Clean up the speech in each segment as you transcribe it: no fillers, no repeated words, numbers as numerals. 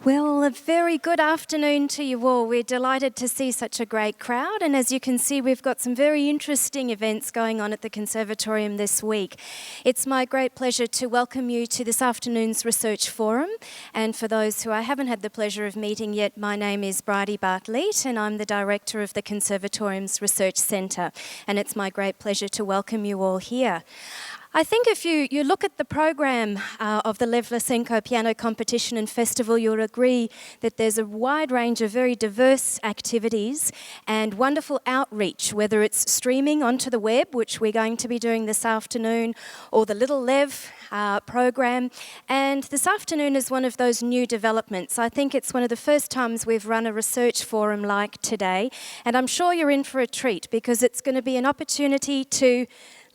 Well, a very good afternoon to you all. We're delighted to see such a great crowd, and as you can see, we've got some very interesting events going on at the Conservatorium this week. It's my great pleasure to welcome you to this afternoon's Research Forum, and for those who I haven't had the pleasure of meeting yet, my name is Bridie Bartlett, and I'm the Director of the Conservatorium's Research Centre, and it's my great pleasure to welcome you all here. I think if you look at the program of the Vlassenko Piano Competition and Festival, you'll agree that there's a wide range of very diverse activities and wonderful outreach, whether it's streaming onto the web, which we're going to be doing this afternoon, or the Little Lev program. And this afternoon is one of those new developments. I think it's one of the first times we've run a research forum like today, and I'm sure you're in for a treat because it's going to be an opportunity to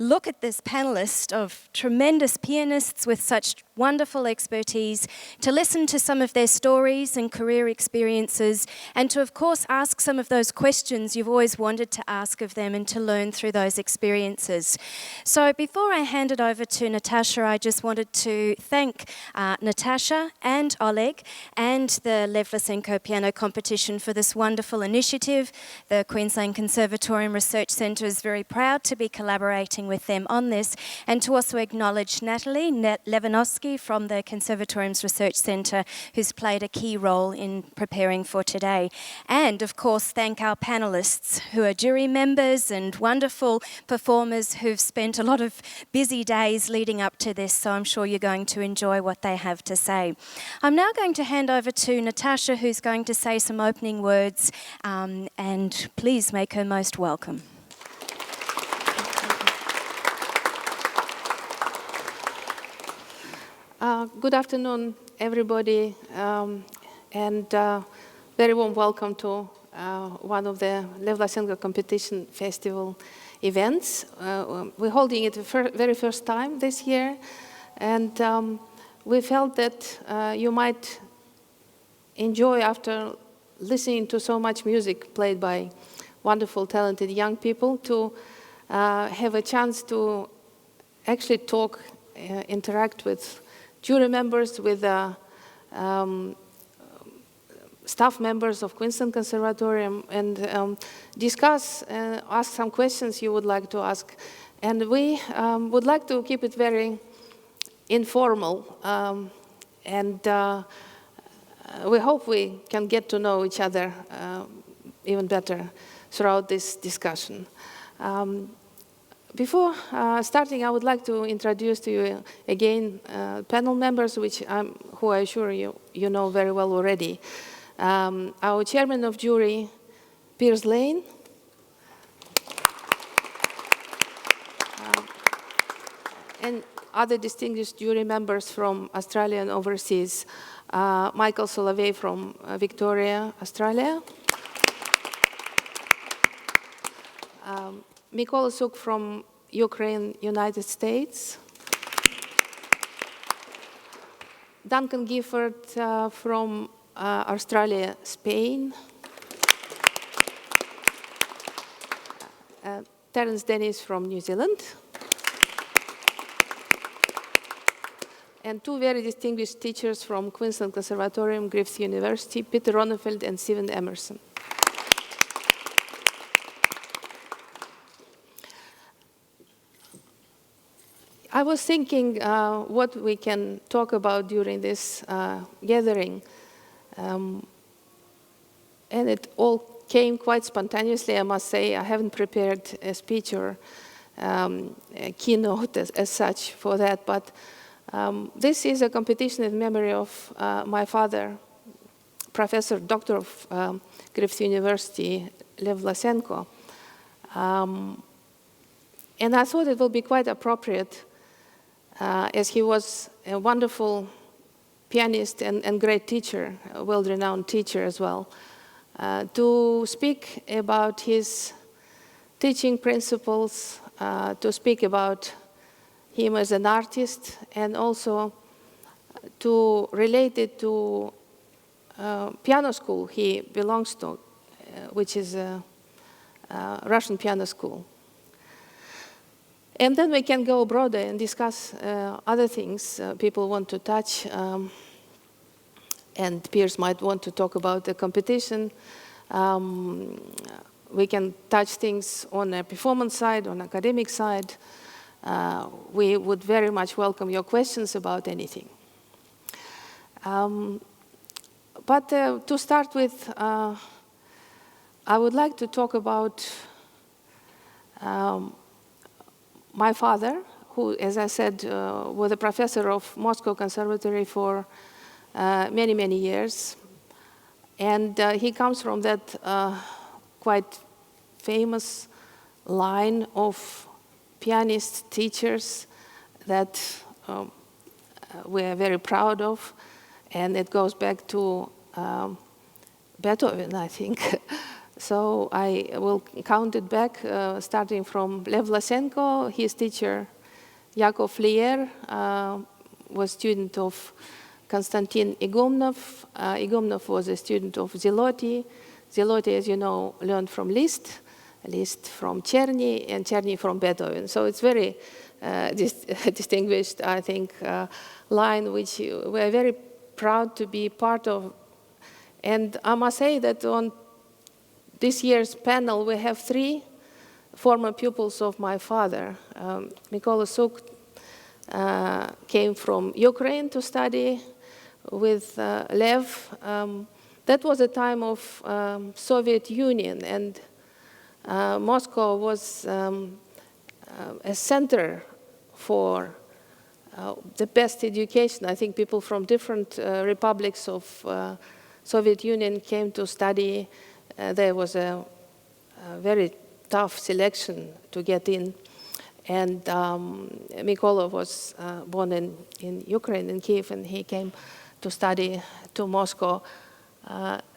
look at this panellist of tremendous pianists with such wonderful expertise, to listen to some of their stories and career experiences, and to, of course, ask some of those questions you've always wanted to ask of them and to learn through those experiences. So before I hand it over to Natasha, I just wanted to thank Natasha and Oleg and the Vlassenko Piano Competition for this wonderful initiative. The Queensland Conservatorium Research Centre is very proud to be collaborating with them on this, and to also acknowledge Natalie Levanovsky from the Conservatorium's Research Centre, who's played a key role in preparing for today. And of course, thank our panellists who are jury members and wonderful performers who've spent a lot of busy days leading up to this, so I'm sure you're going to enjoy what they have to say. I'm now going to hand over to Natasha, who's going to say some opening words, and please make her most welcome. Good afternoon, everybody, and very warm welcome to one of the Vlassenko Competition Festival events. We're holding it the very first time this year, and we felt that you might enjoy, after listening to so much music played by wonderful, talented young people, to have a chance to actually talk, interact with jury members, with staff members of Queensland Conservatorium, and discuss, ask some questions you would like to ask. And we would like to keep it very informal, and we hope we can get to know each other even better throughout this discussion. Before starting, I would like to introduce to you again panel members, who I'm sure you know very well already. Our chairman of jury, Piers Lane. And other distinguished jury members from Australia and overseas. Michael Solovey from Victoria, Australia. Mykola Suk from Ukraine, United States. Duncan Gifford from Australia, Spain. Terence Dennis from New Zealand. And two very distinguished teachers from Queensland Conservatorium, Griffith University, Peter Ronefeld and Stephen Emerson. I was thinking what we can talk about during this gathering, and it all came quite spontaneously, I must say. I haven't prepared a speech or a keynote as such for that, but this is a competition in memory of my father, Professor, Doctor of Griffith University, Lev Vlassenko. And I thought it would be quite appropriate, as he was a wonderful pianist and great teacher, a well-renowned teacher as well, to speak about his teaching principles, to speak about him as an artist, and also to relate it to piano school he belongs to, which is a Russian piano school. And then we can go broader and discuss other things people want to touch. and peers might want to talk about the competition. We can touch things on a performance side, on academic side. We would very much welcome your questions about anything. But to start with, I would like to talk about my father, who, as I said, was a professor of Moscow Conservatory for many, many years. And he comes from that quite famous line of pianist teachers that we are very proud of. And it goes back to Beethoven, I think. So I will count it back, starting from Vlassenko. His teacher, Foyer, was student of Konstantin Igumnov. Igumnov was a student of Zeloty. Zeloty, as you know, learned from Liszt from Czerny, and Czerny from Beethoven. So it's very distinguished, I think, line which we're very proud to be part of. And I must say that on this year's panel, we have 3 former pupils of my father. Mykola Suk came from Ukraine to study with Lev. That was a time of Soviet Union, and Moscow was a center for the best education. I think people from different republics of Soviet Union came to study. There was a very tough selection to get in. And Mykola was born in Ukraine, in Kiev, and he came to study to Moscow.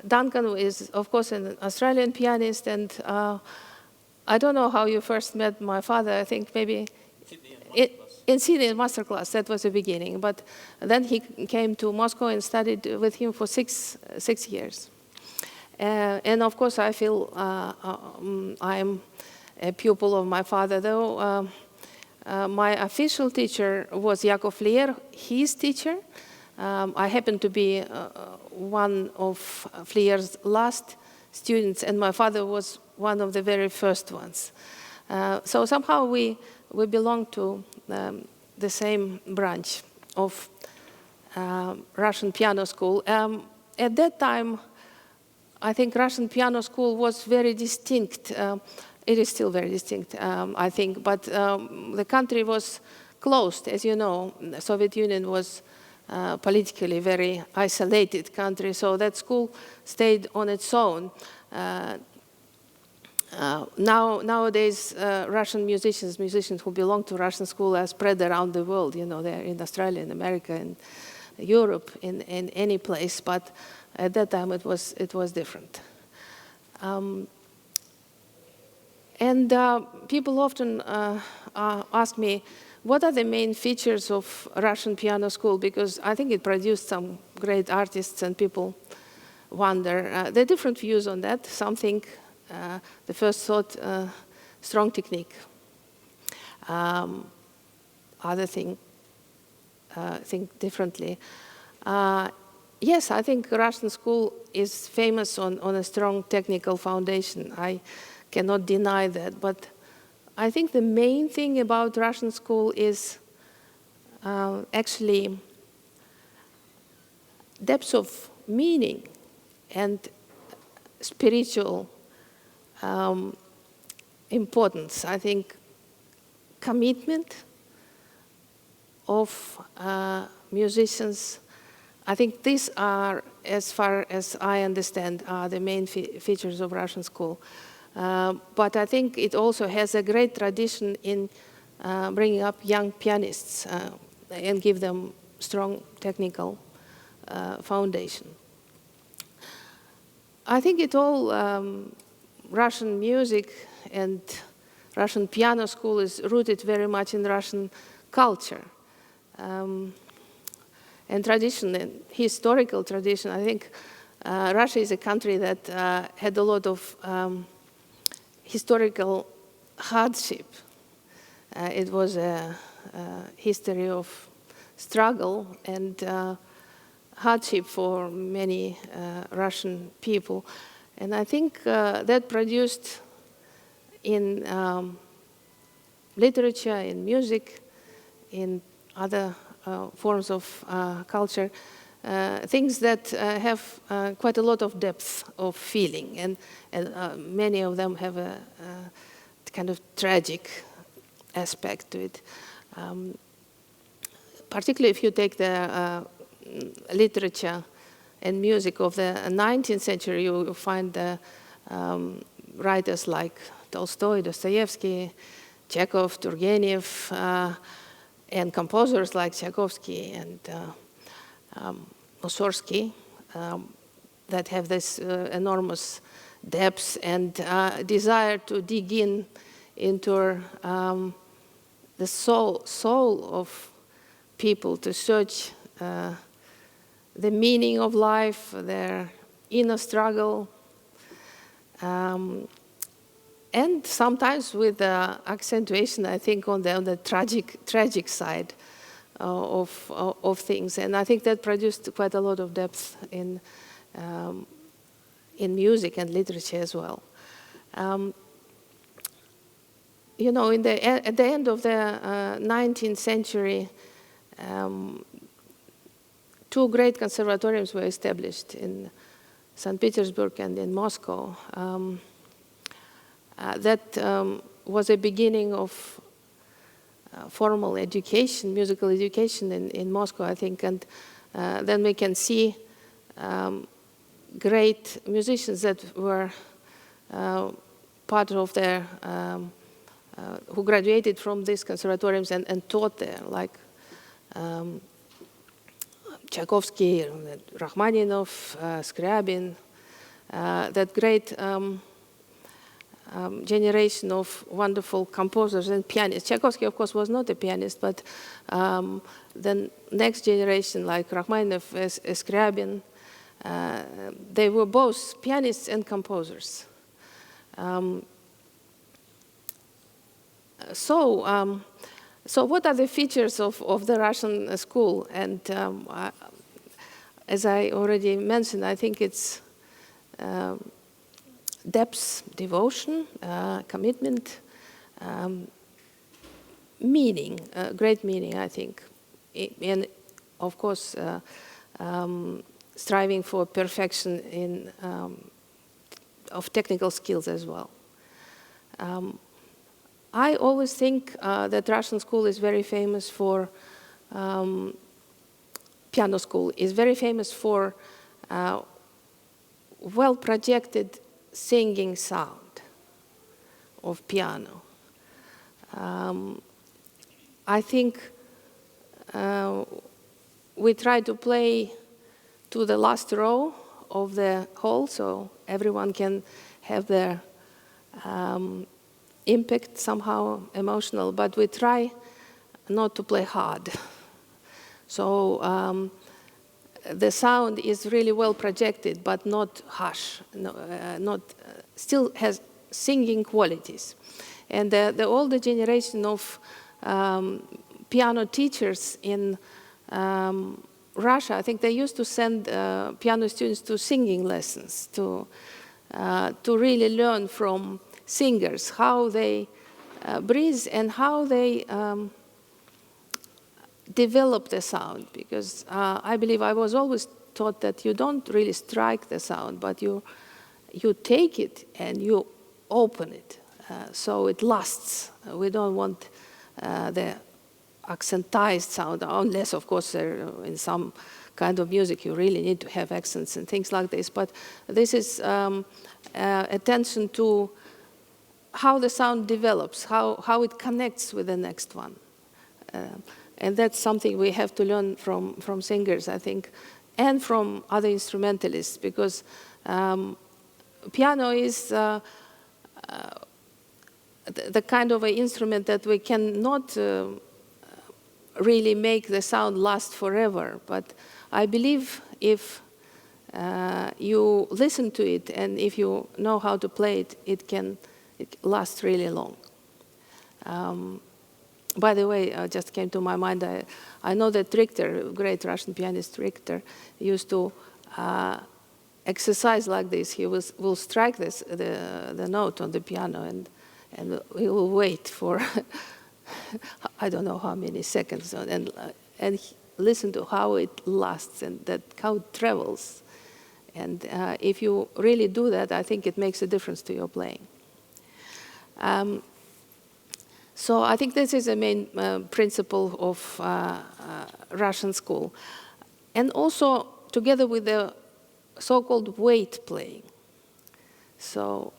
Duncan is, of course, an Australian pianist, and I don't know how you first met my father. I think maybe in Sydney masterclass. That was the beginning. But then he came to Moscow and studied with him for six years. And of course, I feel I'm a pupil of my father, though. My official teacher was Foyer, his teacher. I happened to be one of Foyer's last students, and my father was one of the very first ones. So somehow we belong to the same branch of Russian piano school. At that time, I think Russian piano school was very distinct. It is still very distinct, I think, but the country was closed. As you know, the Soviet Union was politically very isolated country, so that school stayed on its own. Nowadays, Russian musicians who belong to Russian school are spread around the world. You know, they're in Australia, in America, in Europe, in any place. But at that time, it was different. And people often ask me, what are the main features of Russian piano school? Because I think it produced some great artists, and people wonder. There are different views on that. Some think the first thought, strong technique. Other think differently. Yes, I think Russian school is famous on a strong technical foundation. I cannot deny that. But I think the main thing about Russian school is actually depth of meaning and spiritual importance. I think commitment of musicians. I think these are, as far as I understand, are the main features of Russian school. But I think it also has a great tradition in bringing up young pianists and give them strong technical foundation. I think it all Russian music and Russian piano school is rooted very much in Russian culture and tradition, and historical tradition. I think Russia is a country that had a lot of historical hardship. It was a history of struggle, and hardship for many Russian people. And I think that produced in literature, in music, in other forms of culture, things that have quite a lot of depth of feeling, and many of them have a kind of tragic aspect to it. Particularly if you take the literature and music of the 19th century, you find writers like Tolstoy, Dostoevsky, Chekhov, Turgenev, and composers like Tchaikovsky and Mussorgsky that have this enormous depth and desire to dig into the soul of people, to search the meaning of life, their inner struggle, and sometimes with accentuation, I think, on the tragic side of things. And I think that produced quite a lot of depth in music and literature as well. You know, at the end of the 19th century, two great conservatoriums were established in St. Petersburg and in Moscow. That was a beginning of formal education, musical education in Moscow, I think. And then we can see great musicians that were part of their, who graduated from these conservatoriums and taught there, like Tchaikovsky, Rachmaninoff, Scriabin, that great generation of wonderful composers and pianists. Tchaikovsky, of course, was not a pianist, but the next generation, like Rachmaninoff, Scriabin, they were both pianists and composers. So what are the features of the Russian school? And as I already mentioned, I think it's depth, devotion, commitment, meaning, great meaning, I think. And of course, striving for perfection of technical skills as well. I always think that Russian school is very famous for, piano school is very famous for well-projected singing sound of piano. I think we try to play to the last row of the hall so everyone can have their impact somehow emotional, but we try not to play hard. So the sound is really well projected, but not harsh, still has singing qualities. And the older generation of piano teachers in Russia, I think they used to send piano students to singing lessons to really learn from singers how they breathe and how they develop the sound, because I believe I was always taught that you don't really strike the sound, but you take it and you open it so it lasts. We don't want the accentized sound, unless, of course, in some kind of music you really need to have accents and things like this. But this is attention to how the sound develops, how it connects with the next one. And that's something we have to learn from singers, I think, and from other instrumentalists, because piano is the kind of an instrument that we cannot really make the sound last forever. But I believe if you listen to it and if you know how to play it, it lasts really long. By the way, just came to my mind, I know that Richter, great Russian pianist Richter, used to exercise like this. He will strike the note on the piano, and he will wait for I don't know how many seconds, and listen to how it lasts and how it travels. And if you really do that, I think it makes a difference to your playing. So I think this is the main principle of Russian school. And also together with the so-called weight playing. So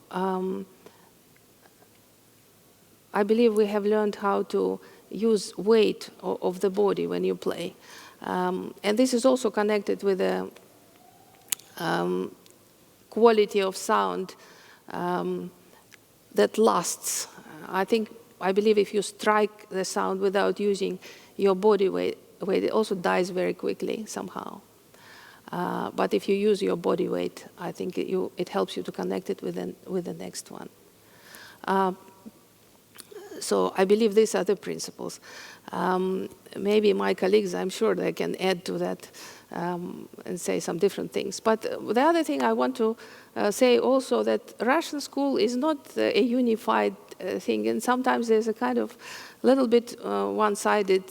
I believe we have learned how to use weight of the body when you play. And this is also connected with the quality of sound that lasts. I believe if you strike the sound without using your body weight, it also dies very quickly somehow. But if you use your body weight, I think it helps you to connect it with the next one. So I believe these are the principles. Maybe my colleagues, I'm sure they can add to that and say some different things. But the other thing I want to say also that Russian school is not a unified thing, and sometimes there's a kind of little bit one-sided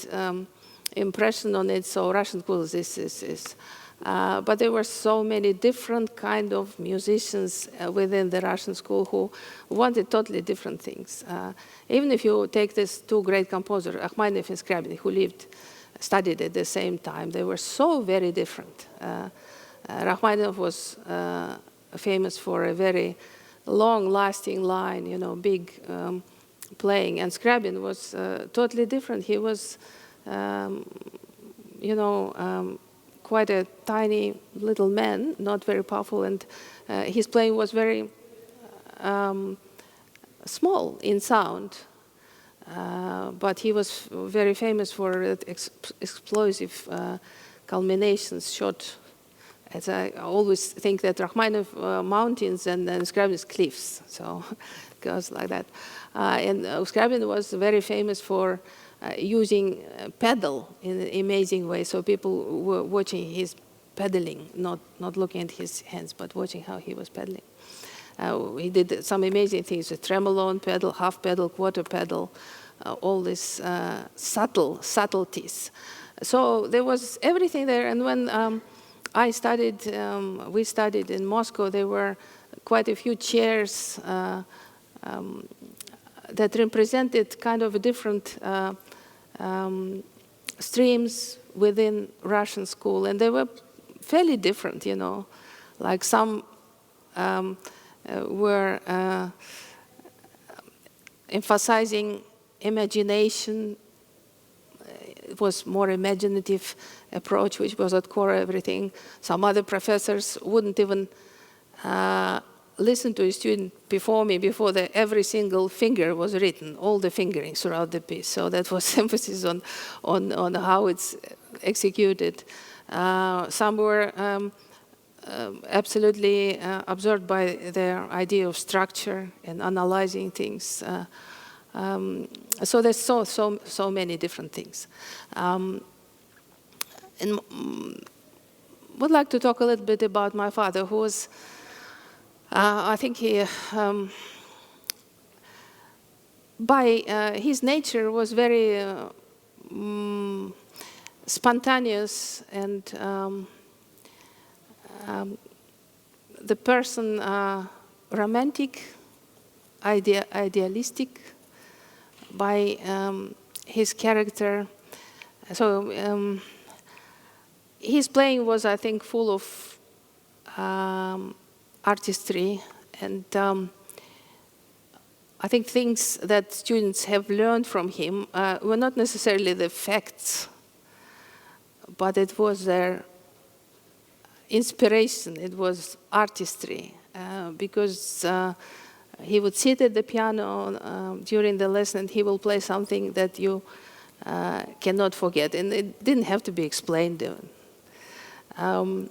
impression on it. So Russian school is this. But there were so many different kind of musicians within the Russian school who wanted totally different things. Even if you take these two great composers, Rachmaninoff and Scriabin, who studied at the same time, they were so very different. Rachmaninoff was famous for a very long-lasting line, big playing, and Scriabin was totally different. He was, quite a tiny little man, not very powerful, and his playing was very small in sound. But he was very famous for explosive culminations, shot. As I always think that Rachmaninoff mountains and Scriabin's cliffs, so it goes like that. And Scriabin was very famous for using pedal in an amazing way. So people were watching his pedaling, not looking at his hands, but watching how he was pedaling. He did some amazing things: a tremolo on pedal, half pedal, quarter pedal, all these subtleties. So there was everything there. And when we studied in Moscow, there were quite a few chairs that represented kind of different streams within Russian school, and they were fairly different, like some were emphasizing imagination. It was more imaginative approach, which was at core of everything. Some other professors wouldn't even listen to a student before every single finger was written, all the fingerings throughout the piece. So that was emphasis on how it's executed. Some were absolutely absorbed by their idea of structure and analyzing things. So there's so many different things. And would like to talk a little bit about my father, who was, I think he, by his nature, was very spontaneous, and the person romantic, idealistic by his character. So his playing was, I think, full of artistry, and I think things that students have learned from him were not necessarily the facts, but it was their inspiration, it was artistry, because he would sit at the piano during the lesson and he will play something that you cannot forget, and it didn't have to be explained even. And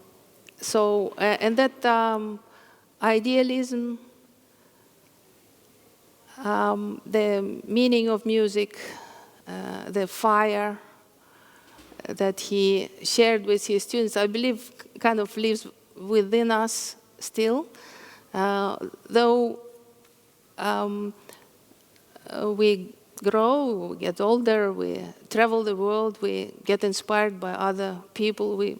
that idealism, the meaning of music, the fire that he shared with his students, I believe, kind of lives within us still. Though we grow, we get older, we travel the world, we get inspired by other people, we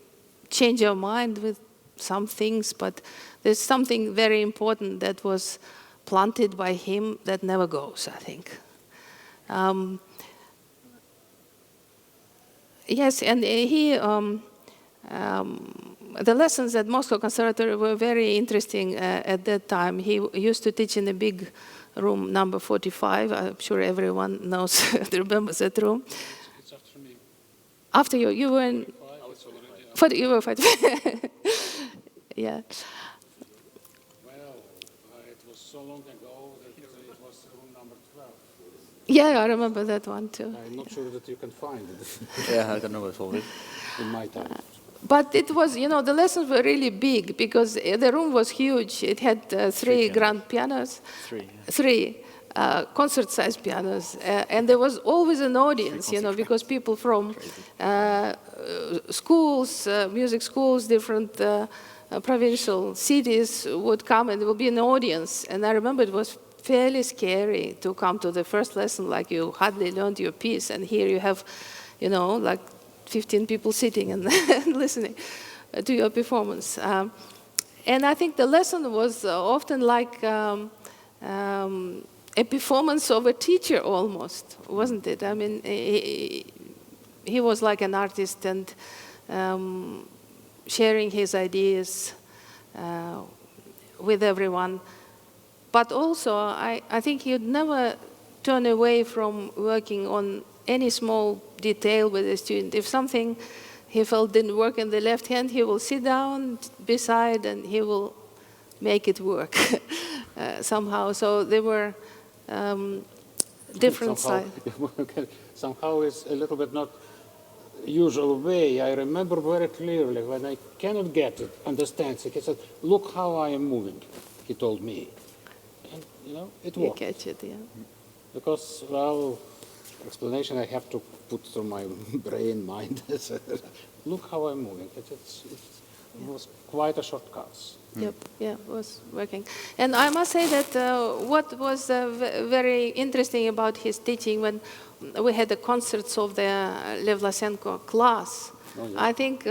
change our mind with some things, but there's something very important that was planted by him that never goes, I think. Yes, and the lessons at Moscow Conservatorium were very interesting at that time. He used to teach in a big room, number 45. I'm sure everyone knows, remembers that room. It's after me. After you were in... You were 45. Yeah. Well, it was so long ago that it was room number 12. Yeah, I remember that one too. I'm not sure that you can find it Yeah, I don't know what's all this. in my time. But it was, the lessons were really big because the room was huge. It had three grand pianos. Three concert-sized pianos. And there was always an audience, because people from schools, music schools, different provincial cities would come and there would be an audience. And I remember it was fairly scary to come to the first lesson, like you hardly learned your piece, and here you have, like 15 people sitting and listening to your performance. And I think the lesson was often like a performance of a teacher almost, wasn't it? I mean, he was like an artist and sharing his ideas with everyone. But also, I think he'd never turn away from working on any small detail with a student. If something he felt didn't work in the left hand, he will sit down beside and he will make it work somehow. So there were different sides. Somehow it's a little bit not usual way. I remember very clearly when I cannot get it, understand it, he said, "Look how I am moving," he told me. And, it worked. You catch it, yeah. Because, well, explanation I have to put through my brain, mind. Look how I'm moving. It was quite a shortcut. Yep, yeah, it was working. And I must say that what was very interesting about his teaching when we had the concerts of the Vlassenko class, I think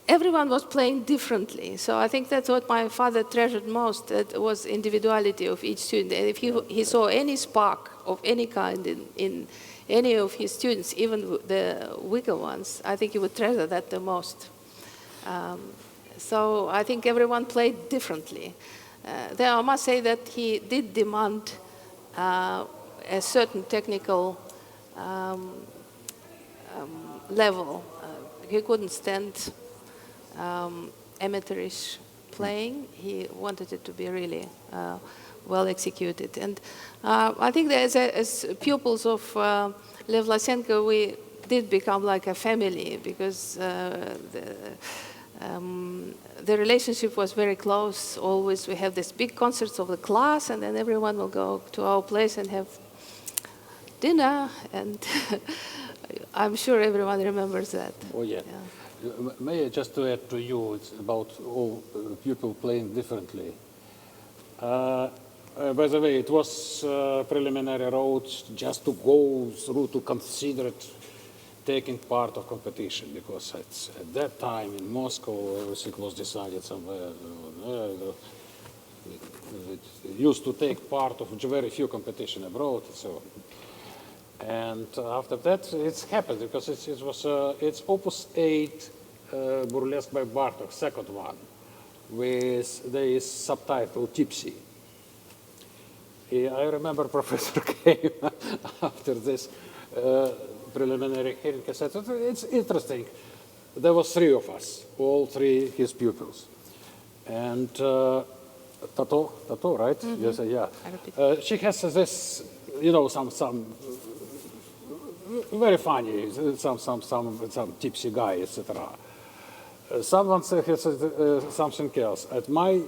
everyone was playing differently. So I think that's what my father treasured most, that was individuality of each student. And if he saw any spark of any kind in any of his students, even the weaker ones, I think he would treasure that the most. So I think everyone played differently. There I must say that he did demand a certain technical level. He couldn't stand amateurish playing. He wanted it to be really well executed. And I think that as pupils of Vlassenko, we did become like a family because the relationship was very close. Always we have these big concerts of the class, and then everyone will go to our place and have dinner, and I'm sure everyone remembers that. Oh, yeah. May I just to add to you, it's about all people playing differently. By the way, it was preliminary road just to go through to consider it taking part of competition, because at that time in Moscow, everything was decided somewhere. It used to take part of very few competition abroad, so. And after that, it's happened because it's Opus 8 burlesque by Bartok, second one, with the subtitle Tipsy. I remember Professor came after this preliminary hearing. He said, "It's interesting. There was three of us, all three his pupils, and Tato, right? Mm-hmm. Yes, yeah. She has this, some." Very funny, some tipsy guy, etc. Someone said something else. At my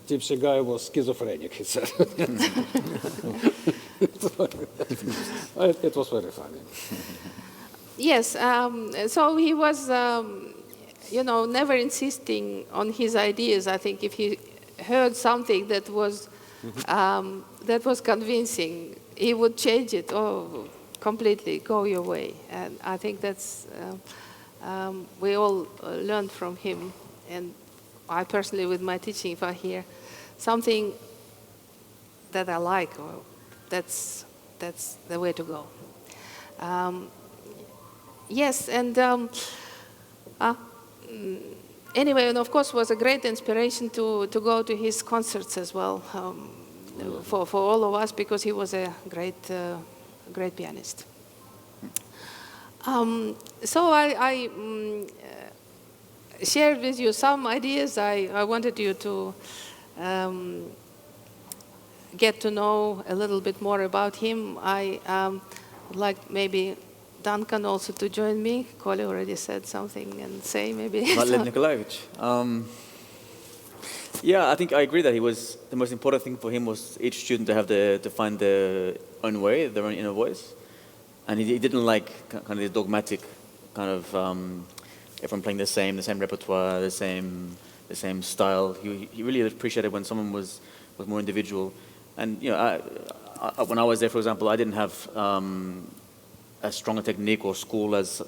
tipsy guy was schizophrenic, he said. It was very funny. Yes, so he was, never insisting on his ideas. I think if he heard something that was convincing, he would change it or completely go your way. And I think that's we all learned from him. And I personally, with my teaching, if I hear something that I like, that's the way to go. Yes, and anyway, and of course, was a great inspiration to go to his concerts as well for all of us, because he was a great pianist. So I shared with you some ideas. I wanted you to get to know a little bit more about him. I would like maybe Duncan also to join me. Kolya already said something and say maybe. Vladimir Nikolaevich. Yeah, I think I agree that he was, the most important thing for him was each student to find their own way, their own inner voice. And he didn't like kind of the dogmatic kind of everyone playing the same repertoire, the same style. He really appreciated when someone was more individual. And when I was there, for example, I didn't have as strong a technique or school as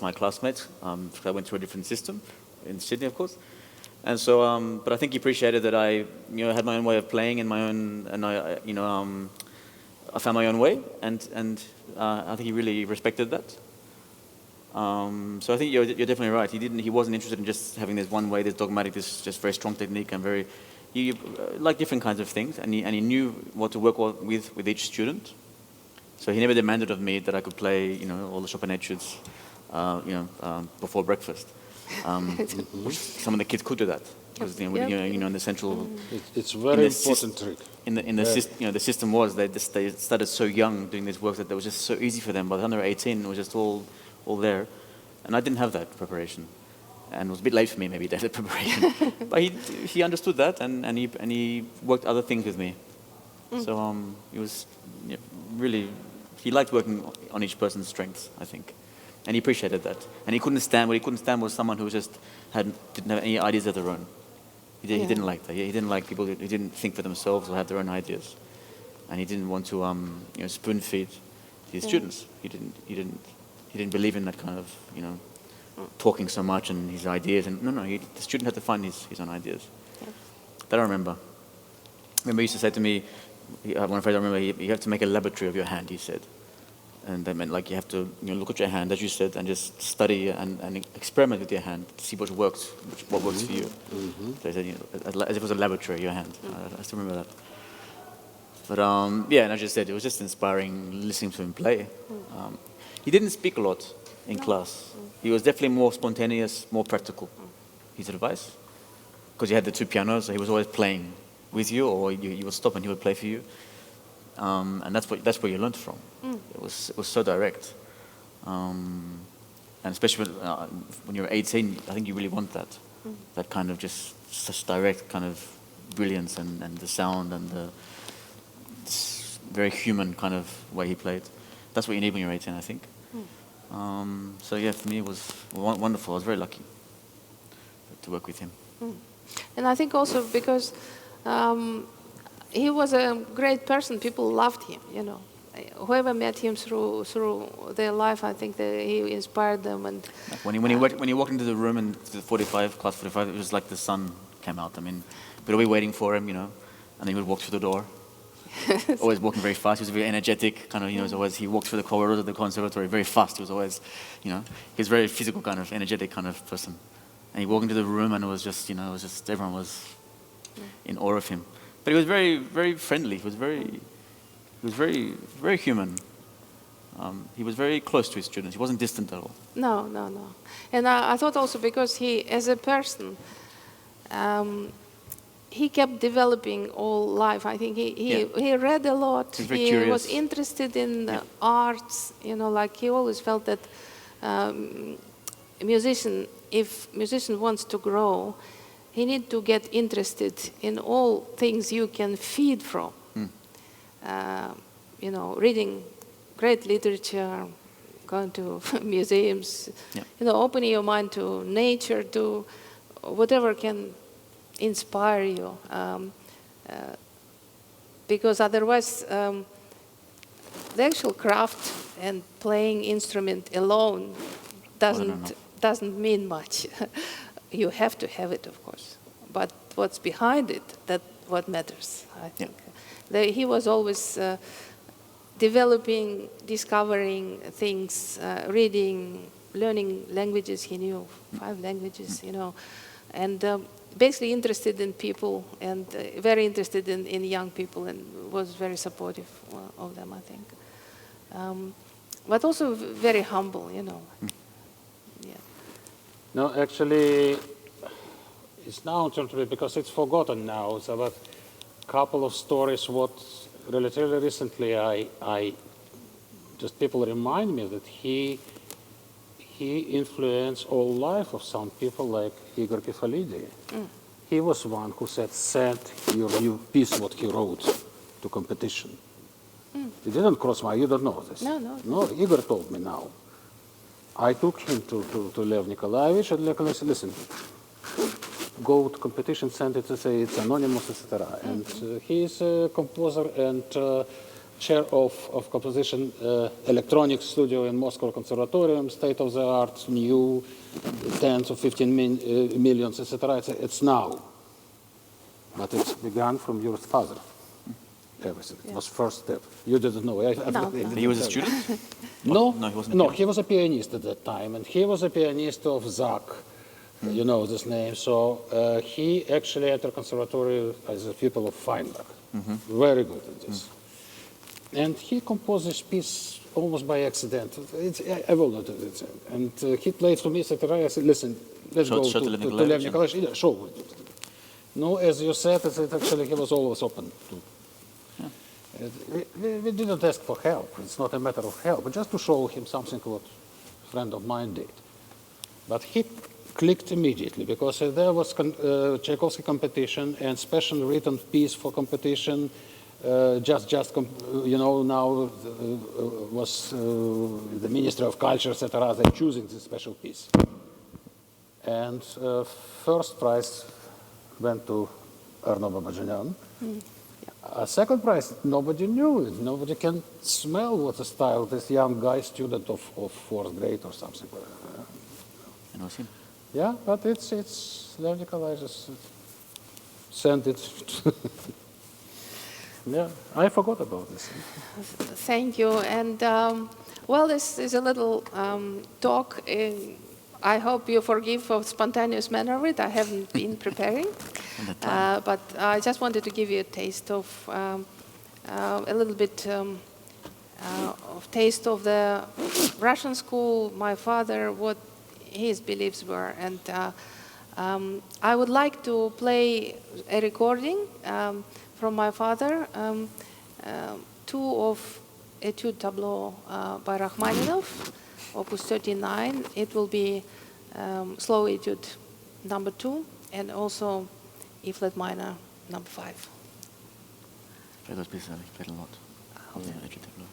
my classmates. Because I went through a different system in Sydney, of course. And so, but I think he appreciated that I had my own way of playing and I found my own way, and I think he really respected that. So I think you're definitely right. He wasn't interested in just having this one way, this dogmatic, this just very strong technique, and he liked different kinds of things, and he knew what to work with each student. So he never demanded of me that I could play, all the Chopin etudes, before breakfast. Which some of the kids could do that because in the central. It's very important trick. The system was they started so young doing this work that it was just so easy for them. By the time they were 18, it was just all there, and I didn't have that preparation, and it was a bit late for me maybe to have that preparation. But he understood that, and he worked other things with me. So he was really, he liked working on each person's strengths, I think. And he appreciated that. And what he couldn't stand was someone who just didn't have any ideas of their own. He didn't like that. He didn't like people who didn't think for themselves or have their own ideas. And he didn't want to spoon feed his students. He didn't believe in that kind of talking so much and his ideas. And the student had to find his own ideas. Yeah. That I remember. He used to say to me, one phrase I remember, you have to make a laboratory of your hand, he said. And that meant you have to look at your hand, as you said, and just study and experiment with your hand to see what works for you. Mm-hmm. So he said, as if it was a laboratory, your hand. I still remember that. But and as you said, it was just inspiring listening to him play. He didn't speak a lot in class. He was definitely more spontaneous, more practical. His advice, because he had the two pianos, so he was always playing with you, or you would stop and he would play for you. And that's where you learned from. It was so direct, and especially when you're 18, I think you really want that kind of just such direct kind of brilliance and the sound and the very human kind of way he played. That's what you need when you're 18, I think. So yeah, for me it was wonderful. I was very lucky to work with him. And I think also because he was a great person. People loved him, Whoever met him through their life, I think that he inspired them. And when he walked into the room in class 45, it was like the sun came out. I mean, we'd all be waiting for him, and then he would walk through the door. Always walking very fast. He was very energetic, kind of. He walked through the corridors of the Conservatorium very fast. He was always, he was a very physical kind of, energetic kind of person. And he walked into the room, and it was just everyone was in awe of him. But he was very, very friendly. He was very, very human. He was very close to his students. He wasn't distant at all. No. And I thought also because he, as a person, he kept developing all life. I think he read a lot. He was interested in the arts. He always felt that if musician wants to grow, he need to get interested in all things you can feed from. reading great literature, going to museums, Yeah. opening your mind to nature, to whatever can inspire you. Because otherwise, the actual craft and playing instrument alone doesn't mean much. You have to have it, of course. But what's behind it, that's what matters, I think. He was always developing, discovering things, reading, learning languages. He knew 5 languages, and basically interested in people and very interested in young people, and was very supportive of them, I think. But also very humble, Yeah. No, actually, it's now turned to be, because it's forgotten now. It's about a couple of stories. What relatively recently, I just people remind me that he influenced all life of some people, like Igor Kefalidi. He was one who said, "Send your new piece, what he wrote, to competition." It didn't cross my. You don't know this. No. Igor told me now. I took him to Lev Nikolaevich, and Lev Nikolaevich said, "Listen, go to competition, send it to say it's anonymous, etc." And he is a composer and chair of composition electronics studio in Moscow Conservatorium, state of the art, new, tens of 15 millions, etc. It's now, but it's begun from your father. Everything. It was first step. You didn't know. No. He was a student? No, No, he wasn't. no, he was a pianist at that time, and he was a pianist of Zak. You know this name. So he actually entered Conservatorium as a pupil of Feinberg. Very good at this. And he composed this piece almost by accident. I will not do it. And he played for me, etc. I said, "Listen, let's go to Lev Nikolaevich." Yeah, show. No, as you said, actually he was always open to. We didn't ask for help. It's not a matter of help, but just to show him something what a friend of mine did. But he clicked immediately, because there was Tchaikovsky competition and special written piece for competition. Now was the Ministry of Culture, etc. They're choosing this special piece. And first prize went to Arno Babajanyan. Second prize, nobody knew it. Nobody can smell what the style this young guy, student of 4th grade or something. And was him. Yeah, but it's Lev Nikolaevich sent it. Yeah, I forgot about this. Thank you. And well, this is a little talk. I hope you forgive for spontaneous manner of it. I haven't been preparing, but I just wanted to give you a taste of a little bit of taste of the Russian school. My father, what his beliefs were, and I would like to play a recording from my father, 2 of Etude Tableau by Rachmaninoff, Opus 39. It will be slow etude number 2, and also E flat minor number 5. Play those pieces, I played a lot. Okay. Yeah, Etude Tableau.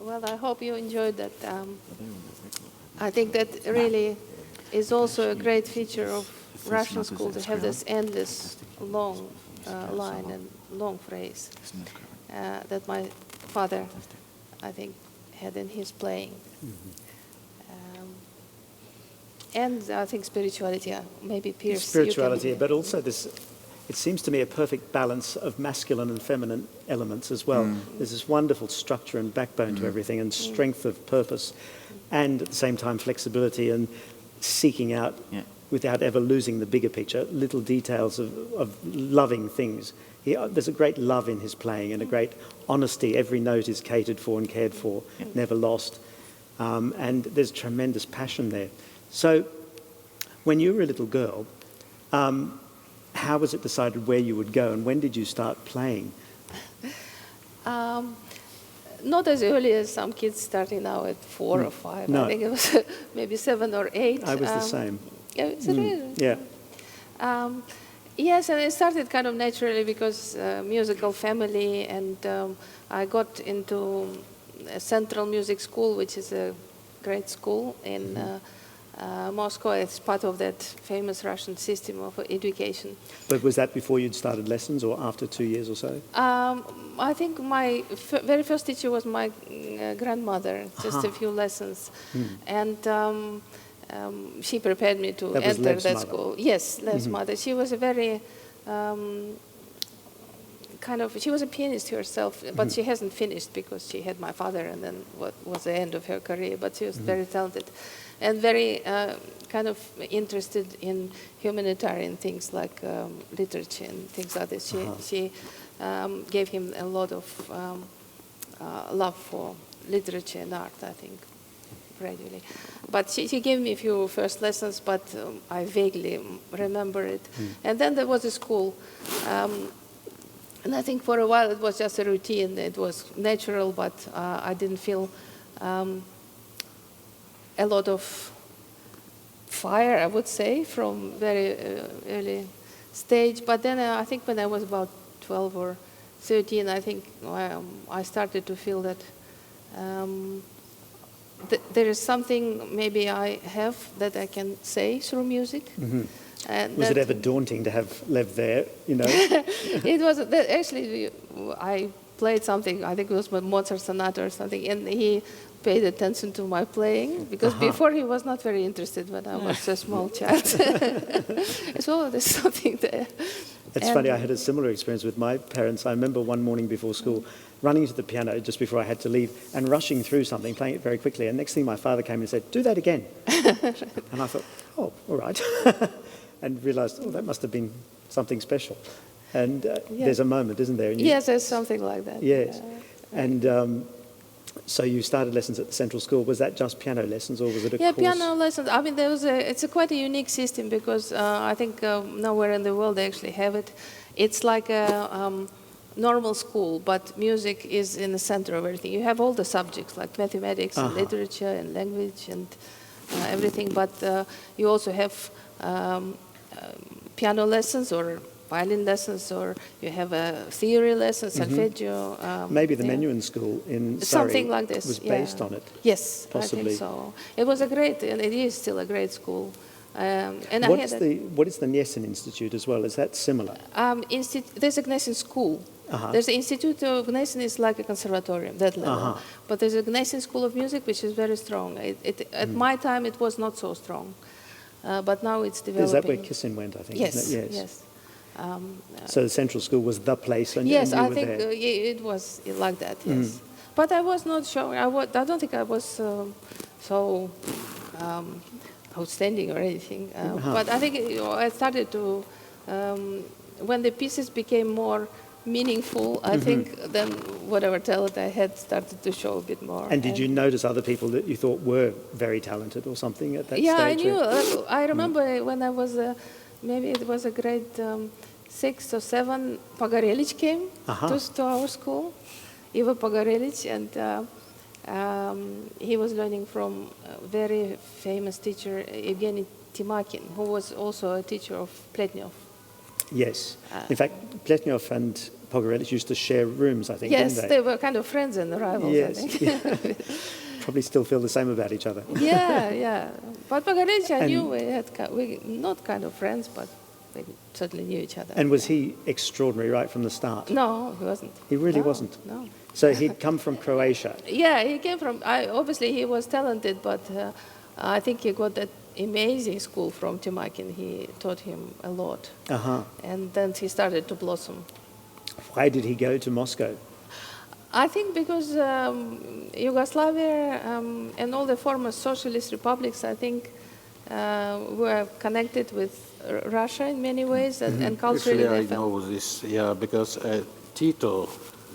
Well, I hope you enjoyed that. I think that really is also a great feature of Russian school to have this endless long line and long phrase that my father, I think, had in his playing. And I think spirituality, maybe Pierce. Spirituality, but also this, it seems to me, a perfect balance of masculine and feminine elements as well. There's this wonderful structure and backbone to everything, and strength of purpose, and at the same time flexibility and seeking out, without ever losing the bigger picture, little details of loving things. There's a great love in his playing and a great honesty. Every note is catered for and cared for, never lost. And there's tremendous passion there. So when you were a little girl, how was it decided where you would go, and when did you start playing? Not as early as some kids starting now at 4 or 5. No. I think it was maybe 7 or 8. I was the same. Yeah, is it really? Yeah. Yes, and it started kind of naturally because musical family, and I got into a Central Music School, which is a great school in Moscow. It's part of that famous Russian system of education. But was that before you'd started lessons, or after 2 years or so? I think my very first teacher was my grandmother, just a few lessons. And she prepared me to enter that school. Yes, Lev's mother. She was a very she was a pianist herself, but she hasn't finished because she had my father, and then what was the end of her career. But she was very talented and very kind of interested in humanitarian things like literature and things like this. She gave him a lot of love for literature and art, I think, gradually. But she gave me a few first lessons, but I vaguely remember it. And then there was a school. And I think for a while it was just a routine. It was natural, but I didn't feel a lot of fire, I would say, from very early stage. But then I think when I was about 12 or 13, I think I started to feel that there is something maybe I have that I can say through music. And was it ever daunting to have Lev there, you know? It was, actually, I played something, I think it was Mozart sonata or something, and he paid attention to my playing, because before he was not very interested when I was a small child. So there's something there. It's funny, I had a similar experience with my parents. I remember one morning before school, running to the piano just before I had to leave and rushing through something, playing it very quickly. And next thing my father came and said, "Do that again." And I thought, oh, all right. And realised, oh, that must have been something special. And there's a moment, isn't there? Yes, there's something like that. Yes. And so you started lessons at the Central School. Was that just piano lessons, or was it a course? Yeah, piano lessons. I mean, it's quite a unique system, because I think nowhere in the world they actually have it. It's like a normal school, but music is in the center of everything. You have all the subjects like mathematics and literature and language and everything, but you also have piano lessons or violin lessons, or you have a theory lesson, solfeggio. Maybe the Menuhin School in Surrey something like this was based on it. Yes, possibly. I think so. It was a great, and it is still a great school. And what is the Nielsen Institute as well? Is that similar? There's a Gnesin school. There's the Institute of Gnesin is like a conservatorium, that level. But there's a Gnesin School of Music, which is very strong. At my time, it was not so strong. But now it's developing. Is that where Kissin went, I think? Yes, isn't it? yes. So the Central School was the place, and yes, and you I were think there. It was like that. Yes, but I was not sure. I don't think I was so outstanding or anything. But I think I started to when the pieces became more meaningful. I think then whatever talent I had started to show a bit more. And did you notice other people that you thought were very talented or something at that stage? Yeah, I knew. I remember when I was. Maybe it was a grade 6 or 7, Pogorelic came to our school, Ivo Pogorelic, and he was learning from a very famous teacher, Evgeny Timakin, who was also a teacher of Pletnyov. Yes. In fact, Pletnyov and Pogorelich used to share rooms, I think, Yes, didn't they were kind of friends and rivals, I Yes, think. yeah. Probably still feel the same about each other. Yeah. But Pogorelich, I And- knew we not kind of friends, but we certainly knew each other. And was he extraordinary right from the start? No, he wasn't. He really No, wasn't. No. So he'd come from Croatia. Yeah, he came from, obviously he was talented, but I think he got that amazing school from Timakin. He taught him a lot. Uh-huh. And then he started to blossom. Why did he go to Moscow? I think because Yugoslavia and all the former socialist republics, I think, were connected with Russia in many ways, and culturally Actually, I they felt. know this, yeah, because Tito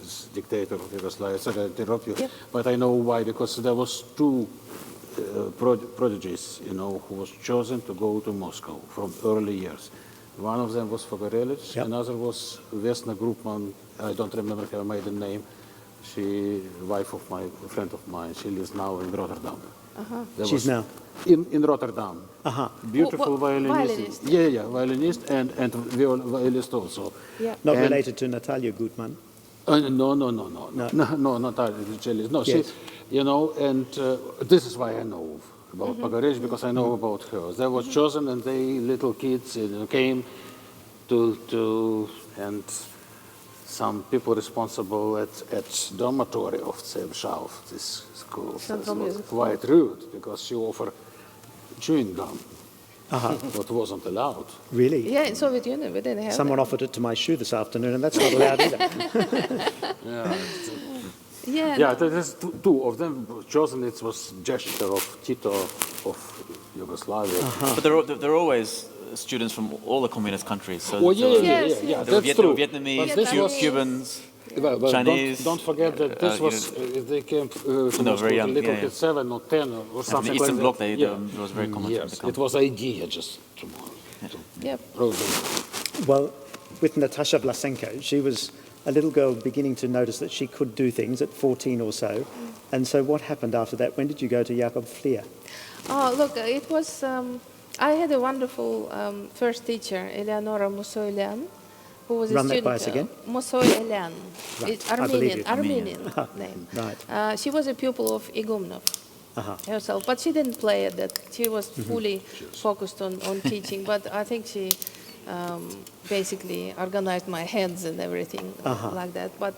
is dictator of Yugoslavia, sorry, I interrupt you, Yep. but I know why, because there was two prodigies, who was chosen to go to Moscow from early years. One of them was Fogorelich, Yep. another was Vesna Grupman, I don't remember her maiden name. She, wife of a friend of mine, she lives now in Rotterdam. There She's was- now? In Rotterdam. Uh-huh. Beautiful violinist. violinist. Yeah, violinist and violist also. Yeah. Not And- related to Natalia Gutman? No, not cellist. No, she, Yes. and this is why I know about Pogorelich, because I know about her. They was chosen, and they little kids came to and some people responsible at dormitory of Sevshav, this school, Central was Music quite rude because she offered chewing gum, what wasn't allowed. Really? Yeah, in Soviet Union, we didn't have Someone that. offered it to my shoe this afternoon, and that's not allowed either. Yeah, there's two of them chosen. It was gesture of Tito of Yugoslavia. But there are always students from all the communist countries. So, Oh, so Yes, yeah, there were that's true. Vietnamese, But this was, Cubans. well, Chinese, don't forget that this was, they came to Moscow very young, a little yeah, bit 7 or 10 or From something the like Eastern that. Bloc, Yeah. it was very common. Yes, to come. it was idea just to Yep. roll them. Well, with Natasha Vlassenko, she was a little girl beginning to notice that she could do things at 14 or so. And so what happened after that? When did you go to Jakob Flier? Oh, look, it was, I had a wonderful first teacher, Eleonora Musoilian, who was Run a that student. by us again. Musoilian. Right, It's I believe you. Armenian name. Right. She was a pupil of Igumnov Uh-huh. herself, but she didn't play at that. She was fully focused on teaching, but I think she basically organized my hands and everything like that. But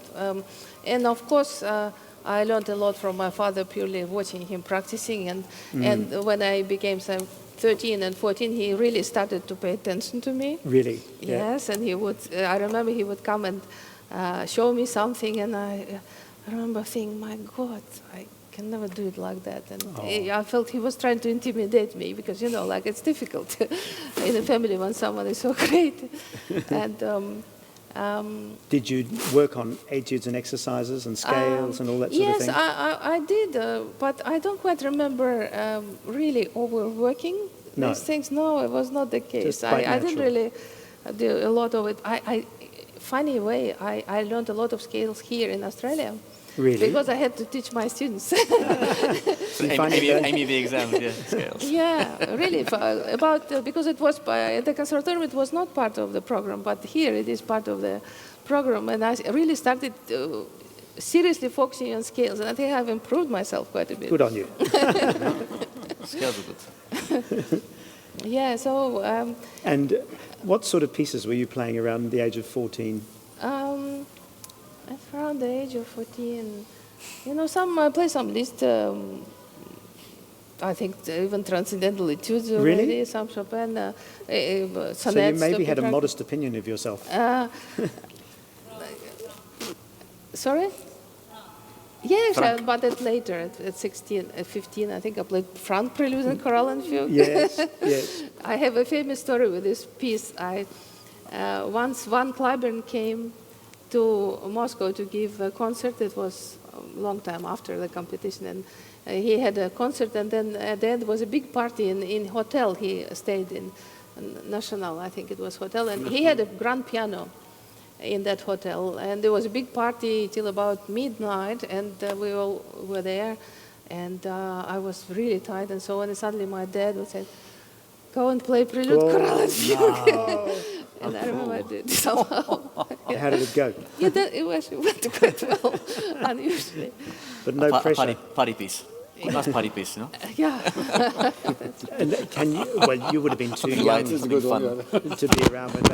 and of course, I learned a lot from my father purely watching him practicing, and when I became 13 and 14, he really started to pay attention to me. Really? Yeah. Yes, and he would. I remember he would come and show me something, and I remember thinking, "My God, I can never do it like that." And I felt he was trying to intimidate me because like it's difficult in a family when someone is so great. And Did you work on etudes and exercises and scales and all that sort yes, of thing? I did, but I don't quite remember really overworking No. these things. No, it was not the case. Just quite I didn't natural. really do a lot of it. Funny way, I learned a lot of scales here in Australia. Really? Because I had to teach my students. So you find it Amy the exams, yeah, scales. Yeah, really. Because it was at the Conservatorium, it was not part of the program, but here it is part of the program, and I really started seriously focusing on scales, and I think I've improved myself quite a bit. Good on you. Scales are good. Yeah. So And what sort of pieces were you playing around the age of 14? around the age of 14, I play some Liszt. I think even transcendental etudes already. Really? Some Chopin, sonnets. So you maybe to had a practice. modest opinion of yourself. Sorry? Yes, but that later, at 16, at 15, I think I played Frank Prelude and Chorale and Fugue. Yes, yes. I have a famous story with this piece. Once Van Cliburn came to Moscow to give a concert. It was a long time after the competition, and he had a concert, and then at the end was a big party in hotel. He stayed in National, I think it was hotel, and he had a grand piano in that hotel, and there was a big party till about midnight, and we all were there, and I was really tired and so on, and suddenly my dad would say, "Go and play Prelude, Chorale and Fugue." And I remember I did somehow. How did it go? Yeah, it went quite well, unusually. But no A pressure. party piece. Nice party piece, you know? Yeah. And can you? Well, you would have been too Something young light, something fun. to be around when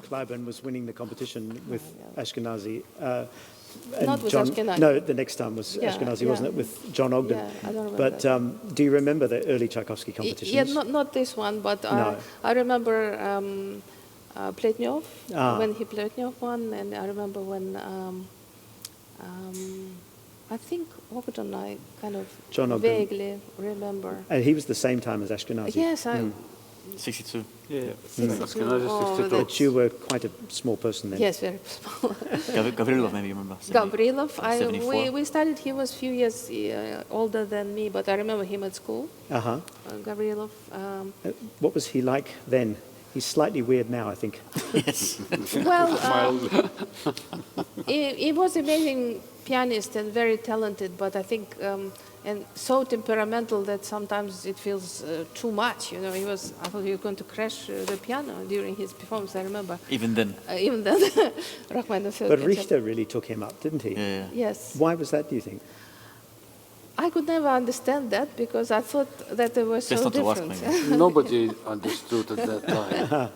Clyburn was winning the competition with Ashkenazi. And Not with John, Ashkenazi. No, the next time was Yeah, Ashkenazi, wasn't it, with John Ogden? Yeah, I don't remember. But do you remember the early Tchaikovsky competitions? Yeah, not this one, but No. I remember Pletnyov, Ah. when he Pletnyov won, and I remember when I think Ogden, I kind of John Ogden. vaguely remember. And he was the same time as Ashkenazi. Yes, I. 62. Yeah, Ashkenazi, oh, 62. But you were quite a small person then. Yes, very small. Gavrilov, maybe you remember. Gavrilov, 74. we studied. He was a few years older than me, but I remember him at school. Uh-huh. Gavrilov. What was he like then? He's slightly weird now, I think. Yes. Well, he was amazing pianist and very talented, but I think and so temperamental that sometimes it feels too much. You know, I thought he was going to crash the piano during his performance. I remember. Even then. Even then, Rachmaninoff. But Richter really took him up, didn't he? Yeah. Yes. Why was that, do you think? I could never understand that because I thought that they were so Best not to ask, different. maybe. Nobody understood at that time,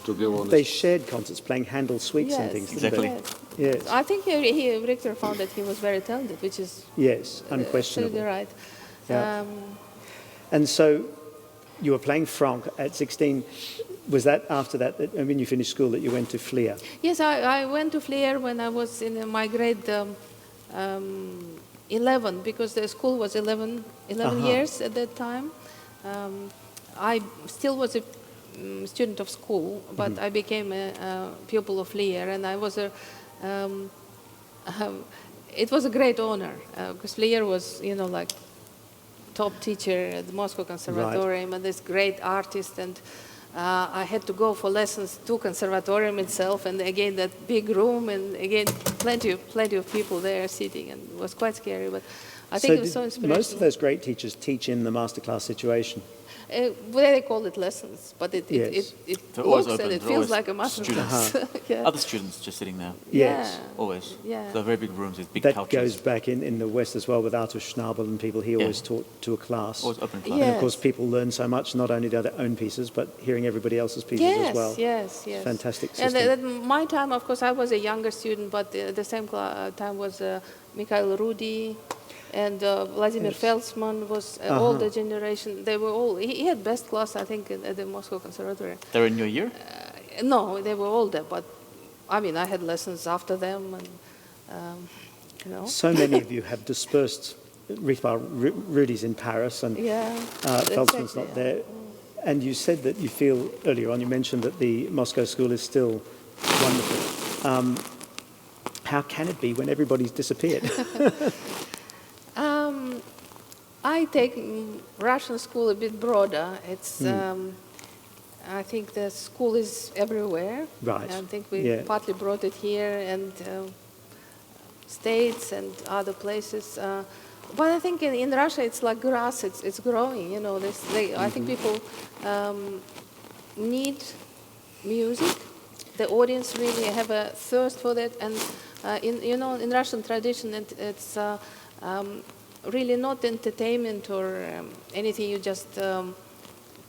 to be honest. They shared concerts playing Handel suites and Yes. things, didn't Exactly. Yes. they? Yes. I think Richter found that he was very talented, which is Yes, absolutely unquestionable. right. Yeah. And so you were playing Franck at 16. Was that after that, when you finished school, that you went to Fleer? Yes, I went to Foyer when I was in my grade 11, because the school was 11 years at that time. I still was a student of school, but I became a pupil of Foyer, and I was it was a great honor, because Foyer was, like top teacher at the Moscow Conservatorium, and this great artist, and I had to go for lessons to Conservatorium itself, and again that big room, and again plenty of people there sitting, and it was quite scary, but I think it was so inspirational. Most of those great teachers teach in the masterclass situation. They call it lessons, but it Yes. They're always looks and open, it they're feels always like a master students. class. Yeah. Other students just sitting there. Yes. Always. Yeah. They're very big rooms with big That couches. goes back in the West as well with Artur Schnabel and people. He always taught to a class. Always open class. Yeah. And of course, people learn so much, not only their own pieces, but hearing everybody else's pieces as well. Yes. Fantastic And system. at my time, of course, I was a younger student, but at the same time was Mikhail Rudi and Vladimir Felsman was older generation. They were all, he had best class, I think, at the Moscow Conservatorium. They're in your year? No, they were older, but I mean, I had lessons after them, and So many of you have dispersed. Rudy's in Paris, and Felsman's not there. And you said that you feel, earlier on, you mentioned that the Moscow school is still wonderful. How can it be when everybody's disappeared? I take Russian school a bit broader. It's, I think the school is everywhere. Right. I think we partly brought it here, and States and other places. But I think in Russia it's like grass. It's growing. I think people need music. The audience really have a thirst for that, and in Russian tradition, it's really not entertainment or anything. You just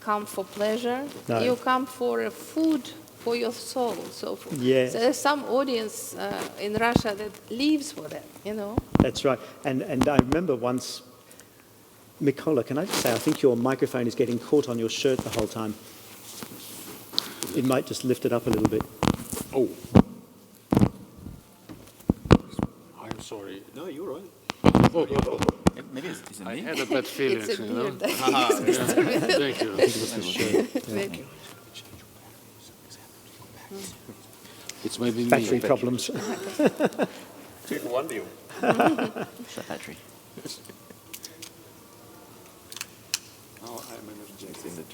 come for pleasure. No. You come for food for your soul. So there's some audience in Russia that lives for that. That's right. And I remember once, Mikola, can I just say, I think your microphone is getting caught on your shirt the whole time. It might just lift it up a little bit. Oh. I'm sorry. No, you're right. Oh. Maybe it's I me. had a bad feeling, It's a beard. Thank you. Thank you. It's maybe Battery me. problems. Wonder you. Shut battery. Oh, I'm energetic.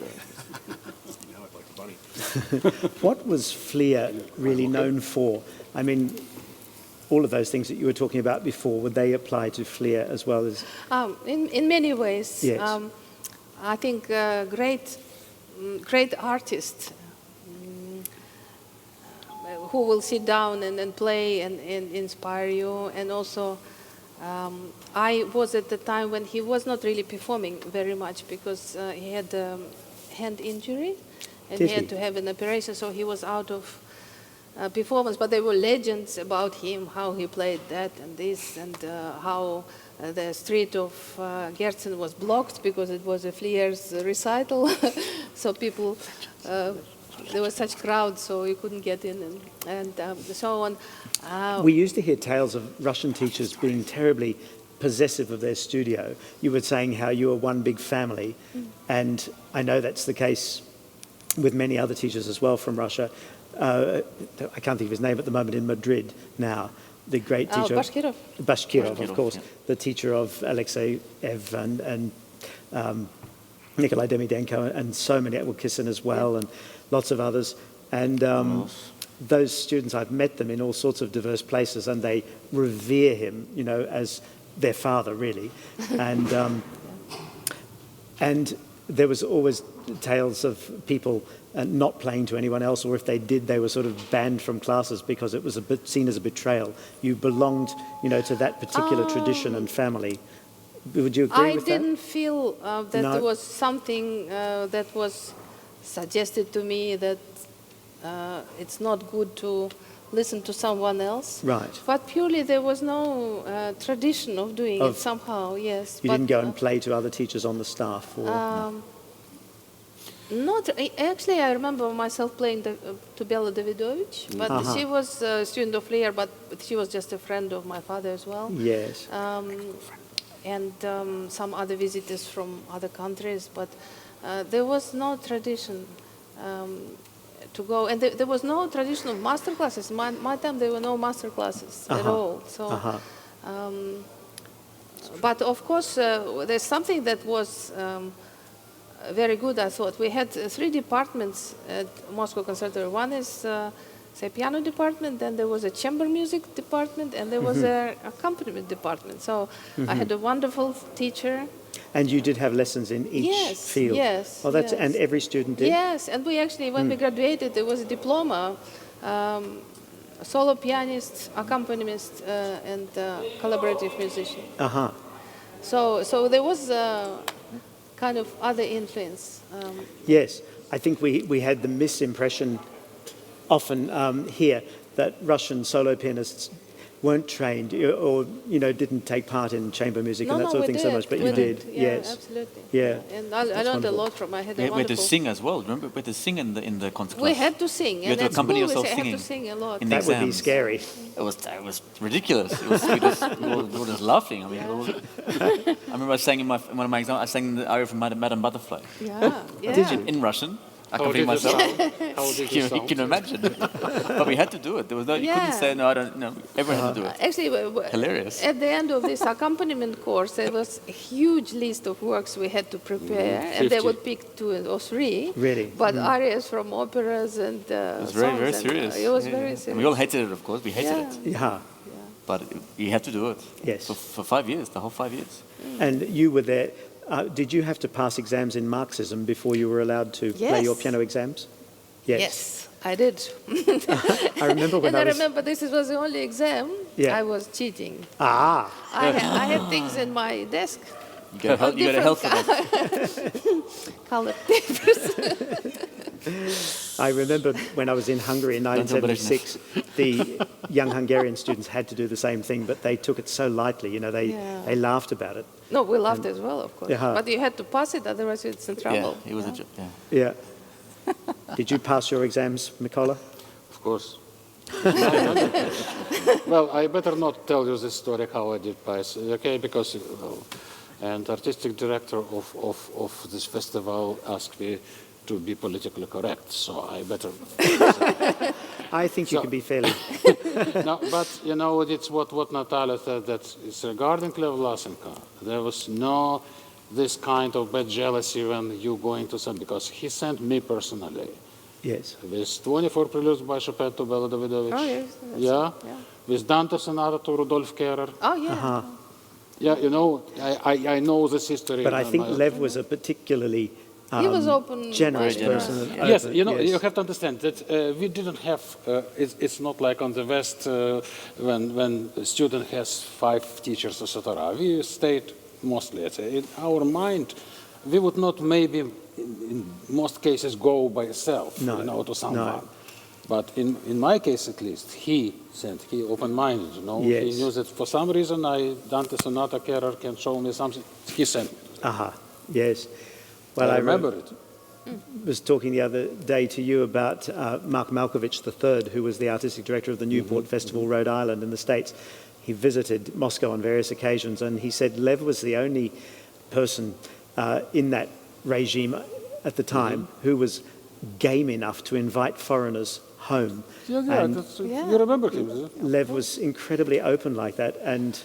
What was Fleer really known for? I mean, all of those things that you were talking about before, would they apply to Fleer as well as? In many ways. Yes. I think great artists who will sit down and play and inspire you. And also, I was at the time when he was not really performing very much because he had a hand injury and he had to have an operation, so he was out of performance. But there were legends about him, how he played that and this, and how the street of Gherzen was blocked because it was a Flier's recital. So people, there was such crowds, so you couldn't get in and so on. We used to hear tales of Russian teachers being terribly possessive of their studio. You were saying how you were one big family, and I know that's the case with many other teachers as well from Russia. I can't think of his name at the moment, in Madrid now. The great teacher... Bashkirov, of course. Yeah. The teacher of Alexeyev and Nikolai Demidenko and so many, Kissin as well, and lots of others. And those students, I've met them in all sorts of diverse places, and they revere him, you know, as their father, really. And there was always tales of people not playing to anyone else, or if they did, they were sort of banned from classes because it was a bit seen as a betrayal. You belonged, you know, to that particular tradition and family. Would you agree with that? I didn't feel that there was something that was suggested to me that it's not good to listen to someone else. Right. But purely there was no tradition of doing it somehow, yes. You didn't go and play to other teachers on the staff? Or, no? Not actually. I remember myself playing to Bela Davidovich, but she was a student of Lear, but she was just a friend of my father as well. Yes. And some other visitors from other countries, but there was no tradition to go, and there was no tradition of master classes. My time there were no master classes at all. So, but of course, there's something that was very good, I thought. We had 3 departments at Moscow Conservatorium. One is say piano department, then there was a chamber music department, and there was an accompaniment department. So I had a wonderful teacher. And you did have lessons in each field? Yes. Oh, that's and every student did? Yes, and we actually, when we graduated, there was a diploma, solo pianist, accompanist, and collaborative musician. So there was kind of other influence. Yes, I think we had the misimpression often here that Russian solo pianists weren't trained or, you know, didn't take part in chamber music and that sort of thing so much, but you did. Yes, absolutely. Yeah, and I learned a lot from. I had a we had to sing as well. Remember, we had to sing in the concert class. We had to sing. You had to accompany yourself singing. singing. Had to sing a lot. That would be scary. It was ridiculous. We were just laughing. I mean, I remember I sang in one of my exams. I sang the aria from Madame Butterfly. Yeah. Did you? In Russian. Accompanying myself. How did you sound? You can imagine. But we had to do it. There was no. You couldn't say no. I don't. No. Everyone had to do it. Actually, hilarious. At the end of this accompaniment course, there was a huge list of works we had to prepare, and they would pick 2 or 3. Really? But arias from operas and it was very, very serious. It was very serious. And we all hated it, of course. We hated it. Yeah. But you had to do it. Yes. For 5 years, the whole 5 years. And you were there. Did you have to pass exams in Marxism before you were allowed to play your piano exams? Yes, I did. I remember when I remember this was the only exam I was cheating. I had things in my desk. You got to help for that. Colored papers. I remember when I was in Hungary in 1976, the young Hungarian students had to do the same thing, but they took it so lightly. You know, they laughed about it. No, we laughed as well, of course. But you had to pass it, otherwise it's in trouble. Yeah, it was a joke. Yeah. Did you pass your exams, Mikola? Of course. Well, I better not tell you this story how I did pass, okay? Because and artistic director of this festival asked me to be politically correct, so I better. I think you can be fairly. No, but you know it's what Natalia said, that it's regarding Vlassenko. There was no this kind of bad jealousy when you going to send, because he sent me personally. Yes. With 24 preludes by Chopin to Bela Davidovich. Oh yes. Yeah. With Dante Sonata to Rudolf Kehrer. Oh yeah. Yeah, you know, I know this history. But I think Lev was a particularly He was open. generous Very person. generous. and Yes, open, you know, yes. you have to understand that we didn't have, it's not like on the West when a student has 5 teachers, etc. We stayed mostly, in our mind, we would not maybe, in most cases, go by yourself, No, you know, to someone. no. But in my case, at least, he open-minded, you know. He Yes. knew that for some reason Dante Sonata Kerr can show me something, he sent me. Aha, yes. Well, I I remember it. was talking the other day to you about Mark Malkovich III, who was the artistic director of the Newport Festival, Rhode Island, in the States. He visited Moscow on various occasions, and he said Lev was the only person in that regime at the time who was game enough to invite foreigners home. Yeah, And you remember him, isn't it? Lev was incredibly open like that and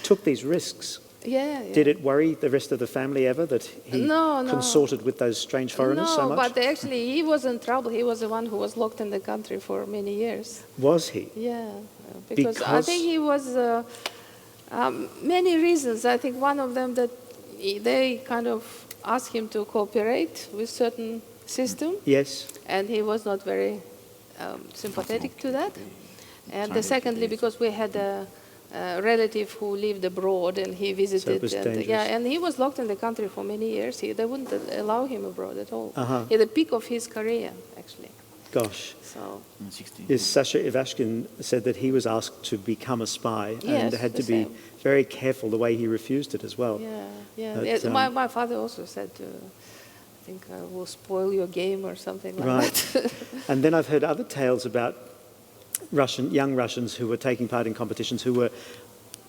took these risks. Yeah. Did it worry the rest of the family ever that he No. consorted with those strange foreigners no, so much? but actually he was in trouble. He was the one who was locked in the country for many years. Was he? Yeah, because I Because- think he was many reasons. I think one of them that they kind of asked him to cooperate with certain system, Yes. and he was not very sympathetic to that. And secondly, because we had a relative who lived abroad and he visited, was and, dangerous. and he was locked in the country for many years. They wouldn't allow him abroad at all. Uh-huh. At the peak of his career, actually. Gosh. So In the 60s. Yes, Sasha Ivashkin said that he was asked to become a spy and Yes, had to the be same. very careful the way he refused it as well. yeah. But, Yeah, my father also said, I think I will spoil your game or something like Right. that. And then I've heard other tales about young Russians who were taking part in competitions who were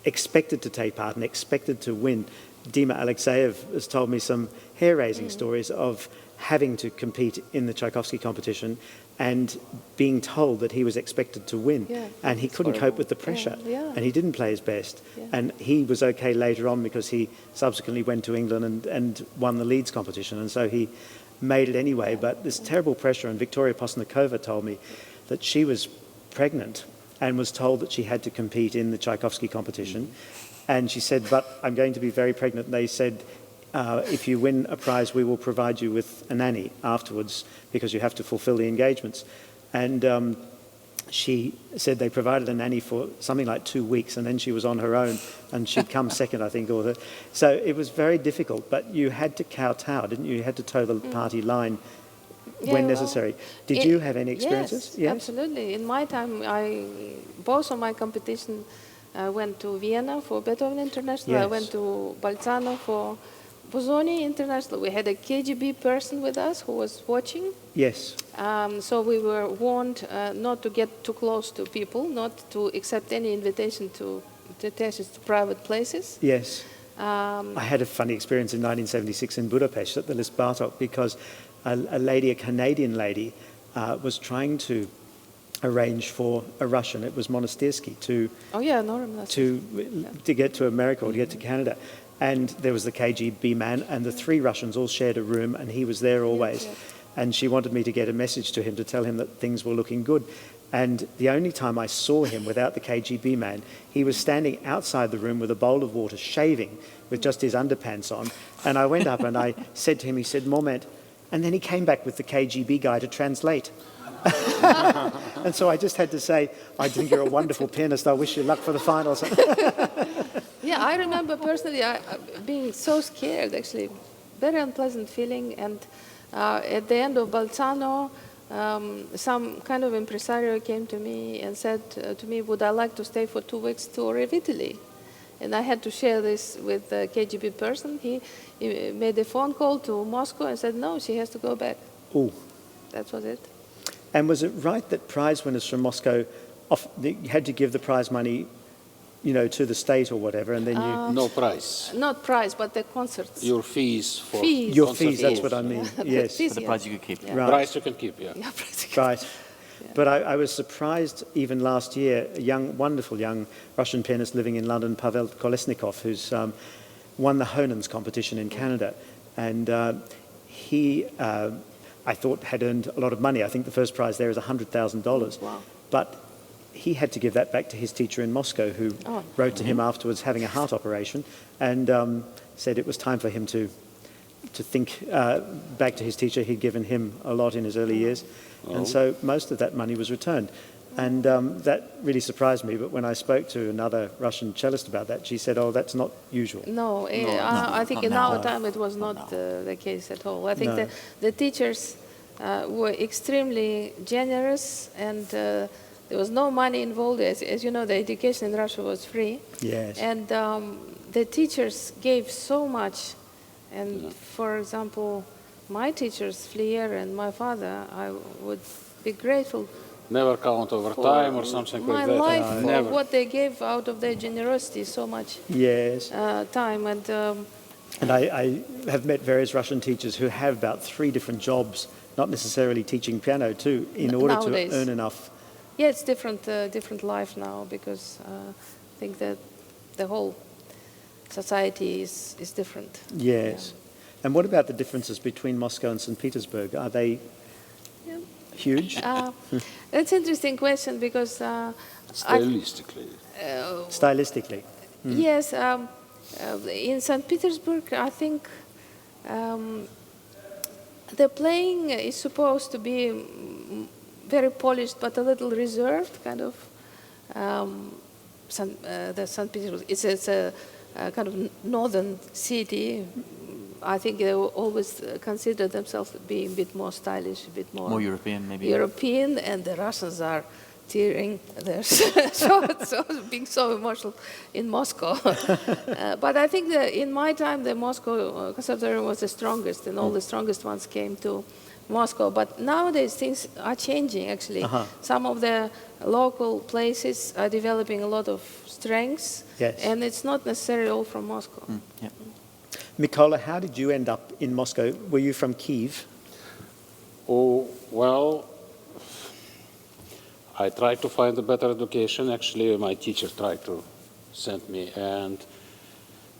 expected to take part and expected to win. Dima Alexeyev has told me some hair-raising stories of having to compete in the Tchaikovsky competition and being told that he was expected to win. Yeah, And he it's couldn't cope horrible. with the pressure. Yeah. And he didn't play his best. Yeah. And he was okay later on because he subsequently went to England and won the Leeds competition. And so he made it anyway. But this terrible pressure, and Victoria Posnikova told me that she was pregnant and was told that she had to compete in the Tchaikovsky competition. And she said, but I'm going to be very pregnant. And they said, if you win a prize, we will provide you with a nanny afterwards because you have to fulfill the engagements. And she said they provided a nanny for something like 2 weeks, and then she was on her own, and she'd come second, I think. So it was very difficult, but you had to kowtow, didn't you? You had to toe the party line Yeah, when well, necessary. Did you have any experiences? Yes, absolutely. In my time, both of my competition, I went to Vienna for Beethoven International. I Yes. went to Bolzano for Busoni International. We had a KGB person with us who was watching. Yes. So we were warned not to get too close to people, not to accept any invitation to private places. Yes. I had a funny experience in 1976 in Budapest at the Liszt Bartók because a Canadian lady, was trying to arrange for a Russian, it was Monastyrsky, to get to America or to get to Canada. And there was the KGB man, and the 3 Russians all shared a room, and he was there always. yes. And she wanted me to get a message to him to tell him that things were looking good. And the only time I saw him without the KGB man, he was standing outside the room with a bowl of water, shaving, with just his underpants on. And I went up and I said to him, he said, "Moment." And then he came back with the KGB guy to translate. And so I just had to say, "I think you're a wonderful pianist. I wish you luck for the finals." Yeah, I remember personally being so scared, actually, very unpleasant feeling. And at the end of Bolzano, some kind of impresario came to me and said to me, "Would I like to stay for 2 weeks to arrive Italy?" And I had to share this with the KGB person. He made a phone call to Moscow and said, "No, she has to go back." Ooh. That was it. And was it right that prize winners from Moscow, you had to give the prize money, to the state or whatever, and then you... No price. Not prize, but the concerts. Your fees for Fees. Your concert fees, that's tours. what I mean, The yes. fees, For the yeah. prize you could keep. Yeah. Right. Price you can keep, yeah. Yeah, practically. Right. But I was surprised even last year, a wonderful young Russian pianist living in London, Pavel Kolesnikov, who's won the Honans competition in Canada. And he, I thought, had earned a lot of money. I think the first prize there is $100,000. Wow. But he had to give that back to his teacher in Moscow, who wrote to him afterwards having a heart operation and said it was time for him to to think back to his teacher. He'd given him a lot in his early years, and so most of that money was returned. And that really surprised me, but when I spoke to another Russian cellist about that, she said, oh, that's not usual. No, I think not in now. our time it was not the case at all. I think No. the teachers were extremely generous, and there was no money involved. As you know, the education in Russia was free. Yes. And the teachers gave so much. And for example, my teachers, Foyer and my father, I would be grateful Never count over time or something my like that. life for Never. what they gave out of their generosity, so much Yes. time. And I have met various Russian teachers who have about 3 different jobs, not necessarily teaching piano too, in order Nowadays. to earn enough. Yeah, it's different life now, because I think that the whole society is different. Yes. And what about the differences between Moscow and St. Petersburg? Are they Yeah. huge? That's an interesting question, because Stylistically. Stylistically? yes, in St. Petersburg, I think the playing is supposed to be very polished, but a little reserved, kind of. The St. Petersburg, it's a kind of northern city. I think they always consider themselves being a bit more stylish, a bit More European, maybe. European, and the Russians are tearing their shorts, being so emotional in Moscow. But I think that in my time, the Moscow Conservatorium was the strongest, and all the strongest ones came to Moscow. But nowadays, things are changing, actually. Some of the local places are developing a lot of strengths, Yes. and it's not necessarily all from Moscow. Yeah. Mikola, how did you end up in Moscow? Were you from Kyiv? Oh, well, I tried to find a better education. Actually, my teacher tried to send me. And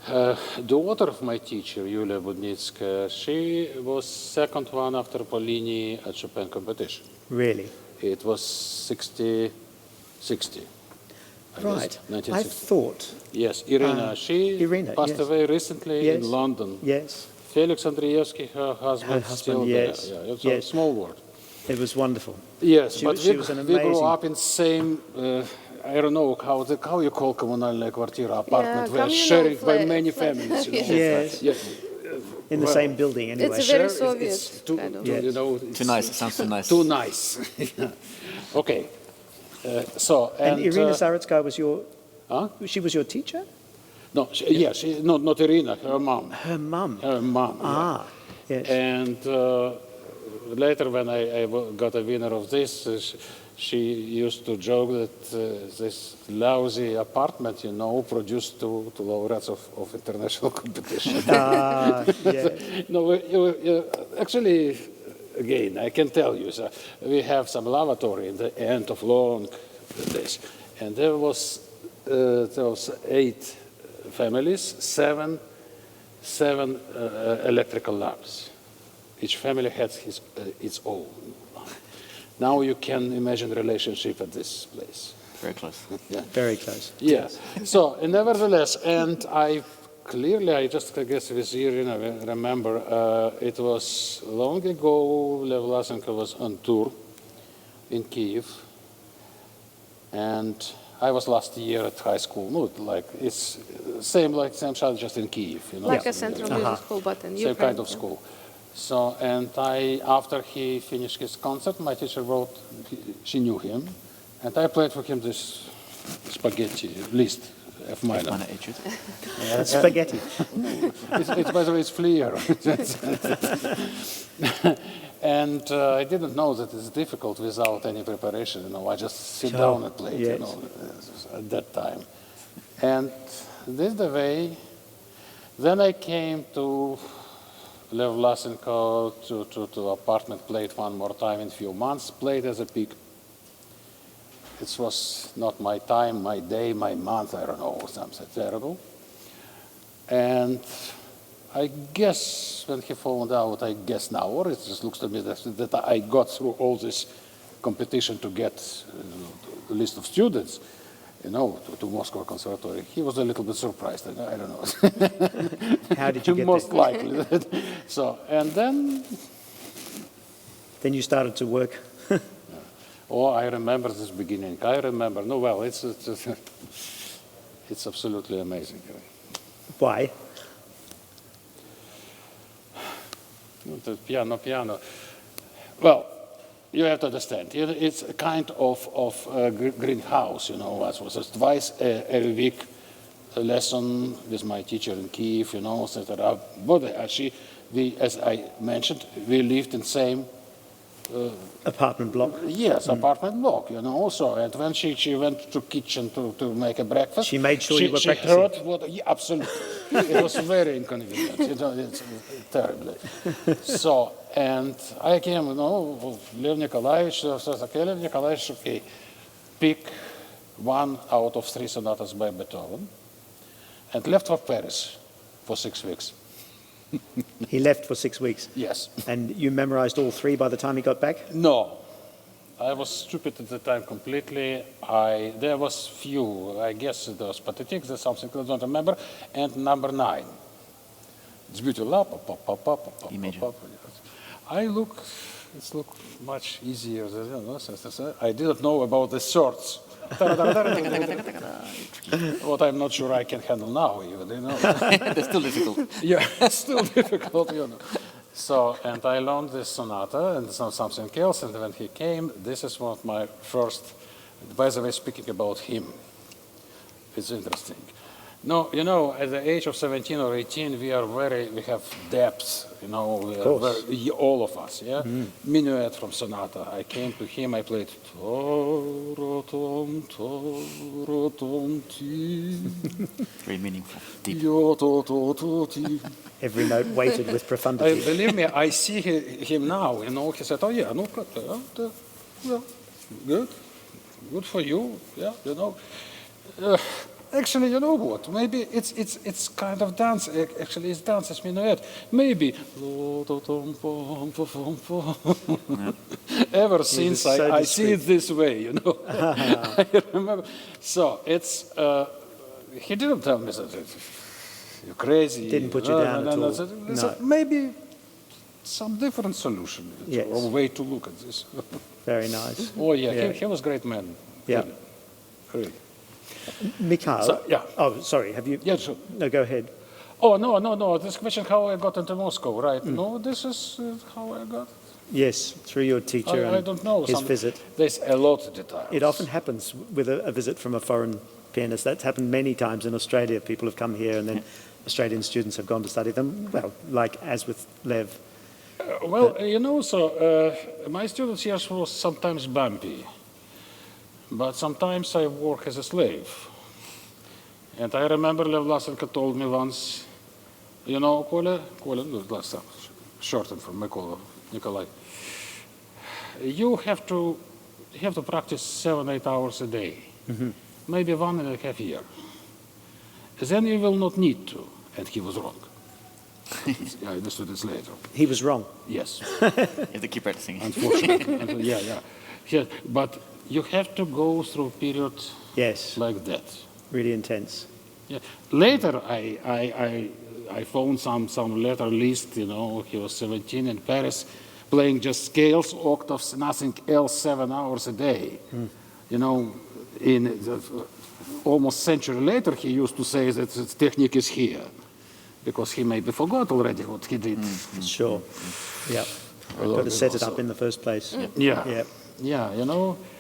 the daughter of my teacher, Yulia Budnitskaya, she was second one after Polini at Chopin competition. Really? It was 60. I Right. guess, I 1960. thought. Yes, Irina. She Irina, passed yes. away recently Yes. in London. Yes. Felix Andrievsky, her husband, still yes. there. Yeah, it's Yes. a small world. It was wonderful. Yes, She but was- she was an we grew amazing- up in same, I don't know how you call коммунальная квартира, apartment, where communal sharing by flat- many flat. families. You know? Yes. Yeah. In the Well, same building, anyway. It's a very Share, Soviet it's too, kind of- Yes. you know, it's Too nice. It sounds too nice. Too nice. Okay. And Irina Sarotskaya was your... Huh? She was your teacher? No, not Irina, her mom. Her mum. Her mom. yeah. Ah, yes. And later, when I got a winner of this, she used to joke that this lousy apartment, produced two laureates of international competition. Yeah. No, actually, again, I can tell you, so we have some lavatory in the end of long days, and there was 8 families, seven electrical lamps. Each family had its own. Now you can imagine the relationship at this place. Very close. Yeah. Very close. Yeah. So, nevertheless, and I just, I guess, with Irina, remember, it was long ago, Vlassenko was on tour in Kyiv, and I was last year at high school. No, it's same child, just in Kyiv. Like a central music school, but in Ukraine. Same kind of school. So, and after he finished his concert, my teacher wrote, she knew him, and I played for him this spaghetti list, F minor. Minor etude. Spaghetti. It's by the way, it's Foyer. And I didn't know that it's difficult without any preparation. I just sit down and play. Yes. At that time. And this is the way. Then I came to Lev Vlassenko to apartment, played one more time in a few months, played as a pig. It was not my time, my day, my month, I don't know, something terrible. And I guess when he found out, I guess now, or it just looks to me that I got through all this competition to get a list of students. to Moscow Conservatorium. He was a little bit surprised. I don't know. How did you get Most there? likely. So, and then, Then you started to work. I remember this beginning. I remember. No, well, it's absolutely amazing. Why? The piano. Well, you have to understand. It's a kind of greenhouse. It was twice every week a lesson with my teacher in Kiev. Etc. But actually, as I mentioned, we lived in the same. Apartment block. Yes, apartment block, also. And when she went to kitchen to make a breakfast, She made sure you were she practicing. heard what, absolutely. It was very inconvenient, it's terribly. So, and I came, Lev Nikolaevich, Lev Nikolaevich, okay, pick one out of 3 sonatas by Beethoven, and left for Paris for 6 weeks. He left for 6 weeks. Yes. And you memorized all 3 by the time he got back? No, I was stupid at the time completely. There was few, I guess there was Pathetic, there's something I don't remember, and number 9. It's beautiful. It's look much easier. I didn't know about the sorts. What I'm not sure I can handle now, even. They're still difficult. Yeah, it's still difficult, So, and I learned this sonata and something else, and when he came, this is one of my first, by the way, speaking about him, it's interesting. No, at the age of 17 or 18, we have depth, all of us, yeah? Minuet from sonata. I came to him, I played Very meaningful. Deep. Every note weighted with profundity. Believe me, I see him now, he said, good for you, yeah, actually, you know what? Maybe it's kind of dance. Actually, it's dance as minuet. Maybe. Ever since so I see it this way, I remember. So it's. He didn't tell me that you're crazy. Didn't put you down at all. He said, maybe some different solution Yes. or way to look at this. Very nice. Oh yeah, he was a great man. Yeah. Really. Mikhail. So, yeah. Oh, sorry. Have you? Yeah, sure. No, go ahead. Oh, no. This question, how I got into Moscow, right? No, this is how I got. Yes, through your teacher I and don't know. his visit. There's a lot of details. It often happens with a visit from a foreign pianist. That's happened many times in Australia. People have come here and then Australian students have gone to study them. Well, like as with Lev. My students' years was sometimes bumpy. But sometimes I work as a slave. And I remember Vlassenko told me once, Koля, shortened from Nikolai, you have to practice 7-8 hours a day, maybe 1.5 years. Then you will not need to. And he was wrong. I understood this later. He was wrong. Yes. You have to keep practicing. Unfortunately. Yeah. But you have to go through a period like that. Really intense. Yeah. Later, I found some letter list. He was 17 in Paris, playing just scales, octaves, nothing else, 7 hours a day. Almost century later, he used to say that the technique is here, because he maybe forgot already what he did. Sure. Yeah. Got to set it up in the first place. Yeah.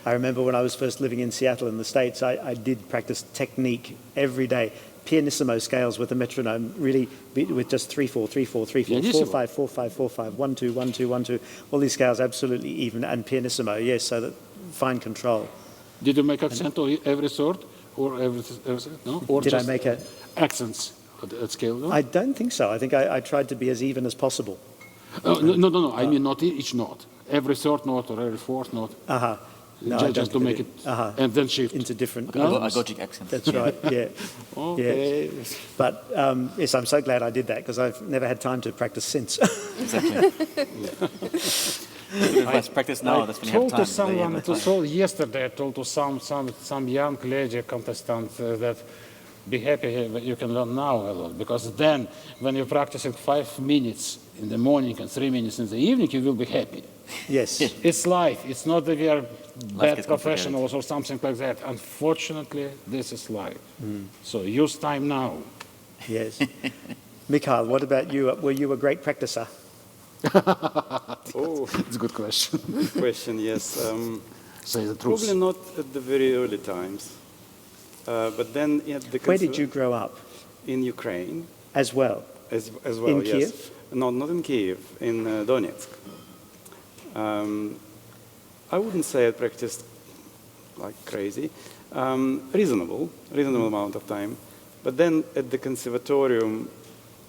I remember when I was first living in Seattle in the States, I did practice technique every day. Pianissimo scales with a metronome, really with just 3/4, 3/4, 3/4, 4/5, 4/5, 4/5, 1/2, 1/2, 1/2. All these scales absolutely even, and pianissimo, yes, so that fine control. Did you make accent on every third or every no? Or Did just I make accents at scale? No? I don't think so. I think I tried to be as even as possible. No. I mean not each note. Every third note or every fourth note. No, I just don't to make it, and then shift into different. Agogic accent. That's right. Yeah. Okay. Yeah. But yes, I'm so glad I did that because I've never had time to practice since. Exactly. If I practice now, that's when you have told time. to someone yesterday. I told to some young lady contestant that be happy you can learn now a lot, because then when you practice it 5 minutes in the morning and 3 minutes in the evening, you will be happy. Yes. It's life. It's not that we are bad gets professionals or something like that. Unfortunately, this is life. So use time now. Yes. Mikhail, what about you? Were you a great practicer? Oh, It's a good question. question, yes. Say the truth. Probably not at the very early times. But then at the Where did you grow up? In Ukraine As well? as well, In yes. Kiev? No, not in Kiev, in Donetsk. I wouldn't say I practiced like crazy. Reasonable amount of time. But then at the Conservatorium,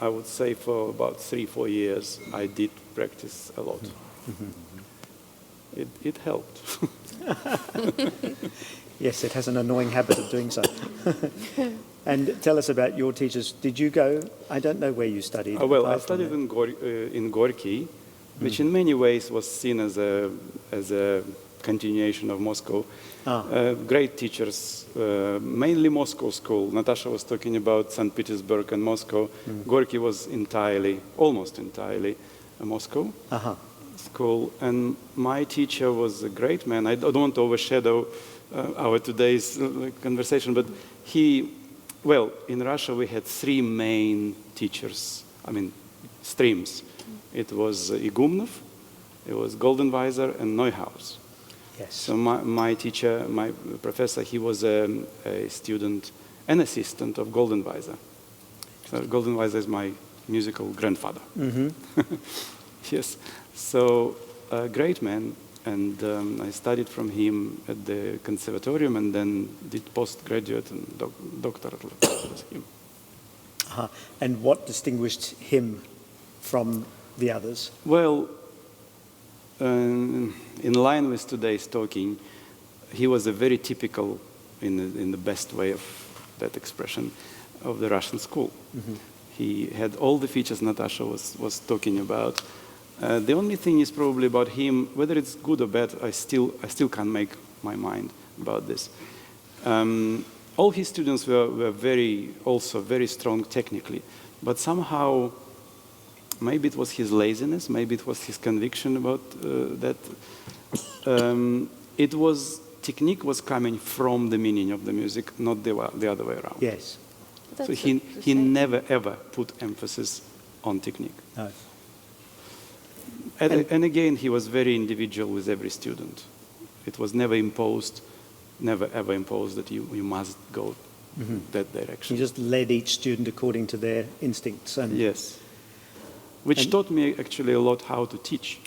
I would say for about 3-4 years, I did practice a lot. It helped. Yes, it has an annoying habit of doing so. And tell us about your teachers. Did you go? I don't know where you studied. Well, I apart from studied that. in Gorky, which in many ways was seen as a continuation of Moscow. Great teachers, mainly Moscow school. Natasha was talking about St. Petersburg and Moscow. Gorky was almost entirely a Moscow school. And my teacher was a great man. I don't want to overshadow our today's conversation, but in Russia we had 3 main teachers, streams. It was Igumnov, it was Goldenweiser, and Neuhaus. Yes. So my teacher, my professor, he was a student, an assistant of Goldenweiser. So Goldenweiser is my musical grandfather. Yes. So a great man, and I studied from him at the Conservatorium, and then did postgraduate and doctorate with him. And what distinguished him from the others? Well, in line with today's talking, he was a very typical, in the best way of that expression, of the Russian school. He had all the features Natasha was talking about. The only thing is probably about him, whether it's good or bad, I still can't make my mind about this. All his students were also very strong technically, but somehow, maybe it was his laziness, maybe it was his conviction about that. Technique was coming from the meaning of the music, not the other way around. Yes. So he never ever put emphasis on technique. No. And again, he was very individual with every student. It was never ever imposed that you must go that direction. He just led each student according to their instincts. And Yes. Which taught me actually a lot how to teach.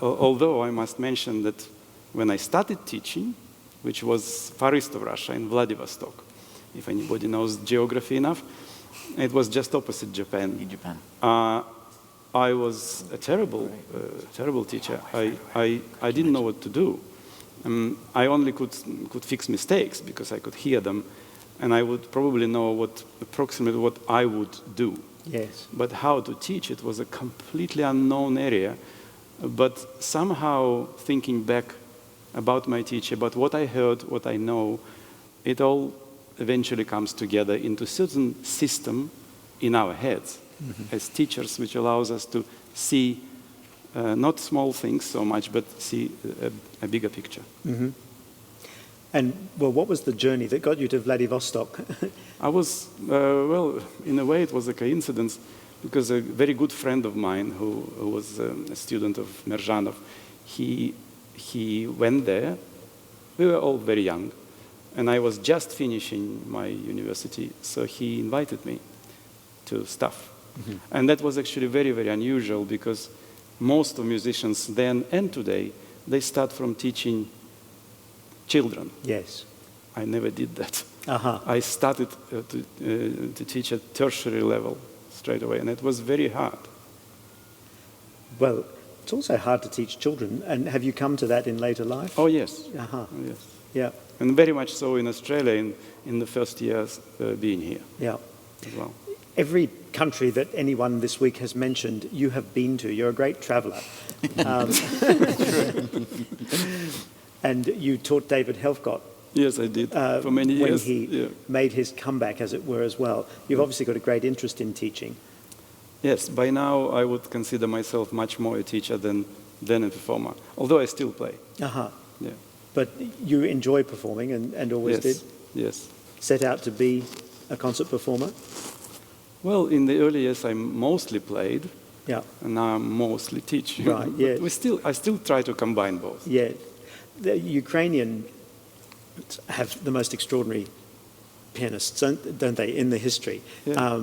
Although I must mention that when I started teaching, which was far east of Russia, in Vladivostok, if anybody knows geography enough, it was just opposite Japan. In Japan. I was a terrible teacher. I didn't know what to do. I only could fix mistakes because I could hear them, and I would probably know approximately what I would do. yes. But how to teach it was a completely unknown area. But somehow, thinking back about my teacher, about what I heard, what I know, it all eventually comes together into a certain system in our heads as teachers, which allows us to see not small things so much, but see a bigger picture. And, well, what was the journey that got you to Vladivostok? I was, in a way it was a coincidence, because a very good friend of mine who was a student of Merzhanov, he went there. We were all very young, and I was just finishing my university, so he invited me to stuff. And that was actually very, very unusual, because most of musicians then and today, they start from teaching children. Yes. I never did that. Uh-huh. I started to teach at tertiary level straight away, and it was very hard. Well, it's also hard to teach children. And have you come to that in later life? Oh, yes. Uh-huh. Oh, yes. Yeah. And very much so in Australia in the first years being here Yeah. as well. every country that anyone this week has mentioned, you have been to. You're a great traveller. And you taught David Helfgott. Yes, I did for many years. When he made his comeback, as it were, as well. You've obviously got a great interest in teaching. Yes, by now I would consider myself much more a teacher than a performer, although I still play. Uh-huh. Yeah. But you enjoy performing and always did? Yes. Set out to be a concert performer? Well, in the early years I mostly played, Yeah. and now I'm mostly teaching. Right, yeah. But I still try to combine both. Yeah. The Ukrainian have the most extraordinary pianists, don't they, in the history? Yeah.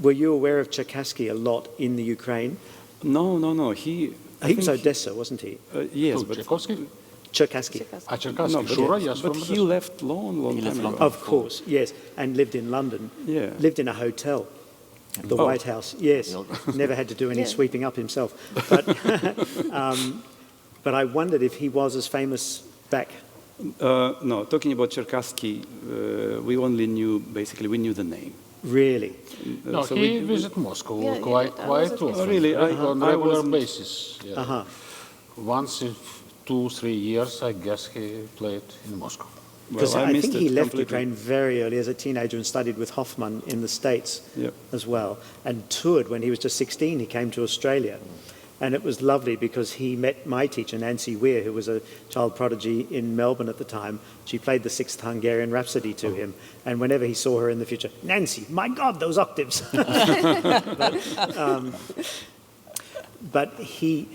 Were you aware of Tchaikovsky a lot in the Ukraine? No. He was Odessa, wasn't he? Yes, Who, but Tchaikovsky? Tchaikovsky. Tchaikovsky, no, but, sure, yes. but from he this. left long He left time long ago. Of course, yes. And lived in London. Yeah. Lived in a hotel. The Oh. White House, yes. Never had to do any Yeah. sweeping up himself. But, but I wondered if he was as famous back. No, talking about Cherkassky, we only knew the name. Really? No, so he we- visited Moscow Yeah, quite I was at often. Oh, really? On I regular wasn't- basis. Yeah. Uh-huh. Once in 2-3 years, I guess he played in Moscow. Because Well, I missed think it he left completely. Ukraine very early as a teenager and studied with Hoffman in the States Yep. as well, and toured when he was just 16. He came to Australia. And it was lovely because he met my teacher, Nancy Weir, who was a child prodigy in Melbourne at the time. She played the Sixth Hungarian Rhapsody to him. And whenever he saw her in the future, Nancy, my God, those octaves. But he,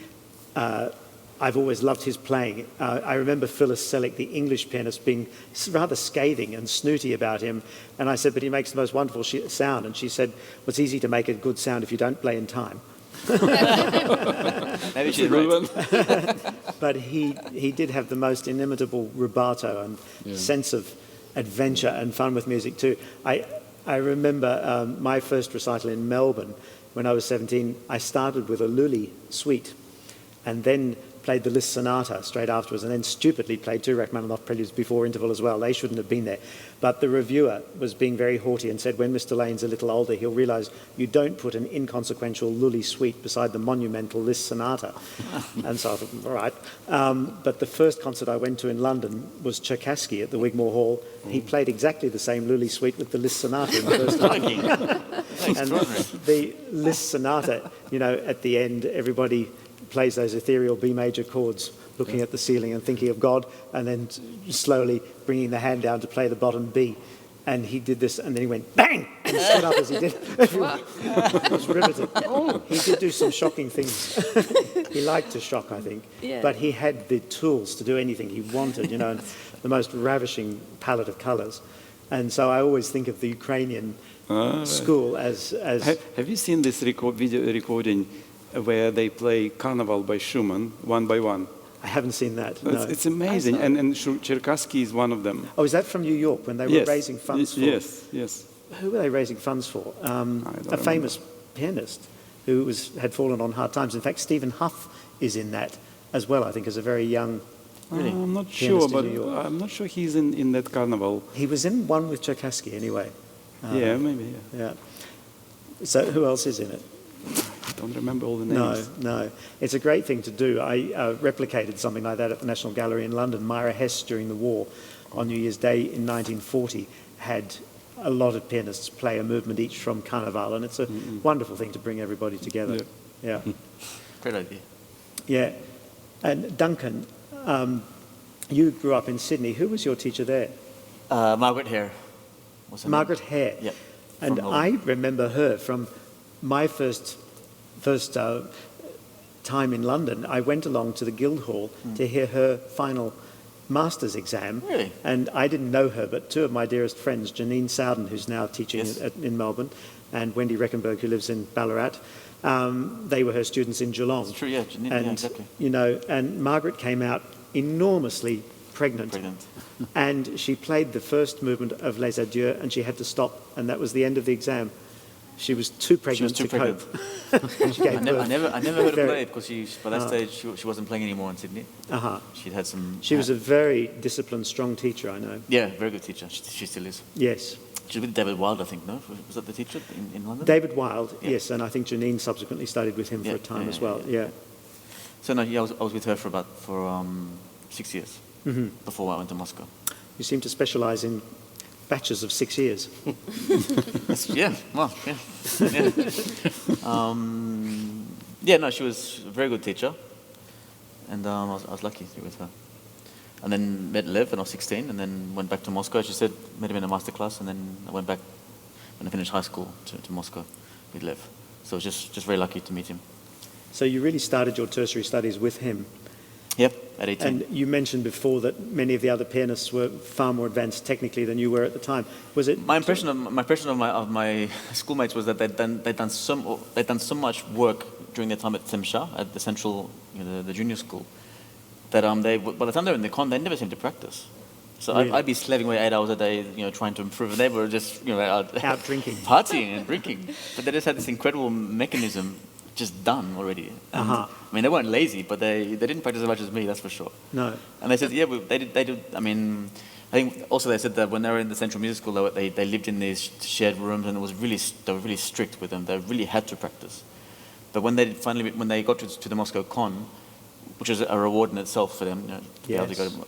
I've always loved his playing. I remember Phyllis Selleck, the English pianist, being rather scathing and snooty about him. And I said, but he makes the most wonderful sound. And she said, well, it's easy to make a good sound if you don't play in time. Maybe she's right. But he did have the most inimitable rubato and sense of adventure and fun with music too. I remember my first recital in Melbourne when I was 17. I started with a Lully suite and then played the Liszt Sonata straight afterwards, and then stupidly played two Rachmaninoff preludes before interval as well. They shouldn't have been there. But the reviewer was being very haughty and said, when Mr. Lane's a little older, he'll realise you don't put an inconsequential Lully suite beside the monumental Liszt Sonata. And so I thought, all right. But the first concert I went to in London was Cherkassky at the Wigmore Hall. He played exactly the same Lully suite with the Liszt Sonata in the first time. And the Liszt Sonata, you know, at the end, everybody plays those ethereal B major chords, looking at the ceiling and thinking of God, and then slowly bringing the hand down to play the bottom B. And he did this, and then he went bang, and stood up as he did. Everyone was riveted. He did do some shocking things. He liked to shock, I think, Yeah. but he had the tools to do anything he wanted, you know, and the most ravishing palette of colours. And so I always think of the Ukrainian school as Have you seen this video recording where they play Carnival by Schumann, one by one? I haven't seen that. No. It's amazing, and Cherkassky is one of them. Oh, is that from New York when they were raising funds for? Yes. Who were they raising funds for? A famous pianist who had fallen on hard times. In fact, Stephen Huff is in that as well, I think, as a very young I'm not Pianist sure, in but New York. I'm not sure he's in that Carnival. He was in one with Tchaikovsky anyway. Yeah, maybe. Yeah. Yeah. So who else is in it? I don't remember all the names. No. It's a great thing to do. I replicated something like that at the National Gallery in London. Myra Hess, during the war, on New Year's Day in 1940, had a lot of pianists play a movement each from Carnival, and it's a wonderful thing to bring everybody together. Yeah. Great idea. Yeah. And Duncan, you grew up in Sydney. Who was your teacher there? Margaret Hare. What's her name? Margaret Hare. Yeah. And from I remember her from my first time in London. I went along to the Guildhall to hear her final master's exam. Really? And I didn't know her, but two of my dearest friends, Janine Sowden, who's now teaching Yes. in Melbourne, and Wendy Reckenberg, who lives in Ballarat, they were her students in Geelong. It's true, yeah, Janine, And, yeah, exactly. you know, and Margaret came out enormously pregnant. And she played the first movement of Les Adieux, and she had to stop, and that was the end of the exam. She was too pregnant too to pregnant. cope. She gave I never heard her Very- play it because by that stage she wasn't playing anymore in Sydney. Uh-huh. She'd had some. She was a very disciplined, strong teacher, I know. Yeah, very good teacher. She still is. Yes. She was with David Wilde, I think, no? Was that the teacher in London? David Wilde, Yeah. yes, and I think Janine subsequently studied with him for a time as well. Yeah. So no, yeah, I was with her for 6 years before I went to Moscow. You seem to specialise in batches of 6 years. Yeah, well, yeah. Yeah, no, she was a very good teacher, and I was lucky to be with her. And then met Lev when I was 16, and then went back to Moscow. She said, met him in a masterclass, and then I went back when I finished high school to Moscow with Lev. So I was just very lucky to meet him. So you really started your tertiary studies with him. Yep, at 18. And you mentioned before that many of the other pianists were far more advanced technically than you were at the time. Was it? My impression of my schoolmates was that they'd done so much work during their time at Temsha, at the central, the junior school, that by the time they were in the con, they never seemed to practice. So Really? I'd be slaving away 8 hours a day, trying to improve, and they were just, Out drinking. partying and drinking. But they just had this incredible mechanism just done already. And, I mean, they weren't lazy, but they didn't practice as much as me, that's for sure. No. And they said, yeah, they did. I mean, I think also they said that when they were in the Central Music School, they lived in these shared rooms, and they were really strict with them. They really had to practice. But when they got to the Moscow Con, which was a reward in itself for them, to be able to go to,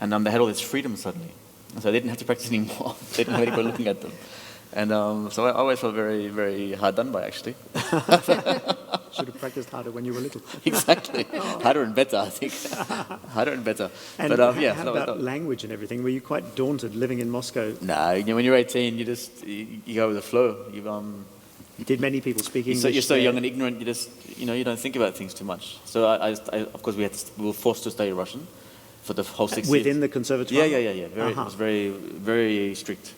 and they had all this freedom suddenly, and so they didn't have to practice anymore. They didn't have anybody looking at them, and so I always felt very, very hard done by, actually. Should have practiced harder when you were little. Exactly, harder and better, I think. Harder and better. And but how about language and everything? Were you quite daunted living in Moscow? No, when you're 18, you go with the flow. Did many people speak English? You're so there? young and ignorant. You just you don't think about things too much. So I of course we were forced to study Russian for the whole 6 years. Within the conservatorium? Yeah. It was very, very strict.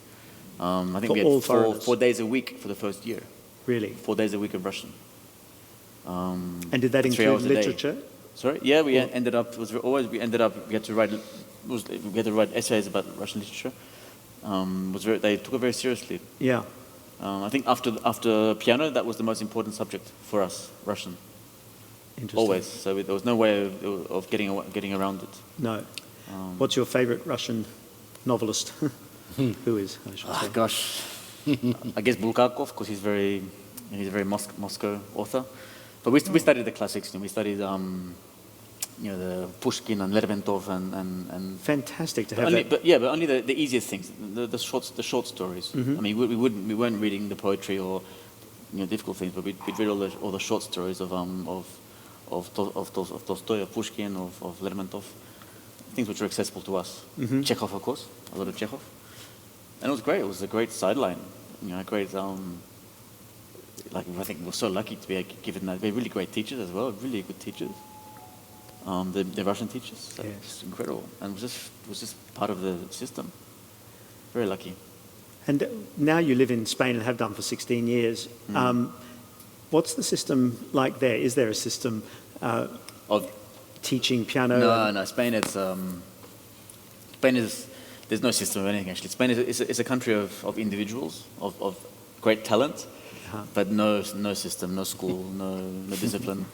I think For we all had foreigners? 4 days a week for the first year. Really? 4 days a week of Russian. And did that 3 include hours a day. literature? Sorry? Yeah, we ended up we had to write essays about Russian literature. They took it very seriously. Yeah. I think after piano, that was the most important subject for us, Russian. Interesting. Always. So there was no way of getting around it. No. What's your favourite Russian novelist? Who is, I should say. Gosh, I guess Bulgakov, because he's a very Moscow author. But we studied the classics. We studied the Pushkin and Lermontov and Fantastic to have only, that. but only the easiest things, the short stories. Mm-hmm. I mean, we weren't reading the poetry or difficult things, but we'd read all the short stories of Tolstoy, of Pushkin, of Lermontov, things which were accessible to us. Mm-hmm. Chekhov, of course, a lot of Chekhov, and it was great. It was a great sideline, a great. I think we're so lucky to be given that. They're really great teachers as well, really good teachers. The Russian teachers, so Yes. it's incredible, and it was just part of the system. Very lucky. And now you live in Spain and have done for 16 years. What's the system like there? Is there a system Of teaching piano? no, Spain. There's no system of anything actually. Spain is a country of individuals of great talent, but no system, no school, no discipline.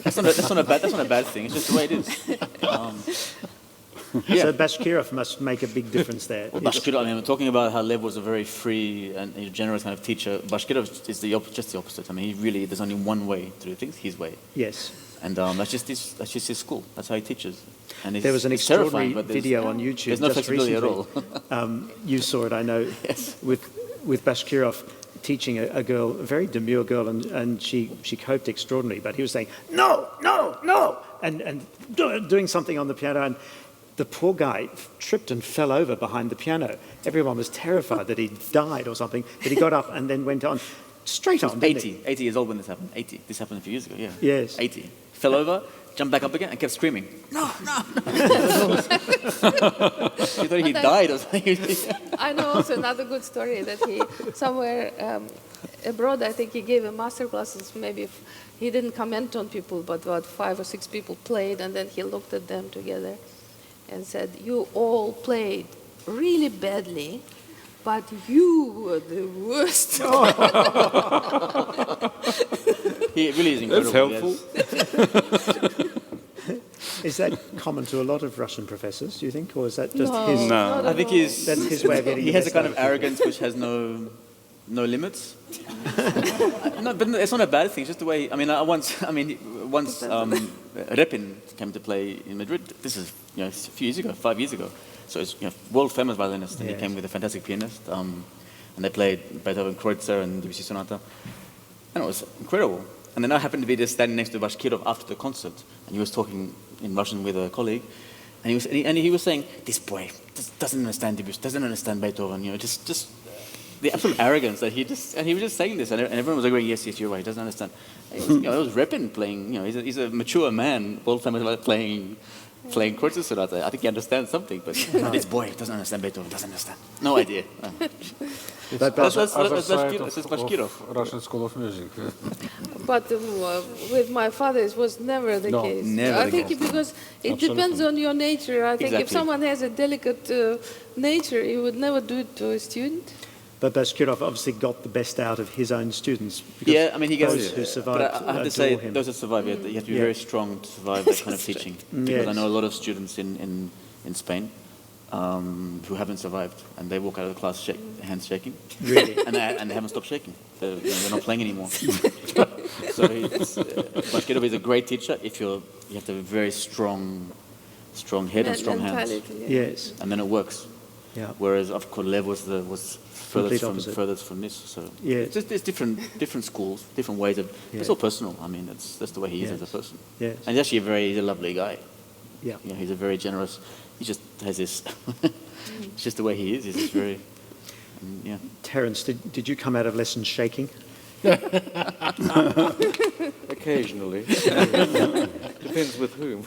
That's not a bad thing. It's just the way it is. So Bashkirov must make a big difference there. Well, Bashkirov, I mean, talking about how Lev was a very free and generous kind of teacher, Bashkirov is just the opposite. I mean, there's only one way to do things, his way. Yes. And that's just his school. That's how he teaches. And There was an it's extraordinary terrifying, but video on YouTube There's no just flexibility recently. at all. You saw it, I know, Yes. with Bashkirov teaching a girl, a very demure girl, and she coped extraordinarily. But he was saying, no, and doing something on the piano, and the poor guy tripped and fell over behind the piano. Everyone was terrified that he'd died or something, but he got up and then went on, straight on, didn't he? 80 years old when this happened. 80. This happened a few years ago, yeah. Yes. 80. Fell over, jumped back up again, and kept screaming. No. He thought he died or something. I know also another good story that he somewhere abroad, I think he gave a master classes. Maybe he didn't comment on people, but about 5 or 6 people played, and then he looked at them together and said, "You all played really badly, but you were the worst." He really is incredible. That's helpful. Yes. Is that common to a lot of Russian professors, do you think? Or is that just his... No. not I at think all. That's his way of getting he the has a best kind out of of people. arrogance which has no limits. No, but it's not a bad thing. It's just the way. Once Repin came to play in Madrid. This is a few years ago, 5 years ago. So it's world famous violinist, and he Yes. came with a fantastic pianist. And they played Beethoven Kreutzer and Debussy Sonata, and it was incredible. And then I happened to be just standing next to Bashkirov after the concert, and he was talking in Russian with a colleague, and he was saying, "This boy doesn't understand Debussy, doesn't understand Beethoven, just the absolute arrogance that he was just saying this, and everyone was agreeing, yes, you're right, he doesn't understand." It was Repin playing, he's a mature man, world famous playing Kreutzer Sonata. I think he understands something, but this boy doesn't understand Beethoven, doesn't understand. No idea. But That's Other side Bashkirov. of Russian School of Music. But with my father, it was never the No, case. never I the think case. because it Absolutely. depends on your nature. I think if Exactly. someone has a delicate nature, he would never do it to a student. But Bashkirov obviously got the best out of his own students. Because Yeah, he gets those who survived But I have to say, adore him. those that survive, you have to be very strong to survive that kind of teaching. Because I know a lot of students in Spain who haven't survived, and they walk out of the class hands shaking. Really? And they haven't stopped shaking. They're not playing anymore. So Bashkirov is a great teacher if you have to have a very strong head and strong hands, Mentality, yeah. Yes. and then it works. Yeah. Whereas of course Lev was Complete opposite. furthest from this. So Yeah. it's just different schools, different ways of. Yeah. It's all personal. that's the way he is Yes. as a person. Yes. And he's actually he's a lovely guy. Yeah. He's a very generous. He just has this. It's just the way he is. He's just very. Yeah. Terence, did you come out of lessons shaking? Occasionally. Depends with whom.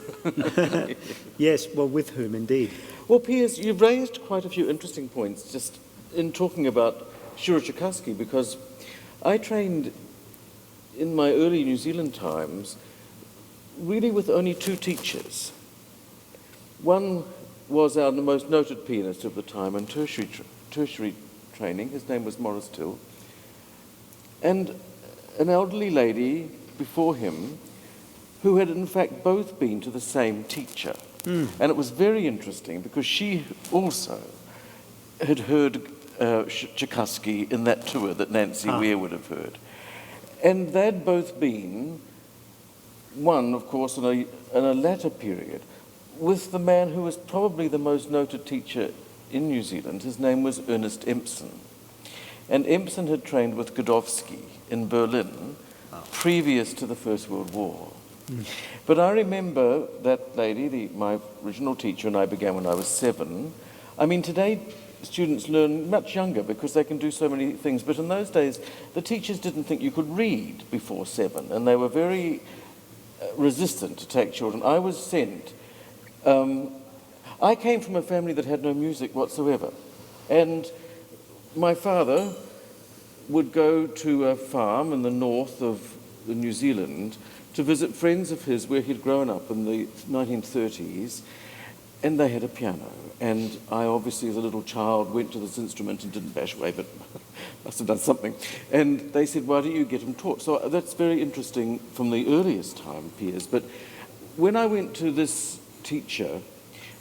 Yes, well, with whom, indeed. Well, Piers, you've raised quite a few interesting points just in talking about Shurachikaski, because I trained in my early New Zealand times really with only two teachers. One was our most noted pianist of the time in tertiary training. His name was Morris Till. And an elderly lady before him who had in fact both been to the same teacher. And it was very interesting because she also had heard Tchaikovsky in that tour that Nancy Weir would have heard. And they'd both been, one, of course, in a latter period, with the man who was probably the most noted teacher in New Zealand. His name was Ernest Empson. And Empson had trained with Godowsky in Berlin previous to the First World War. But I remember that lady, my original teacher, and I began when I was 7. I mean, today students learn much younger because they can do so many things. But in those days, the teachers didn't think you could read before 7, and they were very resistant to take children. I was sent. I came from a family that had no music whatsoever. And my father would go to a farm in the north of New Zealand to visit friends of his where he'd grown up in the 1930s, and they had a piano. And I obviously, as a little child, went to this instrument and didn't bash away, but must have done something. And they said, why don't you get him taught? So that's very interesting from the earliest time, Piers. But when I went to this teacher,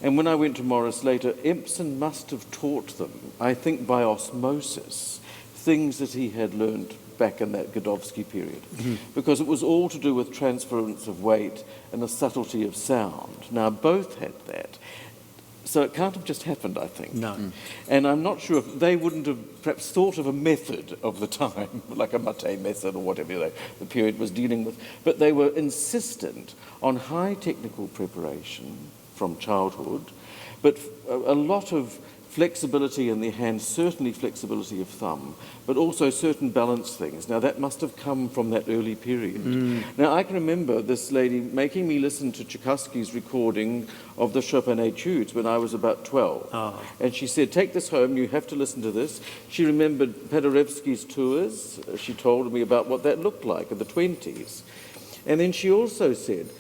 and when I went to Morris later, Empson must have taught them, I think by osmosis, things that he had learned back in that Godowsky period. Because it was all to do with transference of weight and the subtlety of sound. Now, both had that. So it can't have just happened, I think. No. And I'm not sure if they wouldn't have perhaps thought of a method of the time, like a mate method or whatever the period was dealing with. But they were insistent on high technical preparation from childhood, but a lot of flexibility in the hand, certainly flexibility of thumb, but also certain balance things. Now, that must have come from that early period. Now, I can remember this lady making me listen to Tchaikovsky's recording of the Chopin Etudes when I was about 12. And she said, take this home, you have to listen to this. She remembered Paderewski's tours. She told me about what that looked like in the 20s. And then she also said,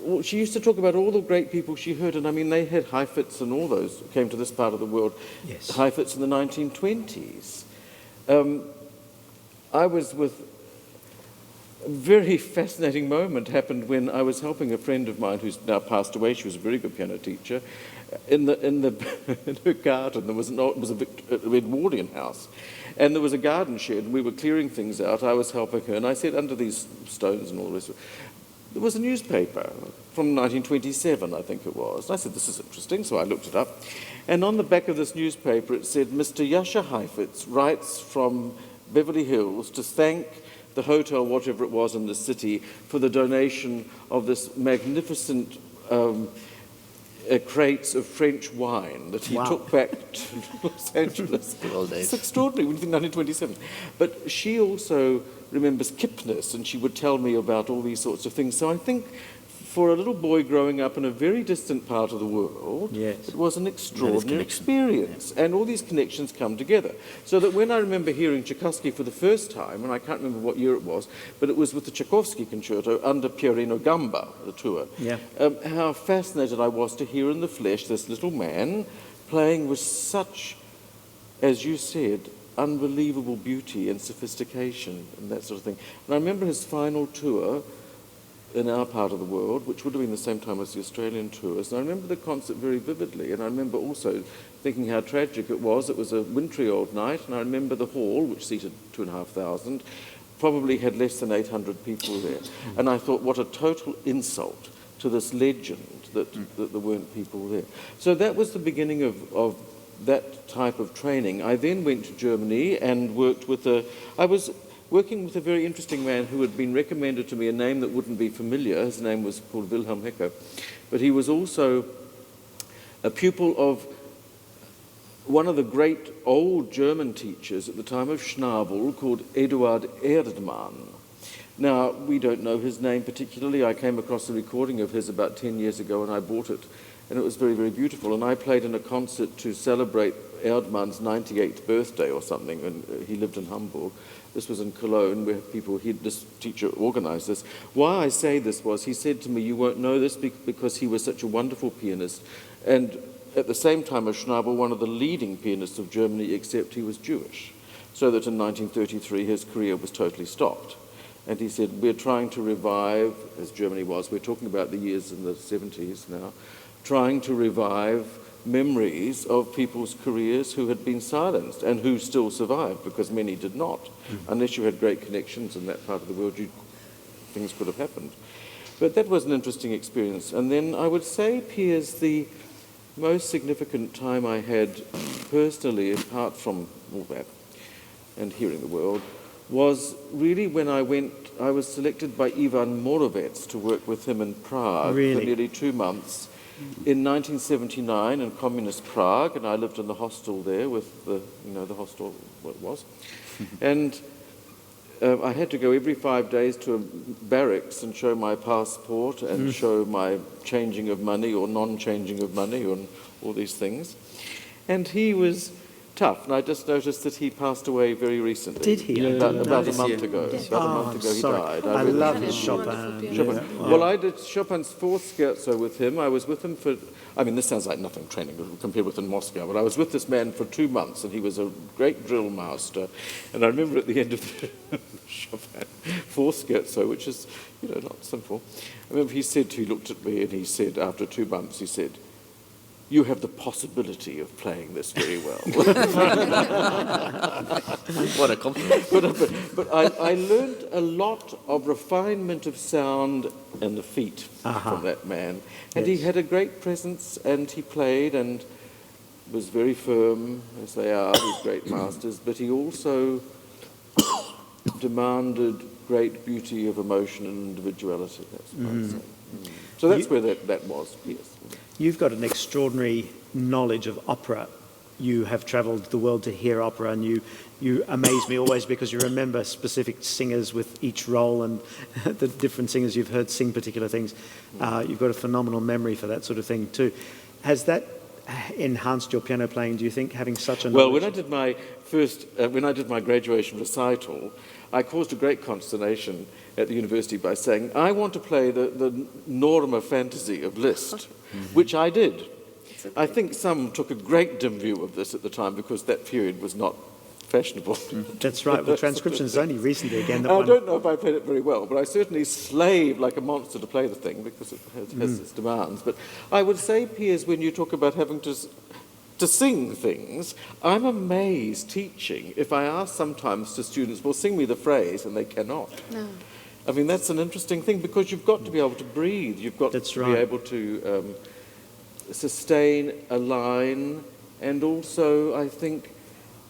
well, she used to talk about all the great people she heard, and I mean, they had Heifetz and all those came to this part of the world. Yes. Heifetz in the 1920s. I was with a very fascinating moment happened when I was helping a friend of mine who's now passed away. She was a very good piano teacher. In her garden, there was it was an Edwardian house, and there was a garden shed, and we were clearing things out. I was helping her, and I said, under these stones and all this, there was a newspaper from 1927, I think it was. And I said, this is interesting, so I looked it up. And on the back of this newspaper, it said, Mr. Yasha Heifetz writes from Beverly Hills to thank the hotel, whatever it was in the city, for the donation of this magnificent crates of French wine that he took back to Los Angeles. It's extraordinary when you think 1927. But she also remembers Kipnis, and she would tell me about all these sorts of things. So I think for a little boy growing up in a very distant part of the world, it was an extraordinary experience. And all these connections come together. So that when I remember hearing Tchaikovsky for the first time, and I can't remember what year it was, but it was with the Tchaikovsky concerto under Pierino Gamba, the tour, how fascinated I was to hear in the flesh this little man playing with such, as you said, unbelievable beauty and sophistication and that sort of thing. And I remember his final tour in our part of the world, which would have been the same time as the Australian tours. And I remember the concert very vividly, and I remember also thinking how tragic it was. It was a wintry old night, and I remember the hall, which seated 2,500, probably had less than 800 people there. And I thought, what a total insult to this legend that there weren't people there. So that was the beginning of that type of training. I then went to Germany and worked with I was working with a very interesting man who had been recommended to me, a name that wouldn't be familiar. His name was called Wilhelm Hecker. But he was also a pupil of one of the great old German teachers at the time of Schnabel called Eduard Erdmann. Now, we don't know his name particularly. I came across a recording of his about 10 years ago and I bought it. And it was very, very beautiful. And I played in a concert to celebrate Erdmann's 98th birthday or something, and he lived in Hamburg. This was in Cologne, where this teacher organized this. Why I say this was, he said to me, you won't know this because he was such a wonderful pianist, and at the same time as Schnabel, one of the leading pianists of Germany, except he was Jewish. So that in 1933, his career was totally stopped. And he said, we're trying to revive, as Germany was, we're talking about the years in the 70s now, trying to revive memories of people's careers who had been silenced and who still survived, because many did not. Unless you had great connections in that part of the world, things could have happened. But that was an interesting experience. And then I would say, Piers, the most significant time I had personally, apart from all that and hearing the world, was really when I was selected by Ivan Morovec to work with him in Prague for nearly 2 months. In 1979 in communist Prague, and I lived in the hostel there with the hostel, what it was. And I had to go every 5 days to a barracks and show my passport and show my changing of money or non-changing of money and all these things. And he was tough, and I just noticed that he passed away very recently. Did he? About a month ago. About a month ago he died. I love his Chopin. Well, I did Chopin's fourth scherzo with him. I was with him for, this sounds like nothing training compared with in Moscow, but I was with this man for 2 months, and he was a great drill master. And I remember at the end of the Chopin fourth scherzo, which is, not simple, I remember he looked at me and he said, after 2 months, he said, you have the possibility of playing this very well. What a compliment. But I learned a lot of refinement of sound and the feet from that man. And he had a great presence, and he played and was very firm, as they are, these great masters, but he also demanded great beauty of emotion and individuality. That's what I'd say. So that's where that was, yes. You've got an extraordinary knowledge of opera. You have travelled the world to hear opera, and you amaze me always because you remember specific singers with each role and the different singers you've heard sing particular things. You've got a phenomenal memory for that sort of thing too. Has that enhanced your piano playing, do you think, having such a knowledge? Well, when I did my graduation recital, I caused a great consternation at the university by saying, I want to play the Norma Fantasy of Liszt, which I did. I think some took a great dim view of this at the time because that period was not fashionable. That's right. Well, transcription is only recently again that I one... don't know if I played it very well, but I certainly slaved like a monster to play the thing because it has its demands. But I would say, Piers, when you talk about having to sing things, I'm amazed teaching if I ask sometimes to students, well, sing me the phrase, and they cannot. No. I mean, that's an interesting thing because you've got to be able to breathe. You've got to be able to sustain a line and also, I think,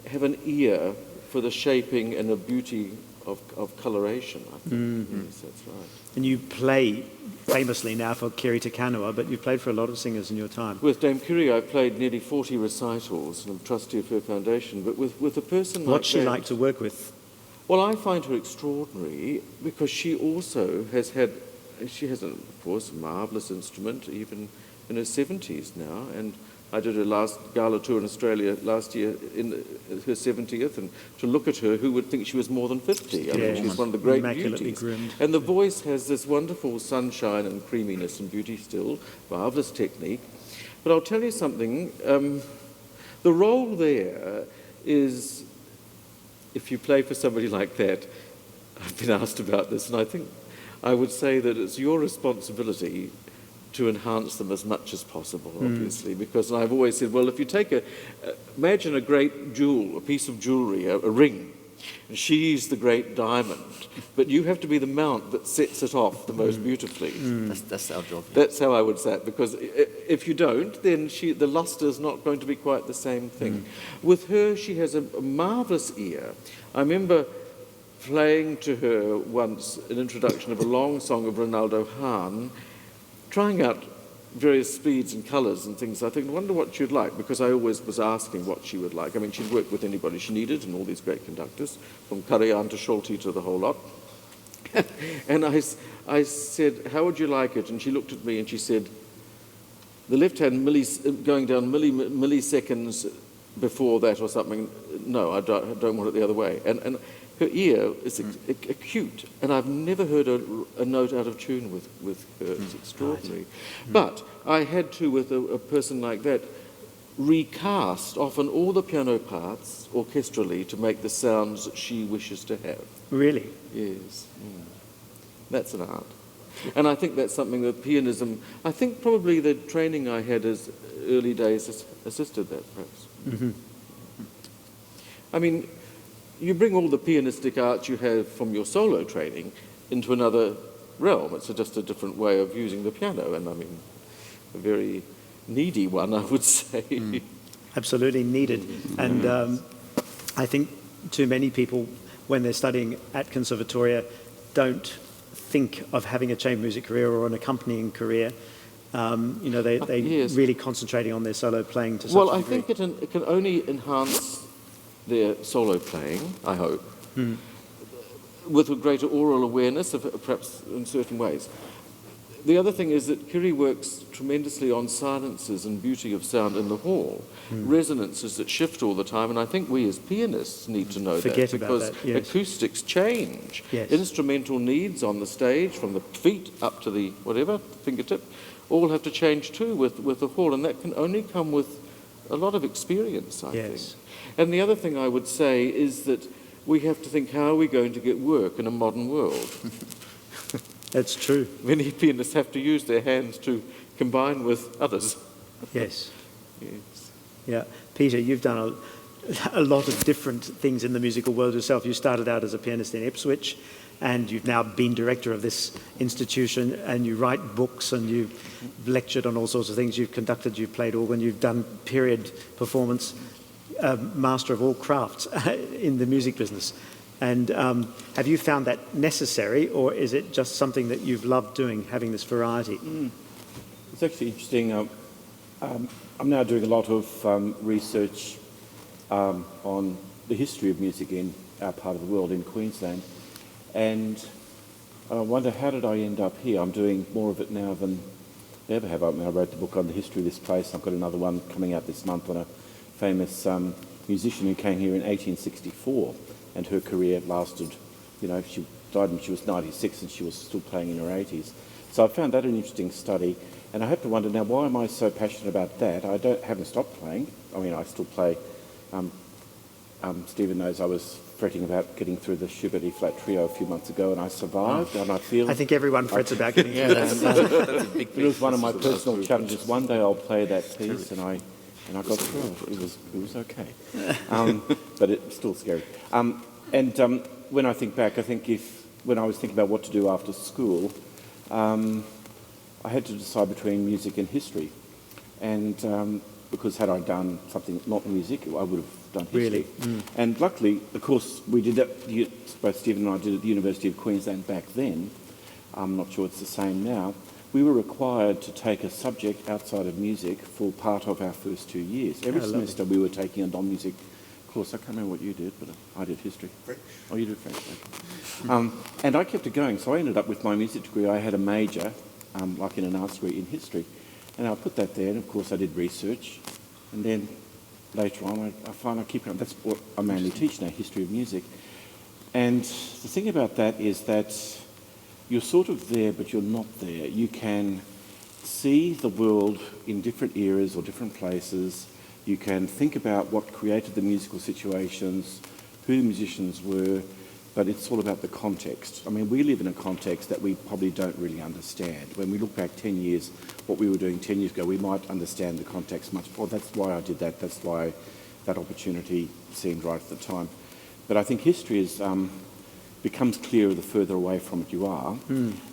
have an ear for the shaping and the beauty of coloration, I think. Yes, that's right. And you play famously now for Kiri Te Kanawa, but you've played for a lot of singers in your time. With Dame Kiri, I've played nearly 40 recitals, and I'm trustee of her foundation. But with a person like What's she that, like to work with? well, I find her extraordinary because she also has had, she has, of course, a marvellous instrument, even in her 70s now. And I did her last gala tour in Australia last year in her 70th, and to look at her, who would think she was more than 50? I mean, she's one of the great Immaculately beauties. groomed. And the voice has this wonderful sunshine and creaminess and beauty still, marvellous technique. But I'll tell you something, the role there is, if you play for somebody like that, I've been asked about this, and I think I would say that it's your responsibility to enhance them as much as possible, obviously, because I've always said, well, if you take imagine a great jewel, a piece of jewellery, a ring, and she's the great diamond, but you have to be the mount that sets it off the most beautifully. That's our job. Yeah. That's how I would say it, because if you don't, then the lustre is not going to be quite the same thing. With her, she has a marvellous ear. I remember playing to her once an introduction of a long song of Ronaldo Hahn, trying out various speeds and colours and things. I think, I wonder what she'd like, because I always was asking what she would like. I mean, she'd work with anybody she needed, and all these great conductors, from Karajan to Schulte to the whole lot. And I said, how would you like it? And she looked at me and she said, the left hand going down milliseconds before that or something. No, I don't want it the other way. And her ear is acute, and I've never heard a note out of tune with her. It's extraordinary. But I had to, with a person like that, recast often all the piano parts orchestrally to make the sounds that she wishes to have. Really? Yes. That's an art. And I think that's something that pianism, I think probably the training I had as early days assisted that, perhaps. I mean, you bring all the pianistic arts you have from your solo training into another realm. It's just a different way of using the piano, and I mean, a very needy one, I would say. Absolutely needed. And I think too many people, when they're studying at Conservatoria, don't think of having a chamber music career or an accompanying career. They Yes. really concentrating on their solo playing to such Well, a I degree. think it can only enhance their solo playing, I hope, with a greater aural awareness, of perhaps in certain ways. The other thing is that Kiri works tremendously on silences and beauty of sound in the hall, resonances that shift all the time, and I think we as pianists need to know Forget that, about because that, yes. acoustics change. Yes. Instrumental needs on the stage, from the feet up to the whatever, fingertip, all have to change too with the hall, and that can only come with a lot of experience, I think. And the other thing I would say is that we have to think, how are we going to get work in a modern world? That's true. Many pianists have to use their hands to combine with others. Yes. Yes. Yeah. Peter, you've done a lot of different things in the musical world yourself. You started out as a pianist in Ipswich, and you've now been director of this institution, and you write books, and you've lectured on all sorts of things. You've conducted, you've played organ, you've done period performance, master of all crafts in the music business. And have you found that necessary, or is it just something that you've loved doing, having this variety? It's actually interesting. I'm now doing a lot of research on the history of music in our part of the world, in Queensland. And I wonder, how did I end up here? I'm doing more of it now than I ever have. I wrote the book on the history of this place. I've got another one coming out this month on a famous musician who came here in 1864, and her career lasted, she died when she was 96 and she was still playing in her 80s. So I found that an interesting study, and I have to wonder now, why am I so passionate about that? I haven't stopped playing. I mean, I still play Stephen knows I was fretting about getting through the Schubert E-flat trio a few months ago, and I survived, and I feel... I think everyone frets about getting through that. That's a big It was one of my personal challenges. One day I'll play that piece, and I got through it. It was okay, but it's still scary. When I think back, I think when I was thinking about what to do after school, I had to decide between music and history, and because had I done something not music, I would have done history. Really? And luckily, of course, we did that. Both Stephen and I did at the University of Queensland back then. I'm not sure it's the same now. We were required to take a subject outside of music for part of our first 2 years. Every semester we were taking a non-music course. I can't remember what you did, but I did history. French. Oh, you did French. Okay. And I kept it going. So I ended up with my music degree. I had a major, like in an arts degree, in history. And I put that there, and of course I did research. And then later on, I find I keep it. That's what I mainly teach now, history of music. And the thing about that is that you're sort of there, but you're not there. You can see the world in different eras or different places. You can think about what created the musical situations, who the musicians were, but it's all about the context. I mean, we live in a context that we probably don't really understand. When we look back 10 years, what we were doing 10 years ago, we might understand the context much more. That's why I did that. That's why that opportunity seemed right at the time. But I think history becomes clearer the further away from it you are.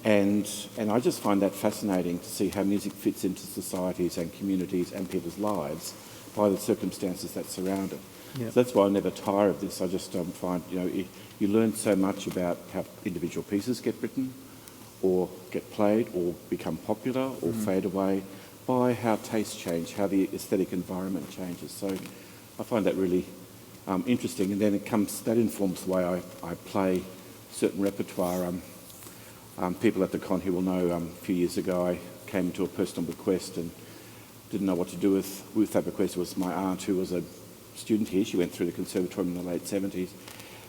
And I just find that fascinating to see how music fits into societies and communities and people's lives by the circumstances that surround it. Yeah. So that's why I never tire of this. I just find, you learn so much about how individual pieces get written or get played or become popular or fade away by how tastes change, how the aesthetic environment changes. So I find that really interesting, and then that informs the way I play certain repertoire. People at the con here will know a few years ago I came to a personal bequest and didn't know what to do with that bequest. It was my aunt, who was a student here. She went through the Conservatorium in the late 70s.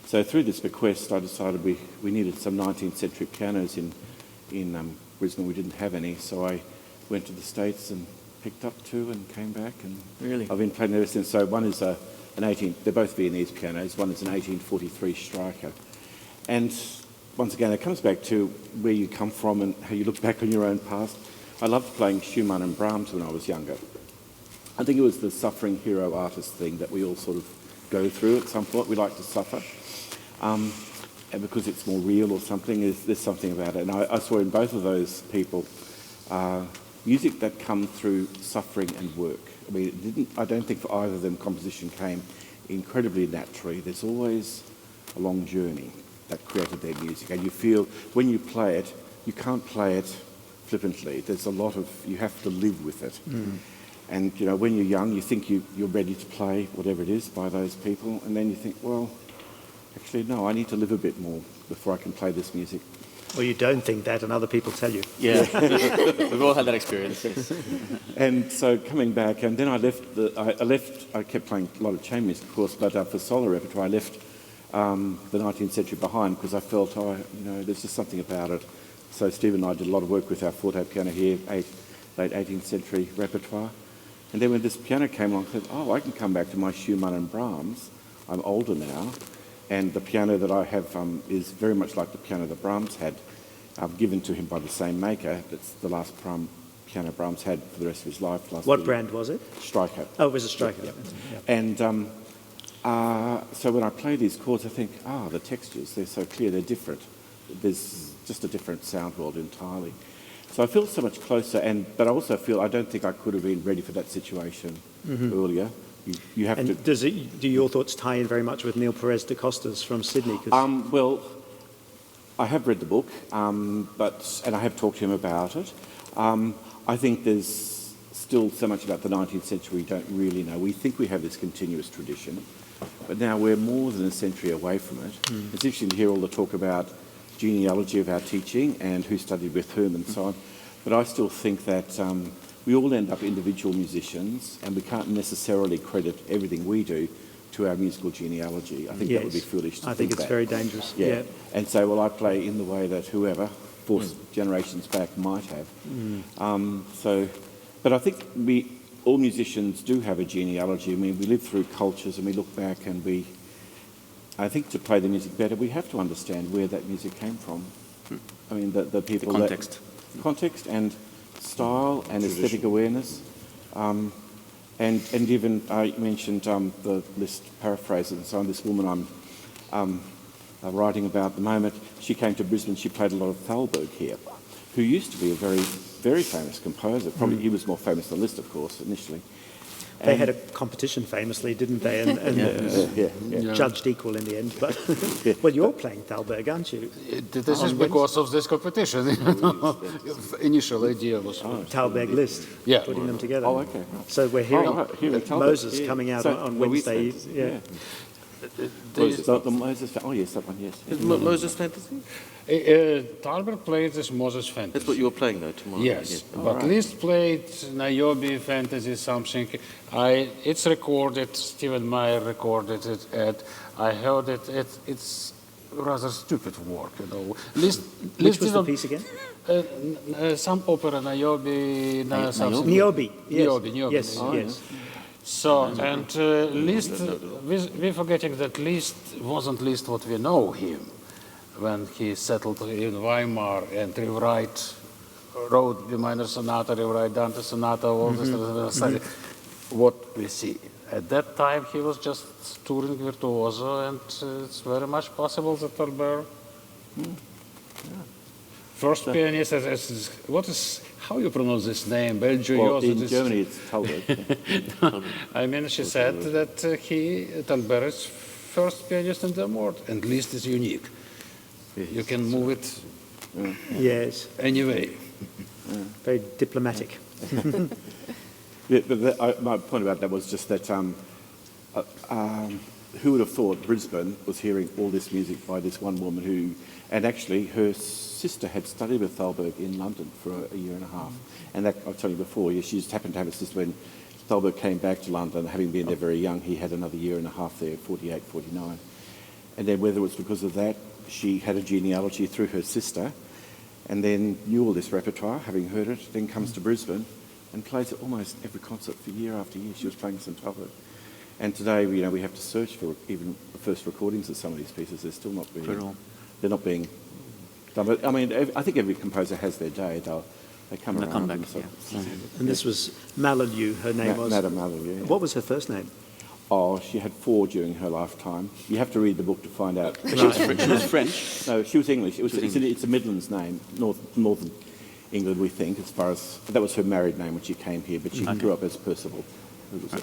So through this bequest, I decided we needed some 19th century pianos in Brisbane. We didn't have any, so I went to the States and picked up two and came back. And Really? I've been playing ever since. So one is they're both Viennese pianos. One is an 1843 Streicher. And once again, it comes back to where you come from and how you look back on your own past. I loved playing Schumann and Brahms when I was younger. I think it was the suffering hero artist thing that we all sort of go through at some point. We like to suffer. And because it's more real or something, there's something about it. And I saw in both of those people music that come through suffering and work. I mean, I don't think for either of them composition came incredibly naturally. There's always a long journey that created their music. And you feel, when you play it, you can't play it flippantly. There's a lot of, you have to live with it. And, when you're young, you think you're ready to play whatever it is by those people. And then you think, well, actually, no, I need to live a bit more before I can play this music. Or you don't think that and other people tell you. Yeah, we've all had that experience. Yes. And so coming back, and then I kept playing a lot of chamber music, of course, but for solo repertoire, I left the 19th century behind because I felt, there's just something about it. So Steve and I did a lot of work with our forte piano here, late 18th century repertoire. And then when this piano came along, I said, I can come back to my Schumann and Brahms. I'm older now. And the piano that I have is very much like the piano that Brahms had, given to him by the same maker. It's the last piano Brahms had for the rest of his life. What brand was it? Streicher. Oh, it was a Streicher. Yeah. And so when I play these chords, I think, the textures, they're so clear, they're different. There's just a different sound world entirely. So I feel so much closer, but I also feel I don't think I could have been ready for that situation earlier. You have to. Do your thoughts tie in very much with Neil Perez da Costa's from Sydney? Well, I have read the book, and I have talked to him about it. I think there's still so much about the 19th century we don't really know. We think we have this continuous tradition, but now we're more than a century away from it. It's interesting to hear all the talk about genealogy of our teaching and who studied with whom and so on. But I still think that we all end up individual musicians and we can't necessarily credit everything we do to our musical genealogy. I think that would be foolish to think I think it's that. very dangerous. Yeah. And say, well, I play in the way that whoever, 4 generations back, might have. But I think all musicians do have a genealogy. I mean, we live through cultures and we look back and we I think to play the music better, we have to understand where that music came from. I mean, the people... The context. Context and style and aesthetic awareness. And even, I mentioned the list paraphrases and so on. This woman I'm writing about at the moment, she came to Brisbane, she played a lot of Thalberg here, who used to be a very, very famous composer. Probably he was more famous than Liszt, of course, initially. They had a competition famously, didn't they? And judged equal in the end. But well, you're playing Thalberg, aren't you? This is because of this competition. Initial idea was Thalberg Liszt, putting them together. Oh, okay. Right. So we're hearing Thalberg, Moses coming out on Wednesday. The Moses, oh yes, that one, yes. Is Moses Fantasy? Thalberg played this Moses Fantasy. That's what you were playing though tomorrow. Yes, but Liszt played Niobe Fantasy something. It's recorded. Stephen Meyer recorded it, and I heard it. It's rather stupid work, you know. Which was the piece again? Some opera Niobe. Niobe. Yes. Niobe. Yes. Yes. So, and Liszt, we're forgetting that Liszt wasn't Liszt what we know him when he settled in Weimar and wrote the minor sonata, rewrite Dante sonata, all this, what we see. At that time, he was just touring virtuoso, and it's very much possible that Thalberg, first pianist, how you pronounce this name? Well, in Germany, it's Thalberg. I mean, she said that Thalberg is first pianist in the world, and Liszt is unique. Yes. You can move it yes. anyway. Very diplomatic. My point about that was just that who would have thought Brisbane was hearing all this music by this one woman who, and actually her sister had studied with Thalberg in London for a year and a half. And that, I've told you before, she just happened to have a sister when Thalberg came back to London, having been there very young, he had another year and a half there, 48, 49. And then whether it was because of that, she had a genealogy through her sister, and then knew all this repertoire, having heard it, then comes to Brisbane and plays it almost every concert for year after year. She was playing some Thalberg. And today, we have to search for even the first recordings of some of these pieces. They're still not being, they're not being done. But I mean, I think every composer has their day. They come around. Come back, And this was Malalieu, her name was? Madame Malalieu. Yeah. What was her first name? Oh, she had 4 during her lifetime. You have to read the book to find out. She was French? No, she was English. It's a Midlands name, northern England, we think, as far as... That was her married name when she came here, but she grew up as Percival. Who was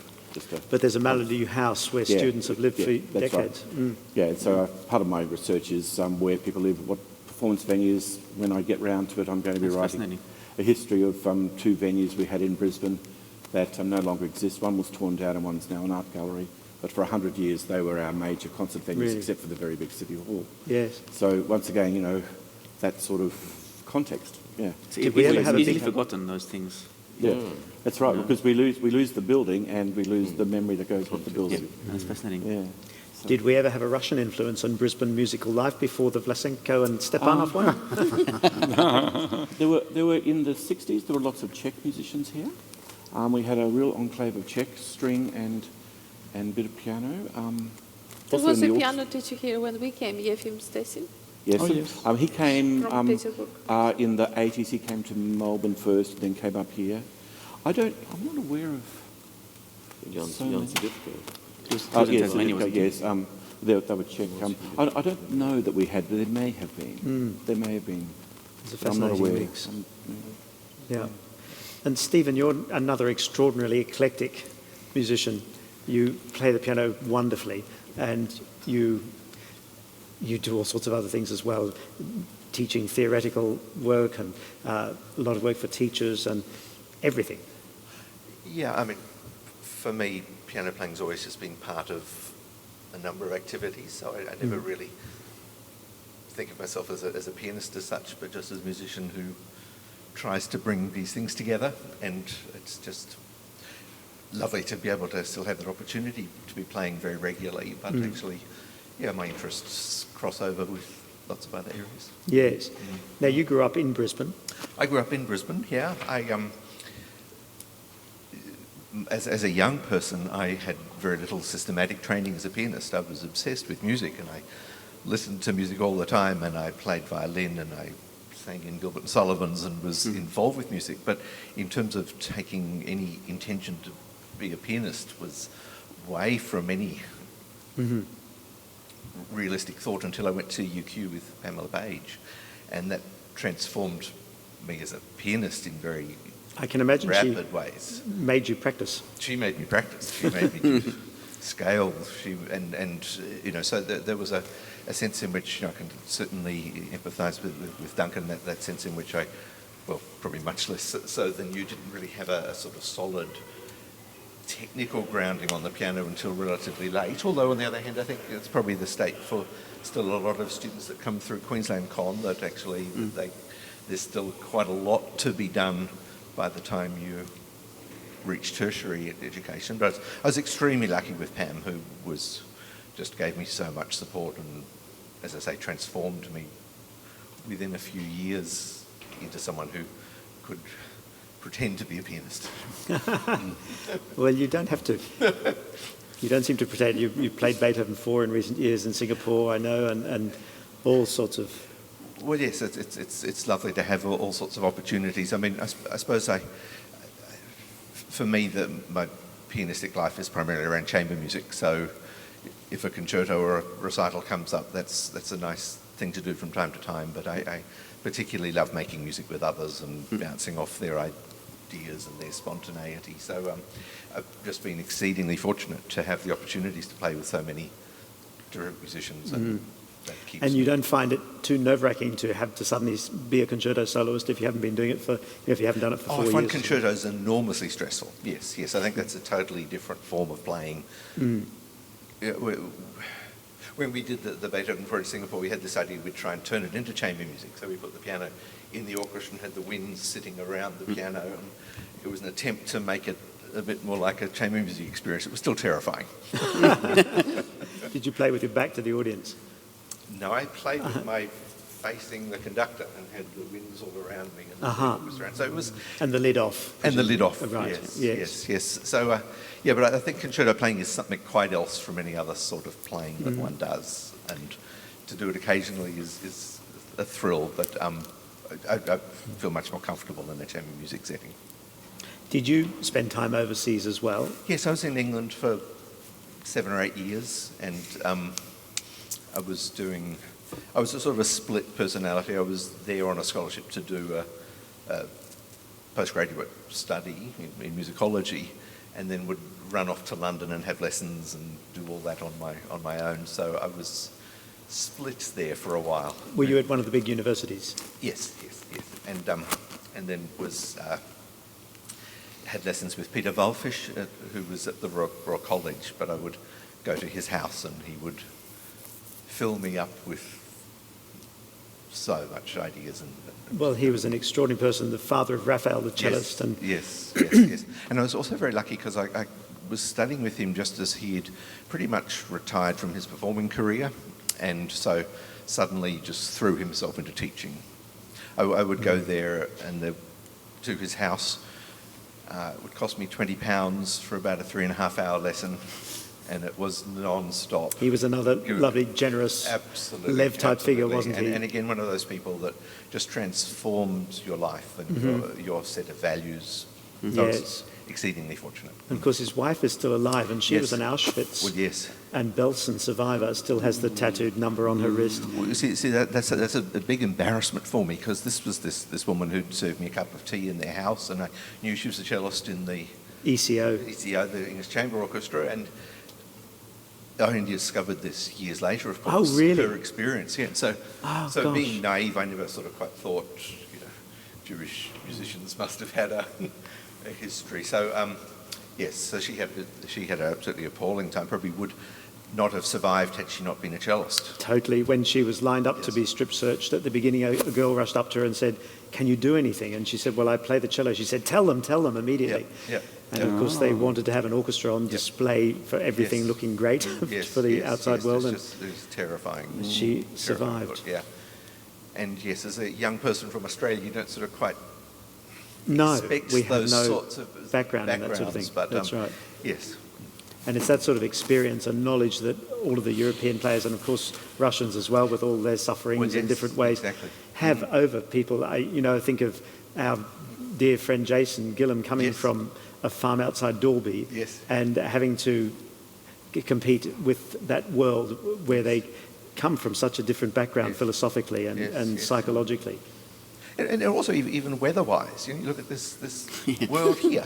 but there's a Malalieu house where students have lived for decades. Right. Yeah, and so part of my research is where people live, what performance venues. When I get round to it, I'm going to be writing a history of 2 venues we had in Brisbane that no longer exist. One was torn down and one's now an art gallery. But for 100 years, they were our major concert venues, except for the very big City Hall. Yes. So once again, that sort of context. Yeah. Did we ever have easily forgotten those things? Yeah, that's right. Because we lose the building and we lose the memory that goes with the building. Yeah, that's fascinating. Yeah. So. Did we ever have a Russian influence on Brisbane musical life before the Vlassenko and Stepanov one? There were in the 60s. There were lots of Czech musicians here. We had a real enclave of Czech string and a bit of piano. There was a piano teacher here when we came, Yefim Stesin. Yes, yes. He came from Petersburg. In the 80s. He came to Melbourne first, then came up here. I'm not aware of. Jan Sidivko. Yes, they were Czech. I don't know that we had, but there may have been. There may have been. It's a fascinating mix. Yeah. And Stephen, you're another extraordinarily eclectic musician. You play the piano wonderfully, and you do all sorts of other things as well, teaching theoretical work and a lot of work for teachers and everything. Yeah, I mean, for me, piano playing's always just been part of a number of activities, so I never really think of myself as a pianist as such, but just as a musician who tries to bring these things together, and it's just lovely to be able to still have that opportunity to be playing very regularly, but actually, my interests cross over with lots of other areas. Yes. Now, you grew up in Brisbane. I grew up in Brisbane, yeah. as a young person, I had very little systematic training as a pianist. I was obsessed with music, and I listened to music all the time, and I played violin, and I sang in Gilbert and Sullivan's and was involved with music. But in terms of taking any intention to be a pianist was way from any realistic thought until I went to UQ with Pamela Page, and that transformed me as a pianist in very I can imagine rapid ways. Made you practice. She made me practice. She made me do scales. So there was a sense in which I can certainly empathise with Duncan. That sense in which probably much less so than you, didn't really have a sort of solid technical grounding on the piano until relatively late. Although on the other hand, I think it's probably the state for still a lot of students that come through Queensland Con that actually there's still quite a lot to be done by the time you reach tertiary education. But I was extremely lucky with Pam, who just gave me so much support and, as I say, transformed me within a few years into someone who could pretend to be a pianist. Well, you don't have to. You don't seem to pretend. You played Beethoven 4 in recent years in Singapore, I know, and all sorts of... Well, yes, it's lovely to have all sorts of opportunities. I mean, I suppose for me, my pianistic life is primarily around chamber music. So, if a concerto or a recital comes up, that's a nice thing to do from time to time. But I particularly love making music with others and bouncing off their ideas and their spontaneity. So, I've just been exceedingly fortunate to have the opportunities to play with so many terrific musicians. And you don't find it too nerve-wracking to have to suddenly be a concerto soloist if you haven't been doing it if you haven't done it for 4 years? I find concertos enormously stressful. Yes. I think that's a totally different form of playing. Yeah, when we did the Beethoven 4 in Singapore, we had this idea we'd try and turn it into chamber music. So we put the piano in the orchestra and had the winds sitting around the piano. And it was an attempt to make it a bit more like a chamber music experience. It was still terrifying. Did you play with your back to the audience? No, I played with my facing the conductor and had the winds all around me and the was around. So it was, and the lid off. And the lid off. Right. Yes. So but I think concerto playing is something quite else from any other sort of playing that one does, and to do it occasionally is a thrill. But I feel much more comfortable in a chamber music setting. Did you spend time overseas as well? Yes, I was in England for 7 or 8 years, and I was a sort of a split personality. I was there on a scholarship to do a postgraduate study in musicology, and then would run off to London and have lessons and do all that on my own. So I was split there for a while. Were you at one of the big universities? Yes. And then had lessons with Peter Wulfisch, who was at the Royal College, but I would go to his house and he would fill me up with so much ideas. Well, he was an extraordinary person, the father of Raphael, the cellist. Yes. And I was also very lucky because I was studying with him just as he had pretty much retired from his performing career, and so suddenly just threw himself into teaching. I would go there and to his house. It would cost me £20 for about a 3.5 hour lesson, and it was non-stop. He was another lovely, generous, Lev-type figure, wasn't he? And again, one of those people that just transformed your life and your set of values. So I was exceedingly fortunate. And of course, his wife is still alive, and she was an Auschwitz and Belsen survivor, still has the tattooed number on her wrist. Well, see that's a big embarrassment for me, because this was this woman who'd served me a cup of tea in their house, and I knew she was a cellist in the ECO, the English Chamber Orchestra, and I only discovered this years later, of course. Oh, really? Her experience, yeah. So being naive, I never sort of quite thought, Jewish musicians must have had a history. So, yes, so she had an absolutely appalling time. Probably would not have survived had she not been a cellist. Totally. When she was lined up to be strip searched at the beginning, a girl rushed up to her and said, "Can you do anything?" And she said, "Well, I play the cello." She said, Tell them immediately. Yeah. And of course, they wanted to have an orchestra on display for everything looking great for the outside world. It was terrifying. She survived. Yeah. And yes, as a young person from Australia, you don't sort of quite No, expects we have those no sorts of background in that sort of thing. But, That's right. Yes. And it's that sort of experience and knowledge that all of the European players, and of course Russians as well, with all their sufferings Well, yes, in different ways, exactly. have over people. I think of our dear friend Jason Gillam coming Yes. from a farm outside Dalby, Yes. and having to compete with that world where they come from such a different background Yes. philosophically and, Yes, and yes. psychologically. And also even weather-wise, you look at this world here.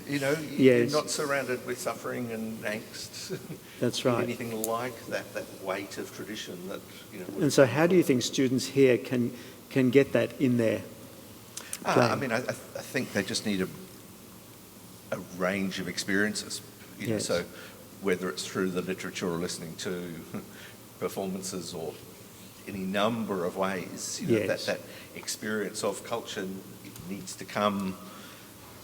You're Yes. not surrounded with suffering and angst. That's right. Anything like that weight of tradition that, And so how do you think students here can get that in their playing? I mean, I think they just need a range of experiences. Yes. So whether it's through the literature or listening to performances or any number of ways, Yes. that experience of culture needs to come.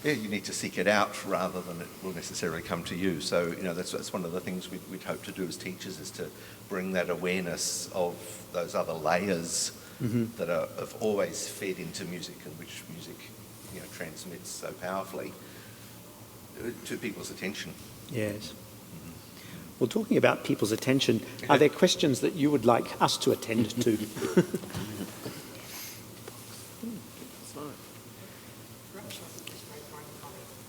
Yeah, you need to seek it out rather than it will necessarily come to you. So, that's one of the things we'd hope to do as teachers, is to bring that awareness of those other layers that have always fed into music, and which music, transmits so powerfully to people's attention. Yes. Well, talking about people's attention, are there questions that you would like us to attend to?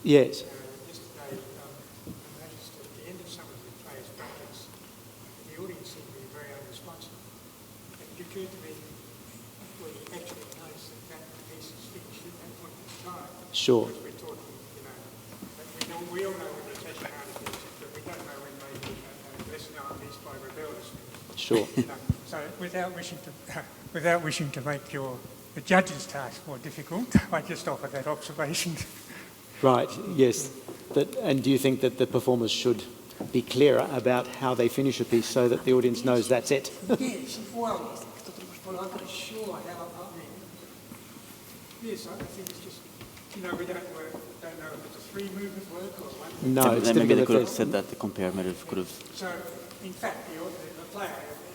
Yes. Yesterday, I noticed at the end of some of the players' practice, the audience seemed to be very unresponsive. It occurred to me, well, you actually notice that piece is finished at that point in time. Sure. Because we're talking, but we all know when the Tasha Hardy finishes, but we don't know when maybe a less known piece by Rebel is finished. Sure. So without wishing to make the judge's task more difficult, I just offer that observation. Right, yes. And do you think that the performers should be clearer about how they finish a piece so that the audience knows that's it? Yes, well, I'm not sure how, yes, I think it's just, we don't know if it's a three-movement work or one. No, it's Then maybe difficult they if could have they- said that, the comparative could have. So, in fact, the player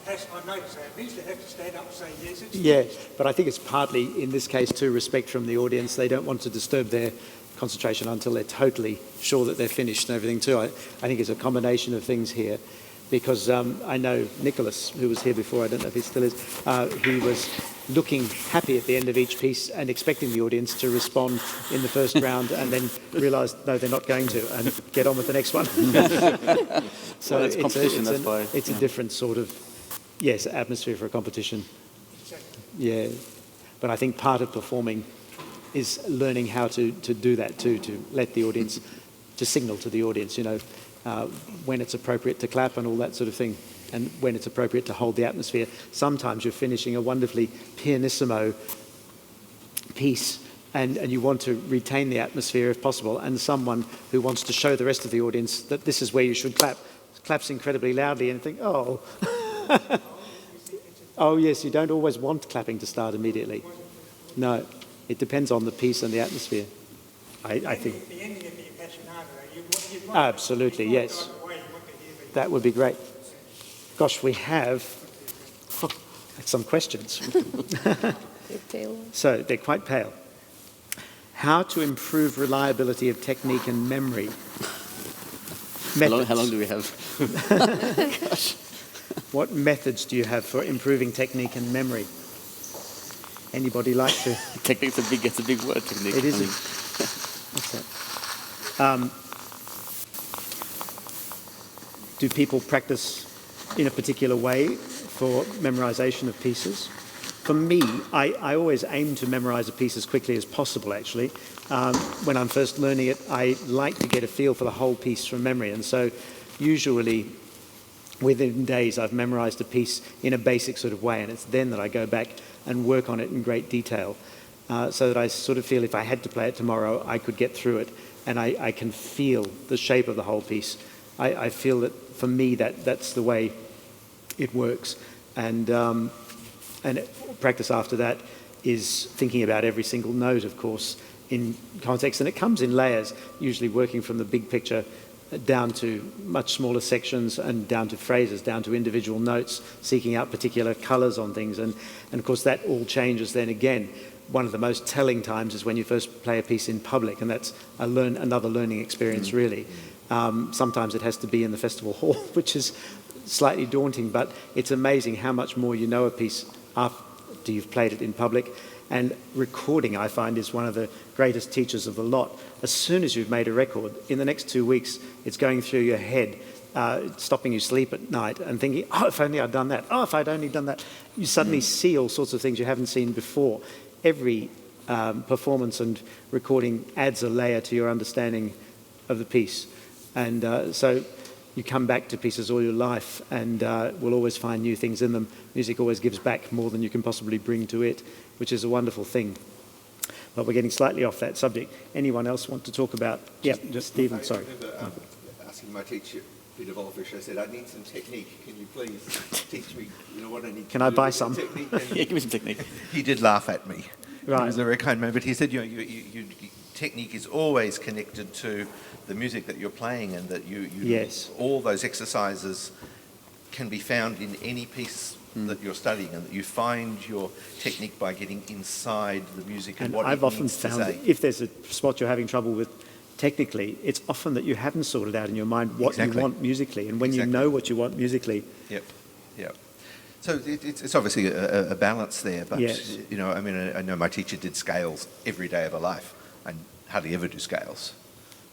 has, I notice they eventually have to stand up and say, yes, it's Yeah, but I think it's partly, in this case, too, respect from the audience. They don't want to disturb their concentration until they're totally sure that they're finished and everything too. I think it's a combination of things here, because I know Nicholas, who was here before, I don't know if he still is, he was looking happy at the end of each piece and expecting the audience to respond in the first round, and then realised, no, they're not going to, and get on with the next one. So Well, it's competition, that's why. It's a different sort of, yes, atmosphere for a competition. Yeah, but I think part of performing is learning how to do that too, to let the audience, to signal to the audience, when it's appropriate to clap and all that sort of thing, and when it's appropriate to hold the atmosphere. Sometimes you're finishing a wonderfully pianissimo piece and you want to retain the atmosphere if possible, and someone who wants to show the rest of the audience that this is where you should clap, claps incredibly loudly and think, oh. Oh yes, you don't always want clapping to start immediately. No. It depends on the piece and the atmosphere, I think. the ending of the Appassionata, you want Absolutely, yes. That would be great. Gosh, we have some questions. So they're quite pale. How to improve reliability of technique and memory? How long do we have? Gosh. What methods do you have for improving technique and memory? Anybody like to? Technique's a big word, technique. It is. What's that? Do people practice in a particular way for memorization of pieces? For me, I always aim to memorize a piece as quickly as possible, actually. When I'm first learning it, I like to get a feel for the whole piece from memory. And so usually within days I've memorized a piece in a basic sort of way, and it's then that I go back and work on it in great detail, so that I sort of feel if I had to play it tomorrow, I could get through it, and I can feel the shape of the whole piece. I feel that for me that's the way it works, and practice after that is thinking about every single note, of course, in context, and it comes in layers, usually working from the big picture down to much smaller sections and down to phrases, down to individual notes, seeking out particular colours on things. And of course that all changes then again one of the most telling times is when you first play a piece in public, and that's another learning experience, really. Sometimes it has to be in the festival hall, which is slightly daunting, but it's amazing how much more you know a piece after you've played it in public. And recording, I find, is one of the greatest teachers of the lot. As soon as you've made a record, in the next 2 weeks, it's going through your head, stopping you sleep at night and thinking, oh, if only I'd done that. Oh, if I'd only done that. You suddenly see all sorts of things you haven't seen before. Every performance and recording adds a layer to your understanding of the piece. And so you come back to pieces all your life and will always find new things in them. Music always gives back more than you can possibly bring to it, which is a wonderful thing. But we're getting slightly off that subject. Anyone else want to talk about? Just Stephen, sorry. I remember asking my teacher, Peter Volfish, I said, I need some technique. Can you please teach me what I need to do? Can I buy some? Yeah, give me some technique. He did laugh at me. Right. It was a very kind man, but he said, technique is always connected to the music that you're playing, and that Yes. all those exercises can be found in any piece that you're studying, and that you find your technique by getting inside the music and what I've it often needs to found say. that if there's a spot you're having trouble with technically, it's often that you haven't sorted out in your mind what Exactly. you want musically. And when you know what you want musically... Yep. So it's obviously a balance there, but Yes. I know my teacher did scales every day of her life. I hardly ever do scales.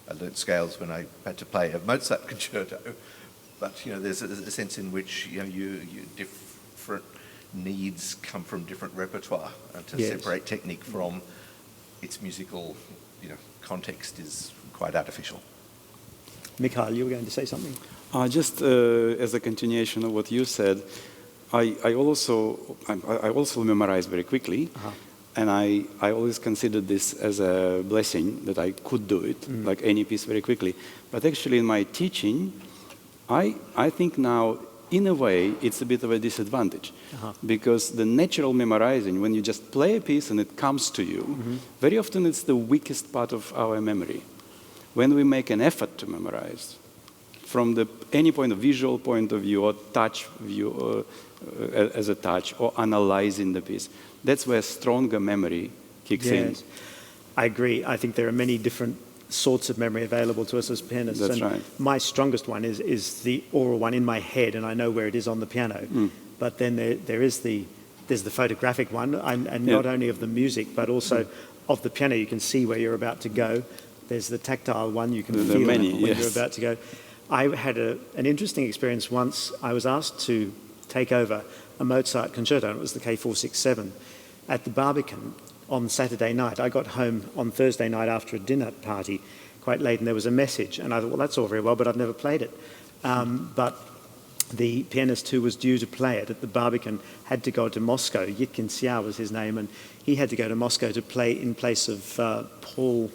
I learnt scales when I had to play a Mozart concerto, but there's a sense in which different needs come from different repertoire, and to Yes. separate technique from its musical context is quite artificial. Mikhail, you were going to say something? Just as a continuation of what you said, I also memorize very quickly, and I always considered this as a blessing that I could do it, like any piece, very quickly. But actually in my teaching, I think now, in a way, it's a bit of a disadvantage, because the natural memorizing, when you just play a piece and it comes to you, very often it's the weakest part of our memory. When we make an effort to memorize, from any point of visual point of view or touch view, as a touch, or analyzing the piece, that's where stronger memory kicks in. I agree. I think there are many different sorts of memory available to us as pianists. That's and right. My strongest one is the oral one in my head, and I know where it is on the piano. But then there's the photographic one, and not only of the music, but also of the piano. You can see where you're about to go. There's the tactile one. You can feel it when you're about to go. I had an interesting experience once. I was asked to take over a Mozart concerto, and it was the K467, at the Barbican on Saturday night. I got home on Thursday night after a dinner party quite late, and there was a message, and I thought, well, that's all very well, but I've never played it. But the pianist who was due to play it at the Barbican had to go to Moscow. Yitkin Sia was his name, and he had to go to Moscow to play in place of Paul,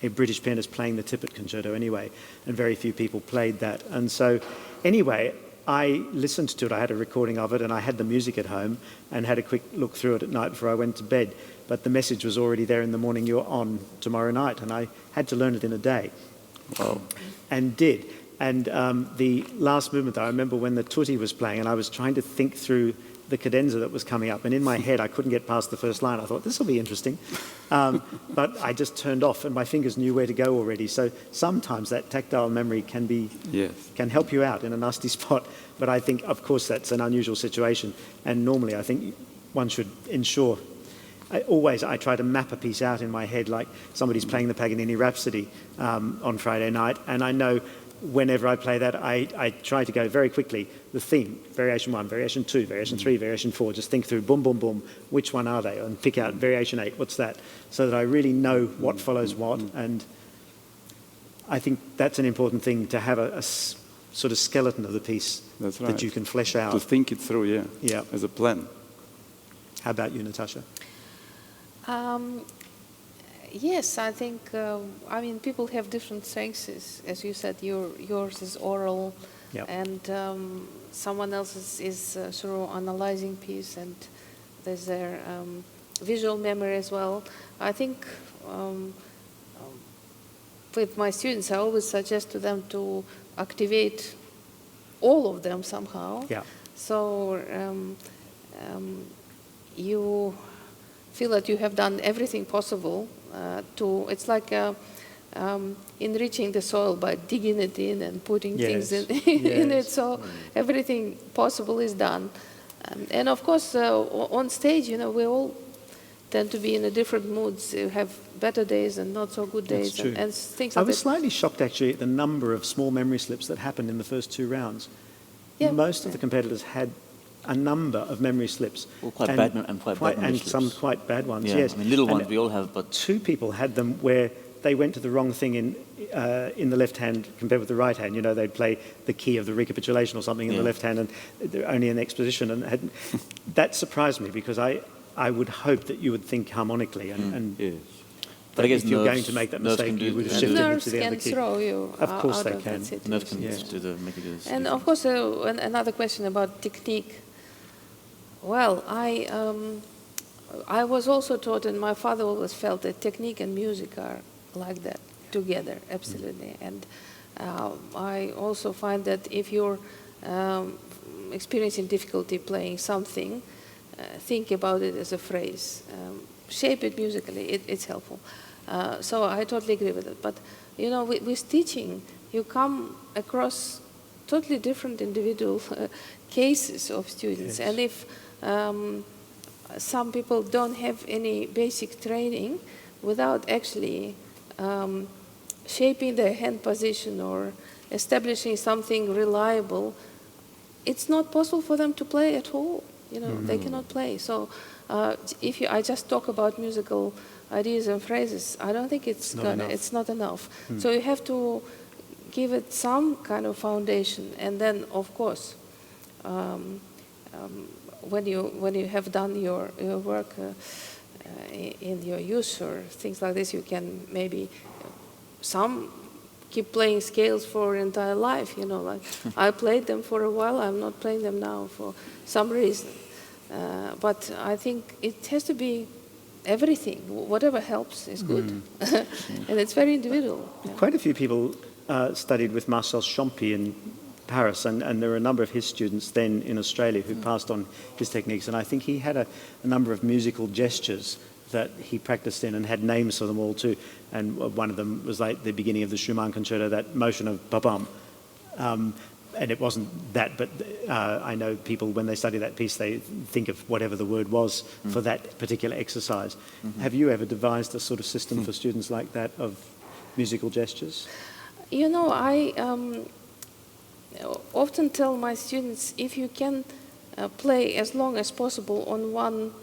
a British pianist playing the Tippett concerto anyway, and very few people played that. And so anyway, I listened to it. I had a recording of it, and I had the music at home and had a quick look through it at night before I went to bed. But the message was already there in the morning, you're on tomorrow night, and I had to learn it in a day. Wow. And did. And the last movement, though, I remember when the tutti was playing, and I was trying to think through the cadenza that was coming up, and in my head I couldn't get past the first line. I thought, this will be interesting. But I just turned off, and my fingers knew where to go already. So sometimes that tactile memory can help you out in a nasty spot. But I think, of course, that's an unusual situation. And normally I think one should ensure... I try to map a piece out in my head, like somebody's playing the Paganini Rhapsody on Friday night, and I know whenever I play that, I try to go very quickly, the theme, variation 1, variation 2, variation 3, variation 4, just think through, boom, boom, boom, which one are they? And pick out variation 8, what's that? So that I really know what follows what, and I think that's an important thing, to have a sort of skeleton of the piece that you can flesh out. To think it through, as a plan. How about you, Natasha? Yes, I think, people have different strengths. As you said, yours is oral, and someone else is through analyzing piece, and there's their visual memory as well. I think with my students, I always suggest to them to activate all of them somehow. Yeah. So you feel that you have done everything possible it's like enriching the soil by digging it in and putting things in it, so everything possible is done. And of course, on stage, we all tend to be in a different moods. You have better days and not so good days, and things like that. I was slightly shocked, actually, at the number of small memory slips that happened in the first 2 rounds. Yeah. Most of the competitors had a number of memory slips. All quite bad memory slips. Some quite bad ones, Yeah, yes. I mean, little ones And we all have, but 2 people had them where they went to the wrong thing in the left hand compared with the right hand. They'd play the key of the recapitulation or something in the left hand, and they're only in exposition. And that surprised me, because I would hope that you would think harmonically. And Yes. But I guess if you're nerves- going to make that nerves mistake, can do- you would have can shifted do- it Nerves to the other can key. throw you Of course out they of that can. situation. nerves can Yes. make it this. And of course, another question about technique. Well, I was also taught, and my father always felt that technique and music are like that, together, absolutely. And I also find that if you're experiencing difficulty playing something, think about it as a phrase. Shape it musically, it's helpful. So I totally agree with it. But, with teaching, you come across totally different individual cases of students. Yes. And if some people don't have any basic training, without actually shaping their hand position or establishing something reliable, it's not possible for them to play at all. They cannot play. So if I just talk about musical ideas and phrases, I don't think it's not enough. So you have to give it some kind of foundation, and then, of course, when you have done your work in your youth or things like this, you can maybe some keep playing scales for entire life. Like I played them for a while. I'm not playing them now for some reason. But I think it has to be everything. Whatever helps is good, and it's very individual. Yeah. Quite a few people studied with Marcel Champy in Paris, and there were a number of his students then in Australia who passed on his techniques, and I think he had a number of musical gestures that he practiced in and had names for them all too, and one of them was like the beginning of the Schumann concerto, that motion of ba-bum. And it wasn't that, but I know people, when they study that piece, they think of whatever the word was for that particular exercise. Have you ever devised a sort of system for students like that of musical gestures? I often tell my students, if you can play as long as possible on one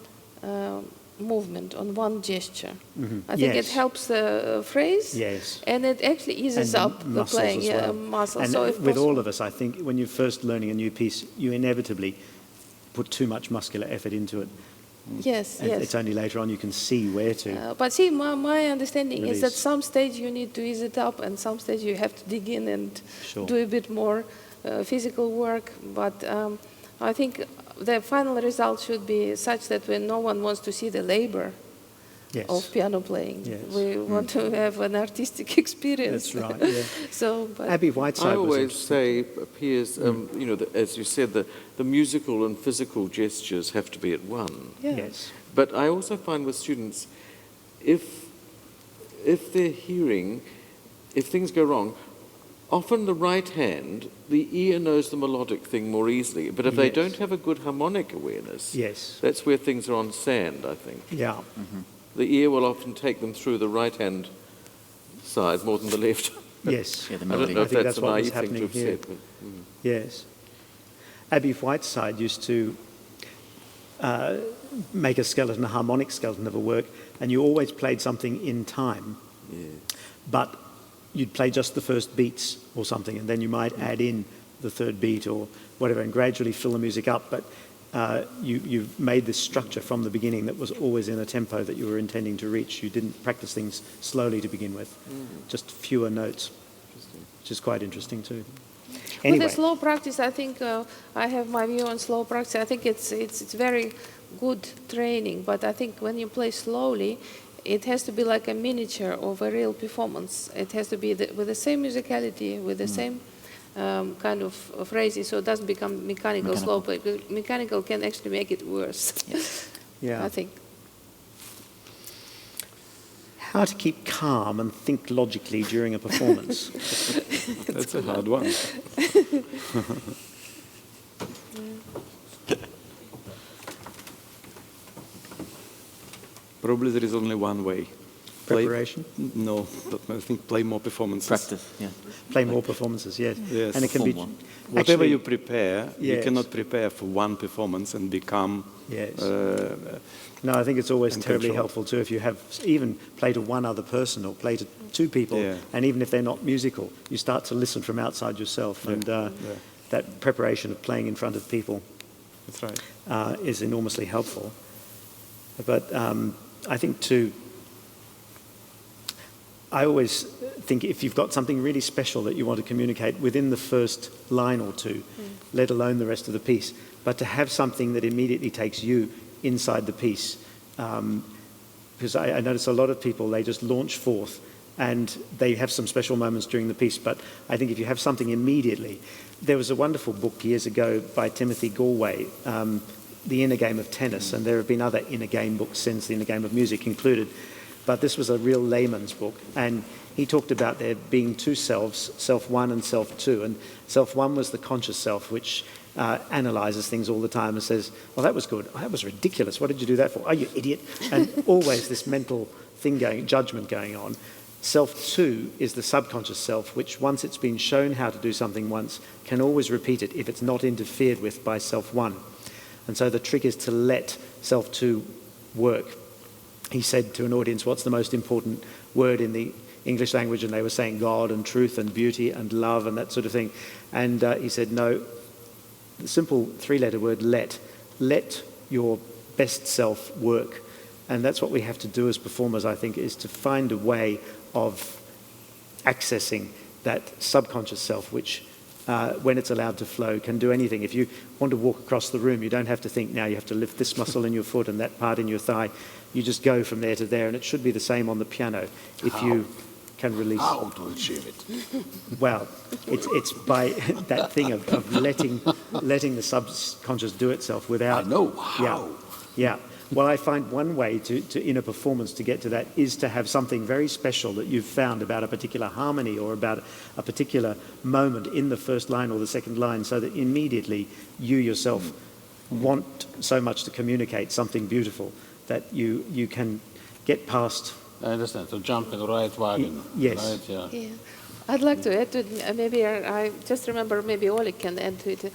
movement, on one gesture, I think it helps the phrase, and it actually eases up the playing muscles. And so if with possible, all of us, I think when you're first learning a new piece, you inevitably put too much muscular effort into it. yes. It's only later on you can see where to. But see, my understanding is that Release. some stage you need to ease it up, and some stage you have to dig in and do a bit more physical work. But I think the final result should be such that when no one wants to see the labor of piano playing, we want to have an artistic experience. That's right. Yeah. But Abby Whiteside I was always interesting. say, Piers, as you said, the musical and physical gestures have to be at one. Yes. But I also find with students, if they're hearing, if things go wrong, often the right hand, the ear knows the melodic thing more easily. But if they don't have a good harmonic awareness, that's where things are on sand, I think. Yeah. The ear will often take them through the right-hand side more than the left. Yes. Yeah, the I melody. don't know I if think that's that's a what was naive thing to happening have here. said. But, Yes. Abby Whiteside used to make a skeleton, a harmonic skeleton of a work, and you always played something in time. But you'd play just the first beats or something, and then you might add in the third beat or whatever, and gradually fill the music up. But you've made this structure from the beginning that was always in a tempo that you were intending to reach. You didn't practice things slowly to begin with, just fewer notes, which is quite interesting too. Anyway. With the slow practice, I think I have my view on slow practice. I think it's very good training, but I think when you play slowly, it has to be like a miniature of a real performance. It has to be with the same musicality, with the same kind of phrases, so it doesn't become mechanical slow play, because mechanical can actually make it worse. Yeah. I think. how to keep calm and think logically during a performance. That's a hard one. Probably there is only one way. Preparation? No, but I think play more performances. Practice, yeah. Play more performances, yes. Yes. And it can be... Form one. Whatever actually- you prepare, you Yes. cannot prepare for one performance and become... Yes. No, I think it's always and terribly control. helpful too if you have even play to one other person or play to two people, Yeah. and even if they're not musical, you start to listen from outside yourself, and that preparation of playing in front of people That's right. is enormously helpful. But I think too, I always think if you've got something really special that you want to communicate within the first line or two, let alone the rest of the piece, but to have something that immediately takes you inside the piece. Because I notice a lot of people, they just launch forth and they have some special moments during the piece, but I think if you have something immediately, there was a wonderful book years ago by Timothy Galway, The Inner Game of Tennis, and there have been other inner game books since, The Inner Game of Music included, but this was a real layman's book, and he talked about there being two selves, self one and self two, and self one was the conscious self, which analyzes things all the time and says, well, that was good, oh, that was ridiculous, what did you do that for? Oh, you idiot. And always this mental thing going, judgment going on. Self two is the subconscious self, which once it's been shown how to do something once, can always repeat it if it's not interfered with by self one. And so the trick is to let self two work. He said to an audience, what's the most important word in the English language? And they were saying God and truth and beauty and love and that sort of thing. And he said, no, the simple three-letter word, let. Let your best self work. And that's what we have to do as performers, I think, is to find a way of accessing that subconscious self, which, when it's allowed to flow, can do anything. If you want to walk across the room, you don't have to think now you have to lift this muscle in your foot and that part in your thigh. You just go from there to there, and it should be the same on the piano if you can release. How to achieve it? Well, it's by that thing of letting the subconscious do itself without... I know how. Yeah. Well, I find one way to in a performance to get to that is to have something very special that you've found about a particular harmony or about a particular moment in the first line or the second line, so that immediately you yourself want so much to communicate something beautiful that you can get past... I understand, to jump in the right wagon. Yes. Right? Yeah. Yeah. I'd like to add to it, maybe I just remember, maybe Oleg can add to it,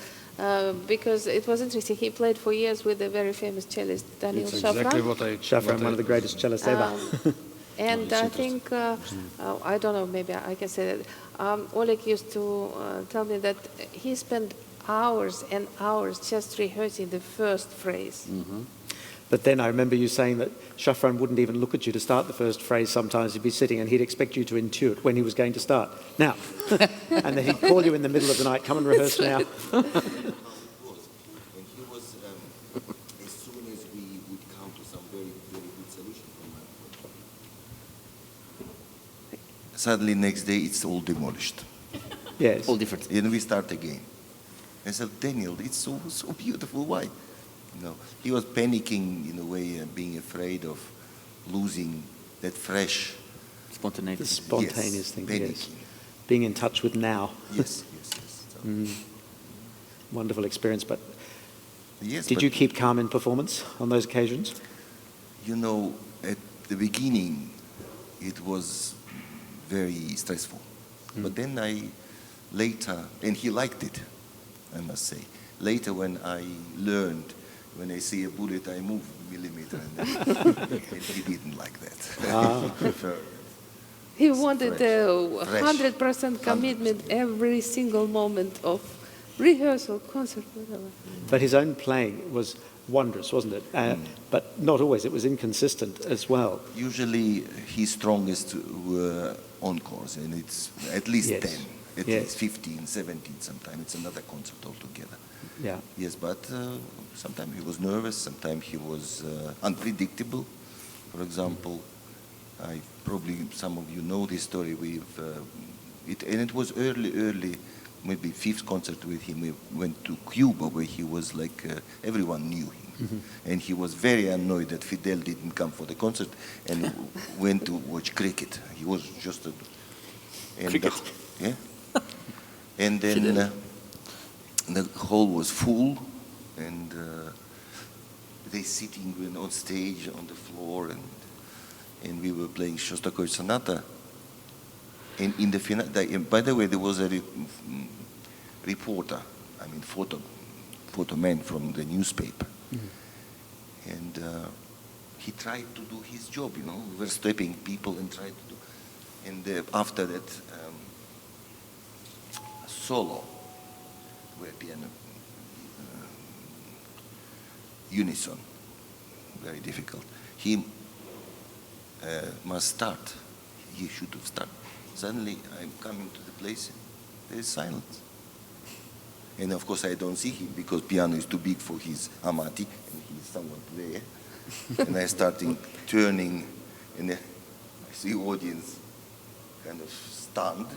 because it was interesting. He played for years with a very famous cellist, Daniel It's Shafran. exactly what I... Shafran, one of the greatest cellists ever. And I think, I don't know, maybe I can say that, Oleg used to tell me that he spent hours and hours just rehearsing the first phrase. But then I remember you saying that Shafran wouldn't even look at you to start the first phrase sometimes. He'd be sitting and he'd expect you to intuit when he was going to start. Now. And then he'd call you in the middle of the night, come and rehearse now. When he was, as soon as we would come to some very, very good solution from my point, suddenly next day it's all demolished. Yes. All different. And we start again. I said, Daniel, it's so beautiful, why? You know, he was panicking in a way, being afraid of losing that fresh... Spontaneity. The spontaneous thing, panicking. yes. Being in touch with now. Yes. So, Wonderful experience. But yes, did but you keep calm in performance on those occasions? you know, at the beginning, it was very stressful. But then later, and he liked it, I must say. Later, when I learned, when I see a bullet, I move a millimeter, and he didn't like that. He preferred. He wanted a Fresh. 100% commitment every single moment of rehearsal, concert, whatever. But his own playing was wondrous, wasn't it? But not always. It was inconsistent as well. Usually, his strongest were encores, and it's at least Yes. 10, at Yes. least 15, 17 sometimes. It's another concert altogether. Yeah. Yes, but sometimes he was nervous, sometimes he was unpredictable. For example, probably some of you know this story. And it was early, maybe fifth concert with him. We went to Cuba, where he was like, everyone knew him. And he was very annoyed that Fidel didn't come for the concert and went to watch cricket. He was just a... And Cricket? Yeah. And then the hall was full, and they sitting on stage on the floor, and we were playing Shostakovich Sonata. And in the final, by the way, there was a reporter, I mean photo man from the newspaper, and he tried to do his job. We were stopping people and tried to do. And after that solo, where piano unison, very difficult. He must start. He should have started. Suddenly, I'm coming to the place. There is silence. And of course, I don't see him because piano is too big for his amati, and he's somewhat there. And I starting turning, and I see audience kind of stunned.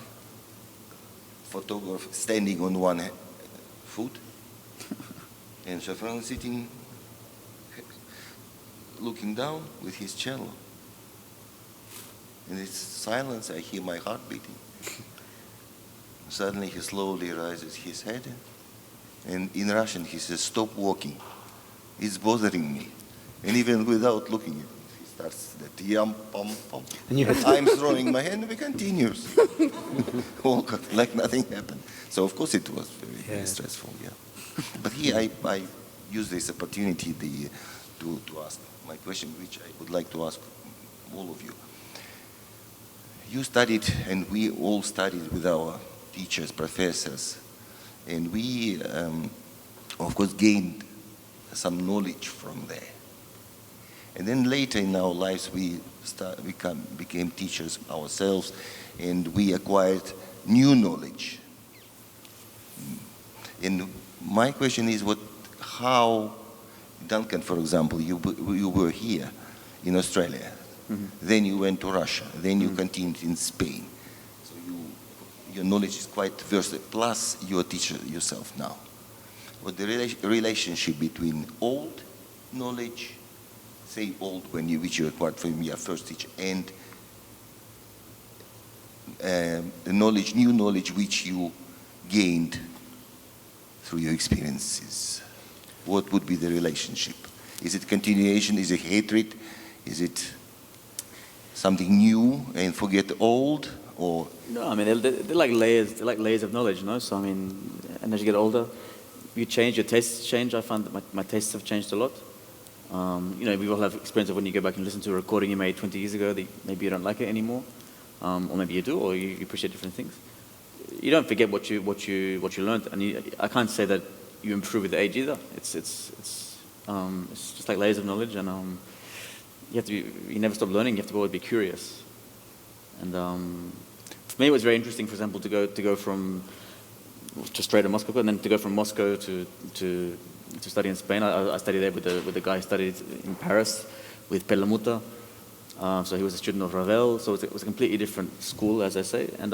Photographer standing on one foot, and Shafran sitting, looking down with his cello. In this silence, I hear my heart beating. Suddenly, he slowly raises his head, and in Russian, he says, "Stop walking. It's bothering me." And even without looking at it, he starts that yam pom pom. I'm throwing my hand, and we continues. Walk like nothing happened. So of course it was very stressful. Yeah. But here I use this opportunity to ask my question, which I would like to ask all of you. You studied, and we all studied with our teachers, professors, and we, of course, gained some knowledge from there. And then later in our lives, we became teachers ourselves, and we acquired new knowledge. And my question is, how, Duncan, for example, you were here in Australia, then you went to Russia, then you continued in Spain. So your knowledge is quite versatile, plus you're a teacher yourself now. What the relationship between old knowledge, say old which you acquired from your first teacher, and the new knowledge which you gained through your experiences. What would be the relationship? Is it continuation? Is it hatred? Is it something new and forget old? Or no, I mean they're like layers. They're like layers of knowledge, So I mean, and as you get older, you change. Your tastes change. I find that my tastes have changed a lot. We all have experience of when you go back and listen to a recording you made 20 years ago that maybe you don't like it anymore, or maybe you do, or you appreciate different things. You don't forget what you learned, and I can't say that you improve with age either. It's just like layers of knowledge, and you never stop learning. You have to always be curious. And for me, it was very interesting, for example, to go from just straight to Moscow, and then to go from Moscow to study in Spain. I studied there with a guy who studied in Paris with Perlamuta. So he was a student of Ravel. So it was a completely different school, as I say, and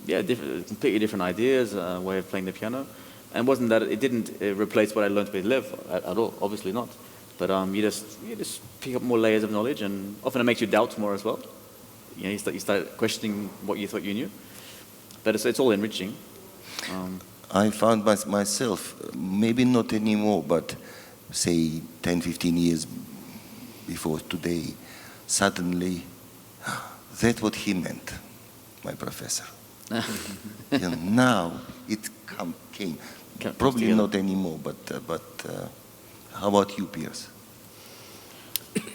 completely different ideas, way of playing the piano. And it didn't replace what I learned with Lev at all, obviously not. But you just pick up more layers of knowledge, and often it makes you doubt more as well. You start questioning what you thought you knew. But it's all enriching. I found myself, maybe not anymore, but say 10, 15 years before today, suddenly, that's what he meant, my professor. Now it came. Probably not anymore, but how about you, Piers?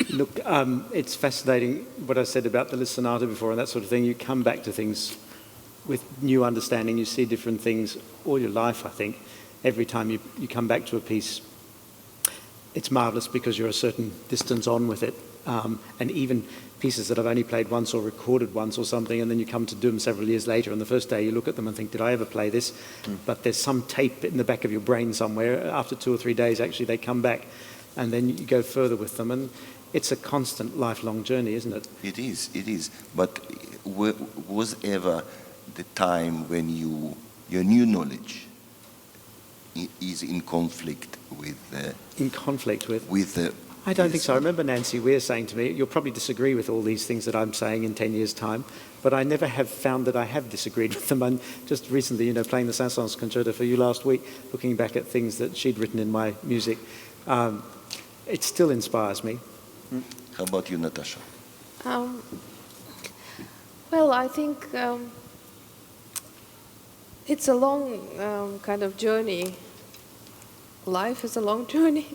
Look, it's fascinating what I said about the sonata before and that sort of thing. You come back to things with new understanding. You see different things all your life, I think. Every time you come back to a piece, it's marvellous because you're a certain distance on with it. And even pieces that I've only played once or recorded once or something, and then you come to do them several years later, and the first day you look at them and think, did I ever play this? But there's some tape in the back of your brain somewhere. After 2 or 3 days, actually, they come back, and then you go further with them. And it's a constant lifelong journey, isn't it? It is. But was ever the time when your new knowledge is in conflict with In conflict with? with I don't think so. I remember Nancy Weir saying to me, you'll probably disagree with all these things that I'm saying in 10 years' time, but I never have found that I have disagreed with them. And just recently, playing the Saint-Saëns concerto for you last week, looking back at things that she'd written in my music, it still inspires me. How about you, Natasha? Well, I think it's a long kind of journey. Life is a long journey,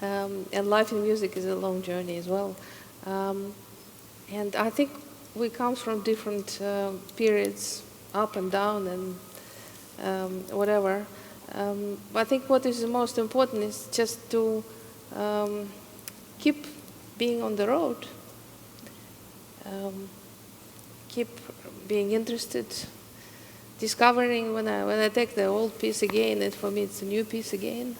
and life in music is a long journey as well. And I think we come from different periods, up and down, and whatever. I think what is the most important is just to keep being on the road, keep being interested, discovering when I take the old piece again, and for me it's a new piece again.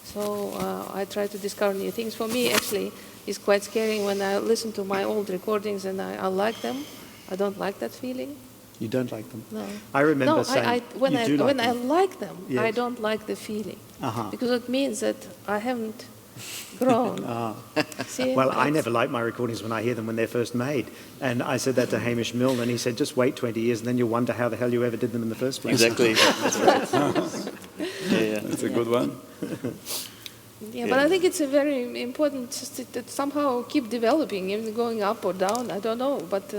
So I try to discover new things. For me, actually, it's quite scary when I listen to my old recordings and I like them. I don't like that feeling. You don't like them? No. I remember no, saying when you I do like when them. I like them, I Yes. don't like the feeling Uh-huh. because it means that I haven't grown. See? Well, I It's- never like my recordings when I hear them when they're first made. And I said that to Hamish Milne, and he said, just wait 20 years and then you'll wonder how the hell you ever did them in the first place. Exactly. That's right. Yeah. That's a good one. Yeah, but I think it's a very important just to somehow keep developing, even going up or down. I don't know, but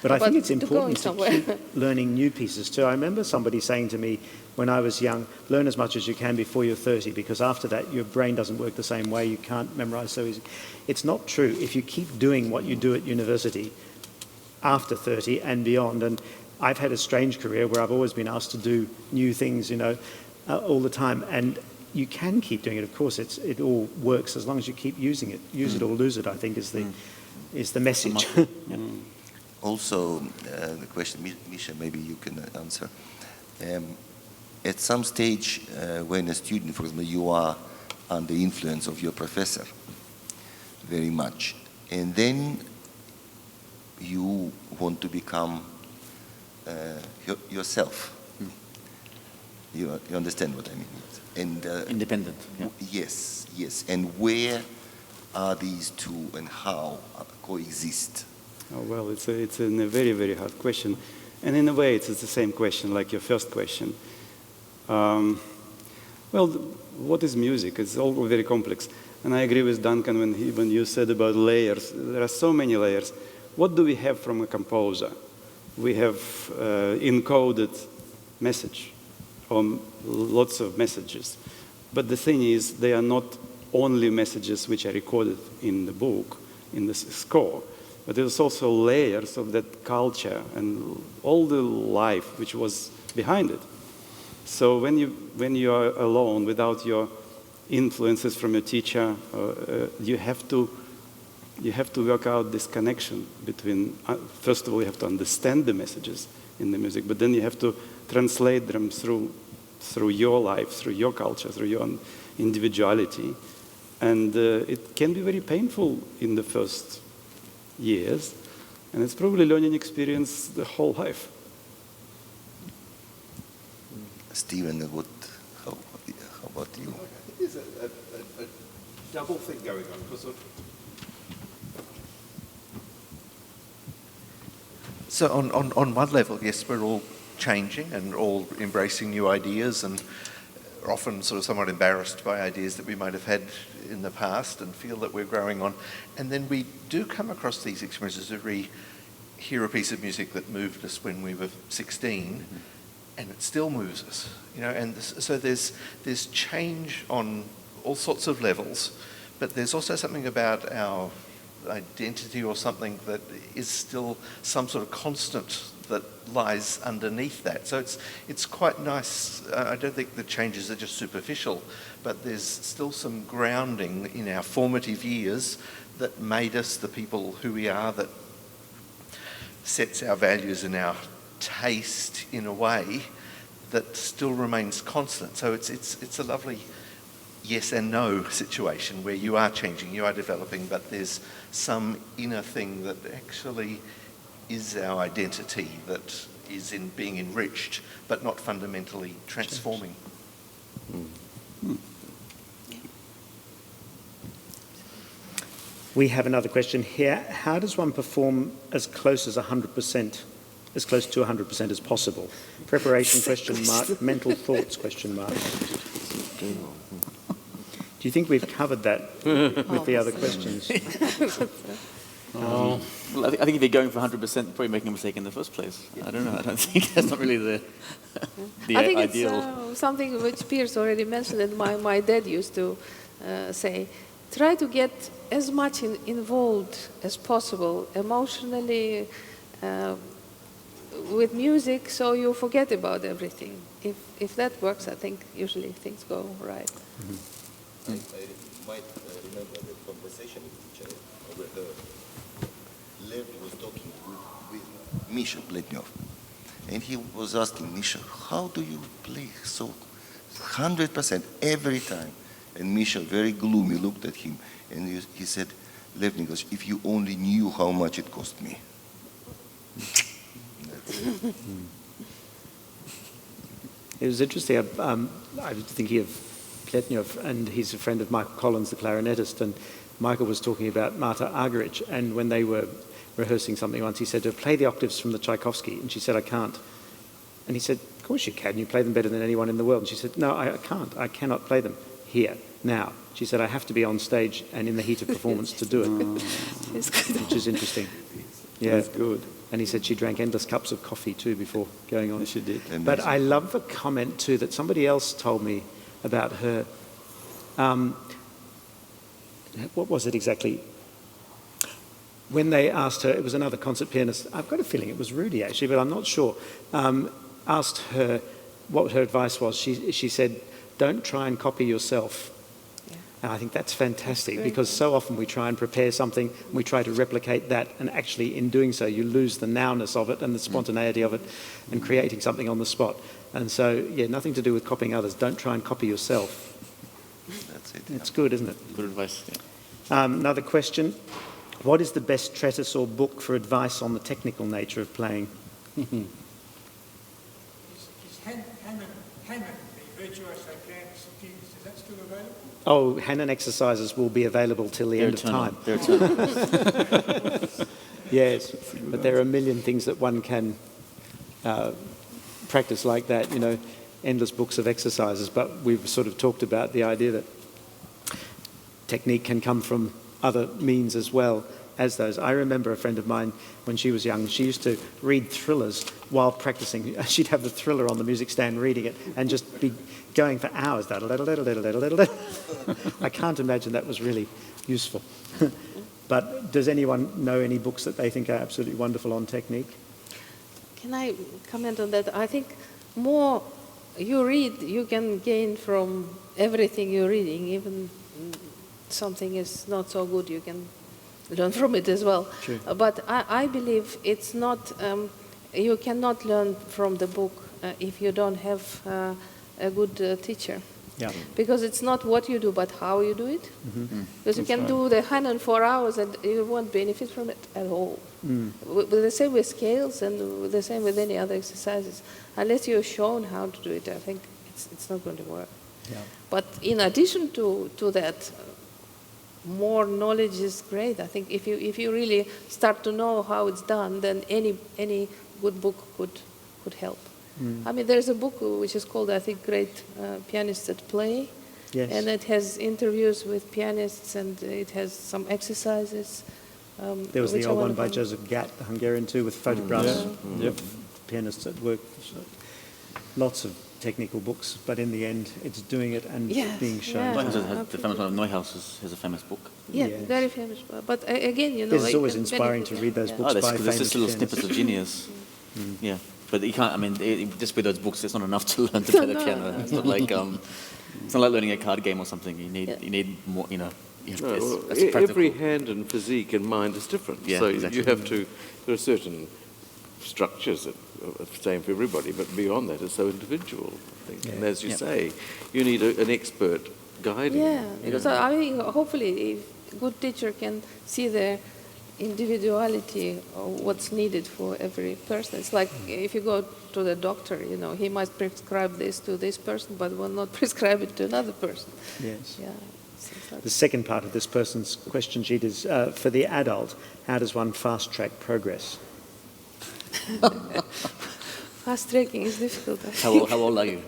But I think it's to going important to somewhere. keep learning new pieces too. I remember somebody saying to me when I was young, learn as much as you can before you're 30, because after that your brain doesn't work the same way, you can't memorize so easy. It's not true. If you keep doing what you do at university after 30 and beyond, and I've had a strange career where I've always been asked to do new things, all the time, and you can keep doing it. Of course, it all works as long as you keep using it. Use it or lose it, I think, is the message. Also, the question, Misha, maybe you can answer. At some stage, when a student, for example, you are under the influence of your professor very much, and then you want to become yourself. You understand what I mean? And Independent. Yeah. yes. And where are these two and how coexist? Oh, well, it's a very, very hard question. And in a way, it's the same question like your first question. What is music? It's all very complex. And I agree with Duncan when you said about layers. There are so many layers. What do we have from a composer? We have encoded message, or lots of messages. But the thing is, they are not only messages which are recorded in the book, in the score, but there's also layers of that culture and all the life which was behind it. So when you are alone without your influences from your teacher, you have to work out this connection between. First of all, you have to understand the messages in the music, but then you have to translate them through your life, through your culture, through your individuality, and it can be very painful in the first years, and it's probably a learning experience the whole life. Stephen, how about you? I think there's a double thing going on because of. So on one level, yes, we're all changing and all embracing new ideas and are often sort of somewhat embarrassed by ideas that we might have had in the past and feel that we're growing on. And then we do come across these experiences where we hear a piece of music that moved us when we were 16 and it still moves us, and so there's change on all sorts of levels, but there's also something about our identity or something that is still some sort of constant that lies underneath that. So it's quite nice. I don't think the changes are just superficial, but there's still some grounding in our formative years that made us the people who we are, that sets our values and our taste in a way that still remains constant. So it's a lovely yes and no situation where you are changing, you are developing, but there's some inner thing that actually is our identity that is in being enriched, but not fundamentally transforming. We have another question here. How does one perform as close as 100%, as close to 100% as possible? Preparation question mark, mental thoughts question mark. Do you think we've covered that with the other questions? Well, I think if you're going for 100%, you're probably making a mistake in the first place. I don't know. I don't think that's not really the I think ideal. it's something which Piers already mentioned, and my dad used to say, try to get as much involved as possible emotionally with music, so you forget about everything. If that works, I think usually things go right. I might remember the conversation which I overheard. Lev was talking with Misha Pletnyov, and he was asking Misha, how do you play so 100% every time? And Misha, very gloomy, looked at him, and he said, Lev Nikolaevich, if you only knew how much it cost me. That's it. It was interesting. I was thinking of Pletnyov, and he's a friend of Michael Collins, the clarinetist, and Michael was talking about Marta Argerich, and when they were rehearsing something once, he said to her, play the octaves from the Tchaikovsky, and she said, I can't. And he said, of course you can, you play them better than anyone in the world. And she said, no, I can't, I cannot play them here, now. She said, I have to be on stage and in the heat of performance to do it, which is interesting. Yeah, That's good. And he said she drank endless cups of coffee too before going on. She did. But I love the comment too that somebody else told me about her. What was it exactly? When they asked her, it was another concert pianist, I've got a feeling it was Rudy actually, but I'm not sure, asked her what her advice was. She said, don't try and copy yourself. Yeah. And I think that's fantastic because so often we try and prepare something, and we try to replicate that, and actually in doing so you lose the nowness of it and the spontaneity of it and creating something on the spot. And so, yeah, nothing to do with copying others. Don't try and copy yourself. That's it. It's good, isn't it? Good advice. Yeah. Another question. What is the best treatise or book for advice on the technical nature of playing? Is Hammond, the virtuoso pianist, is that still available? Oh, Hannon exercises will be available till the end of time. They're eternal. Yes, but there are a million things that one can practice like that, you know, endless books of exercises, but we've sort of talked about the idea that technique can come from other means as well as those. I remember a friend of mine when she was young, she used to read thrillers while practicing. She'd have the thriller on the music stand reading it and just be going for hours. I can't imagine that was really useful. But does anyone know any books that they think are absolutely wonderful on technique? Can I comment on that? I think more you read, you can gain from everything you're reading, even something is not so good, you can learn from it as well. True. But I believe it's not, you cannot learn from the book if you don't have a good teacher. Yeah. Because it's not what you do, but how you do it. Mm-hmm. Because you can do the Hanon 4 hours and you won't benefit from it at all. The same with scales and the same with any other exercises. Unless you're shown how to do it, I think it's not going to work. Yeah. But in addition to that, more knowledge is great. I think if you really start to know how it's done, then any good book could help. I mean, there's a book which is called, I think, Great Pianists at Play. Yes. And it has interviews with pianists and it has some exercises. There was the old one by Joseph Gatt, the Hungarian too, with photographs of pianists at work. So lots of technical books, but in the end, it's doing it and being shown. Yeah. The famous one of Neuhaus has a famous book. Yeah, Yes. very famous. But again, you know, It's always inspiring to read those books by There's famous just little pianists. snippets of genius. Yeah, but you can't. I mean, just with those books, it's not enough to learn to play the piano. It's not like it's not like learning a card game or something. You need more. You know. Every hand and physique and mind is different. Yeah, so exactly. you have to. There are certain structures that are the same for everybody, but beyond that, it's so individual. I think, and as you say, you need an expert guiding. Yeah, because I mean, hopefully, if a good teacher can see the individuality of what's needed for every person. It's like if you go to the doctor, you know, he might prescribe this to this person, but will not prescribe it to another person. Yes. Yeah. The second part of this person's question sheet is, for the adult, how does one fast-track progress? Fast-tracking is difficult. How old are you?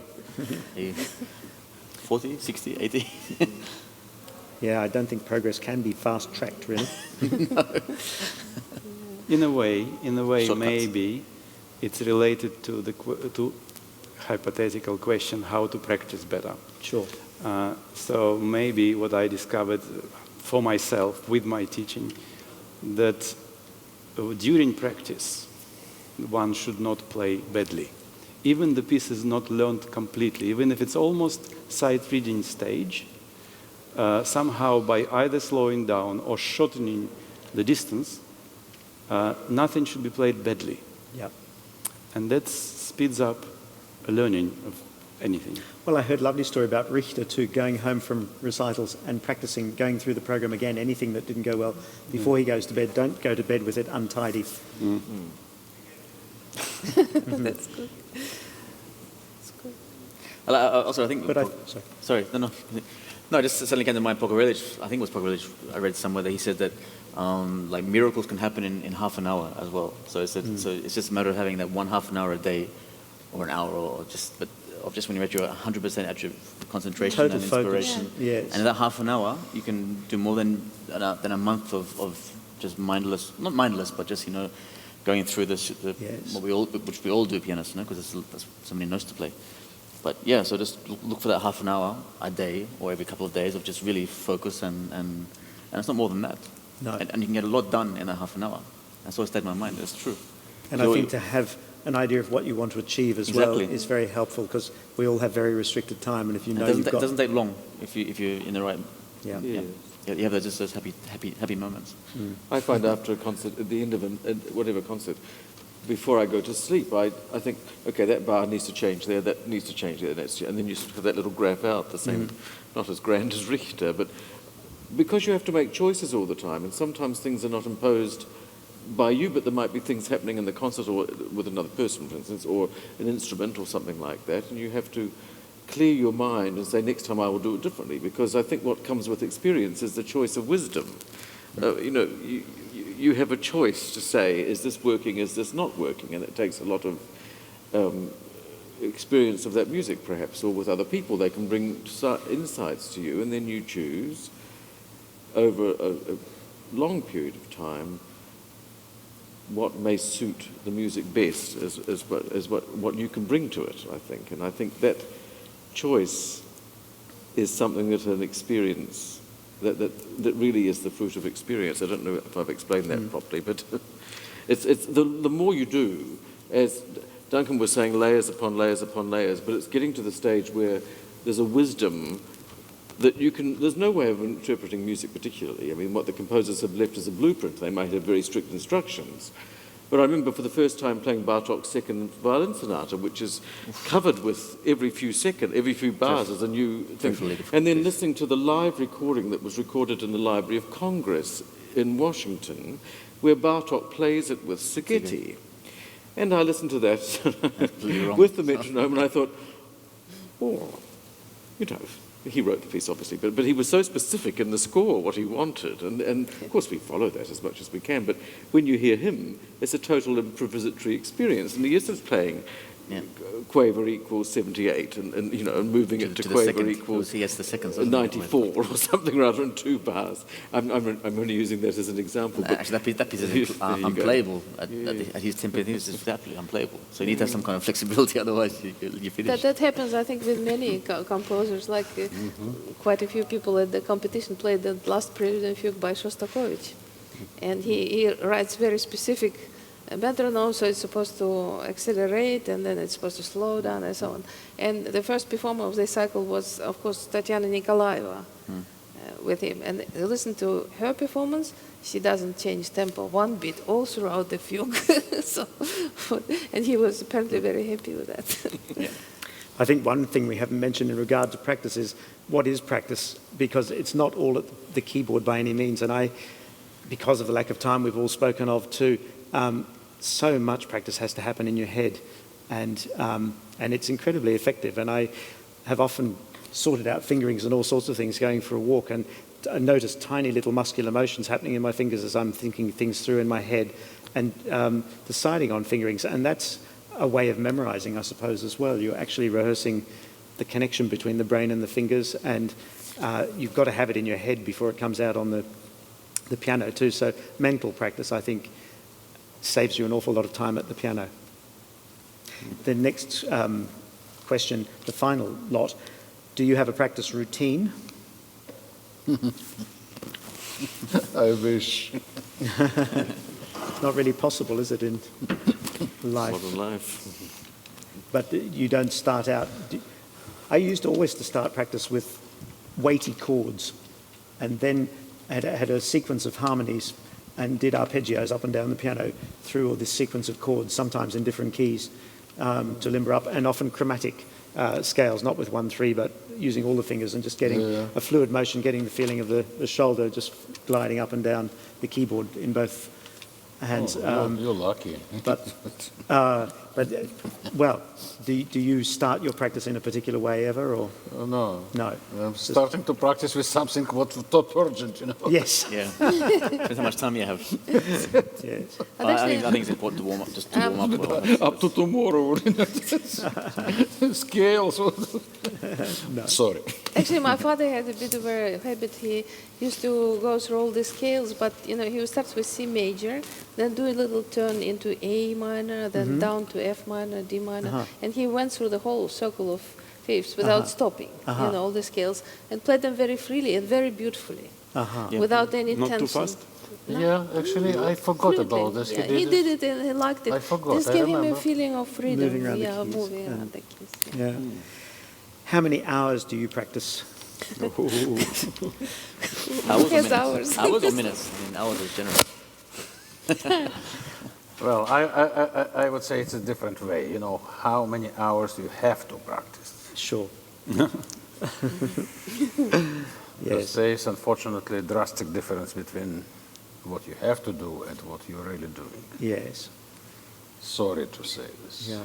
Are you 40, 60, 80? Yeah, I don't think progress can be fast-tracked, really. In a way, Shortcuts. maybe it's related to the hypothetical question how to practice better. Sure. So maybe what I discovered for myself with my teaching, that during practice one should not play badly. Even the piece is not learned completely, even if it's almost sight reading stage, somehow by either slowing down or shortening the distance, nothing should be played badly. Yeah. And that speeds up a learning of anything. Well, I heard a lovely story about Richter too, going home from recitals and practicing, going through the program again, anything that didn't go well before he goes to bed. Don't go to bed with it untidy. That's good. That's good. Also, I think... Sorry. No, just suddenly came to mind, Pogorelic, I think it was Pogorelic, I read somewhere that he said that like miracles can happen in half an hour as well. So it's just a matter of having that 1/2 hour a day or an hour or just when you're at your 100% at your concentration Total and focus. inspiration. Yeah. Yes. And in that half an hour, you can do more than a month of just mindless, not mindless, but just, you know, going through this, Yes. which we all do, pianists, because there's so many notes to play. But yeah, so just look for that half an hour a day or every couple of days of just really focus and it's not more than that. No. And you can get a lot done in that half an hour. That's always stayed in my mind. It's true. And I think to have an idea of what you want to achieve as well Exactly. is very helpful, because we all have very restricted time, and if you know It you've got... doesn't take long if you're in the right... Yeah. You have those happy moments. I find after a concert, at the end of whatever concert, before I go to sleep, I think, okay, that bar needs to change there, that needs to change there, and then you sort of have that little graph out, the same, not as grand as Richter, but because you have to make choices all the time, and sometimes things are not imposed by you, but there might be things happening in the concert or with another person, for instance, or an instrument or something like that, and you have to clear your mind and say, next time I will do it differently, because I think what comes with experience is the choice of wisdom. You have a choice to say, is this working, is this not working? And it takes a lot of experience of that music, perhaps, or with other people. They can bring insights to you, and then you choose over a long period of time what may suit the music best as what you can bring to it, I think. And I think that choice is something that an experience that really is the fruit of experience. I don't know if I've explained that properly, but it's the more you do, as Duncan was saying, layers upon layers upon layers, but it's getting to the stage where there's a wisdom that there's no way of interpreting music particularly. I mean, what the composers have left as a blueprint, they might have very strict instructions. But I remember for the first time playing Bartók's Second Violin Sonata, which is covered with every few bars is a new thing. And then listening to the live recording that was recorded in the Library of Congress in Washington, where Bartók plays it with Szigeti. And I listened to that with the metronome, and I thought, he wrote the piece, obviously, but he was so specific in the score, what he wanted, and of course we follow that as much as we can, but when you hear him, it's a total improvisatory experience, and he isn't playing quaver equals 78, and moving it to quaver equals he has the seconds, 94 or something rather in 2 bars. I'm only using that as an example. But actually, that piece is unplayable at his tempo. I think it's just absolutely unplayable. So you need to have some kind of flexibility, otherwise you finish. That happens, I think, with many composers. Like quite a few people at the competition played the last Prelude and Fugue by Shostakovich, and he writes very specific metronome, so it's supposed to accelerate, and then it's supposed to slow down, and so on. And the first performer of this cycle was, of course, Tatiana Nikolaeva with him. And listen to her performance. She doesn't change tempo one bit all throughout the fugue. And he was apparently very happy with that. I think one thing we haven't mentioned in regard to practice is what is practice, because it's not all at the keyboard by any means. And I because of the lack of time we've all spoken of too, so much practice has to happen in your head, and it's incredibly effective. And I have often sorted out fingerings and all sorts of things going for a walk, and I notice tiny little muscular motions happening in my fingers as I'm thinking things through in my head and deciding on fingerings. And that's a way of memorizing, I suppose, as well. You're actually rehearsing the connection between the brain and the fingers, and you've got to have it in your head before it comes out on the piano too. So mental practice, I think, saves you an awful lot of time at the piano. The next question, the final lot, do you have a practice routine? I wish. Not really possible, is it, in life? Modern life. But you don't start out... I used always to start practice with weighty chords, and then had a sequence of harmonies and did arpeggios up and down the piano through all this sequence of chords, sometimes in different keys, to limber up, and often chromatic scales, not with 1/3, but using all the fingers and just getting a fluid motion, getting the feeling of the shoulder just gliding up and down the keyboard in both hands. You're lucky. Well, do you start your practice in a particular way ever, or? No. No. I'm starting to practice with something what top urgent, you know. Yes. Yeah. Depends how much time you have. Yes. I think it's important to warm up, just to warm up. Up to tomorrow. Scales. No. Sorry. Actually, my father had a bit of a habit. He used to go through all the scales, but he starts with C major, then do a little turn into A minor, then down to F minor, D minor, and he went through the whole circle of fifths without stopping, all the scales, and played them very freely and very beautifully, without any Not tension. too fast? No. Yeah, actually, I forgot about this. Yeah, he did it and he liked it. I forgot. This I gave him a remember. feeling of freedom. Moving around the keys. Moving around the keys. Yeah. How many hours do you practice? Hours or Yes, minutes? hours. Hours or minutes? I mean, hours is generous. Well, I would say it's a different way. How many hours do you have to practice? Sure. Yes. There is unfortunately a drastic difference between what you have to do and what you're really doing. Yes. Sorry to say this. Yeah.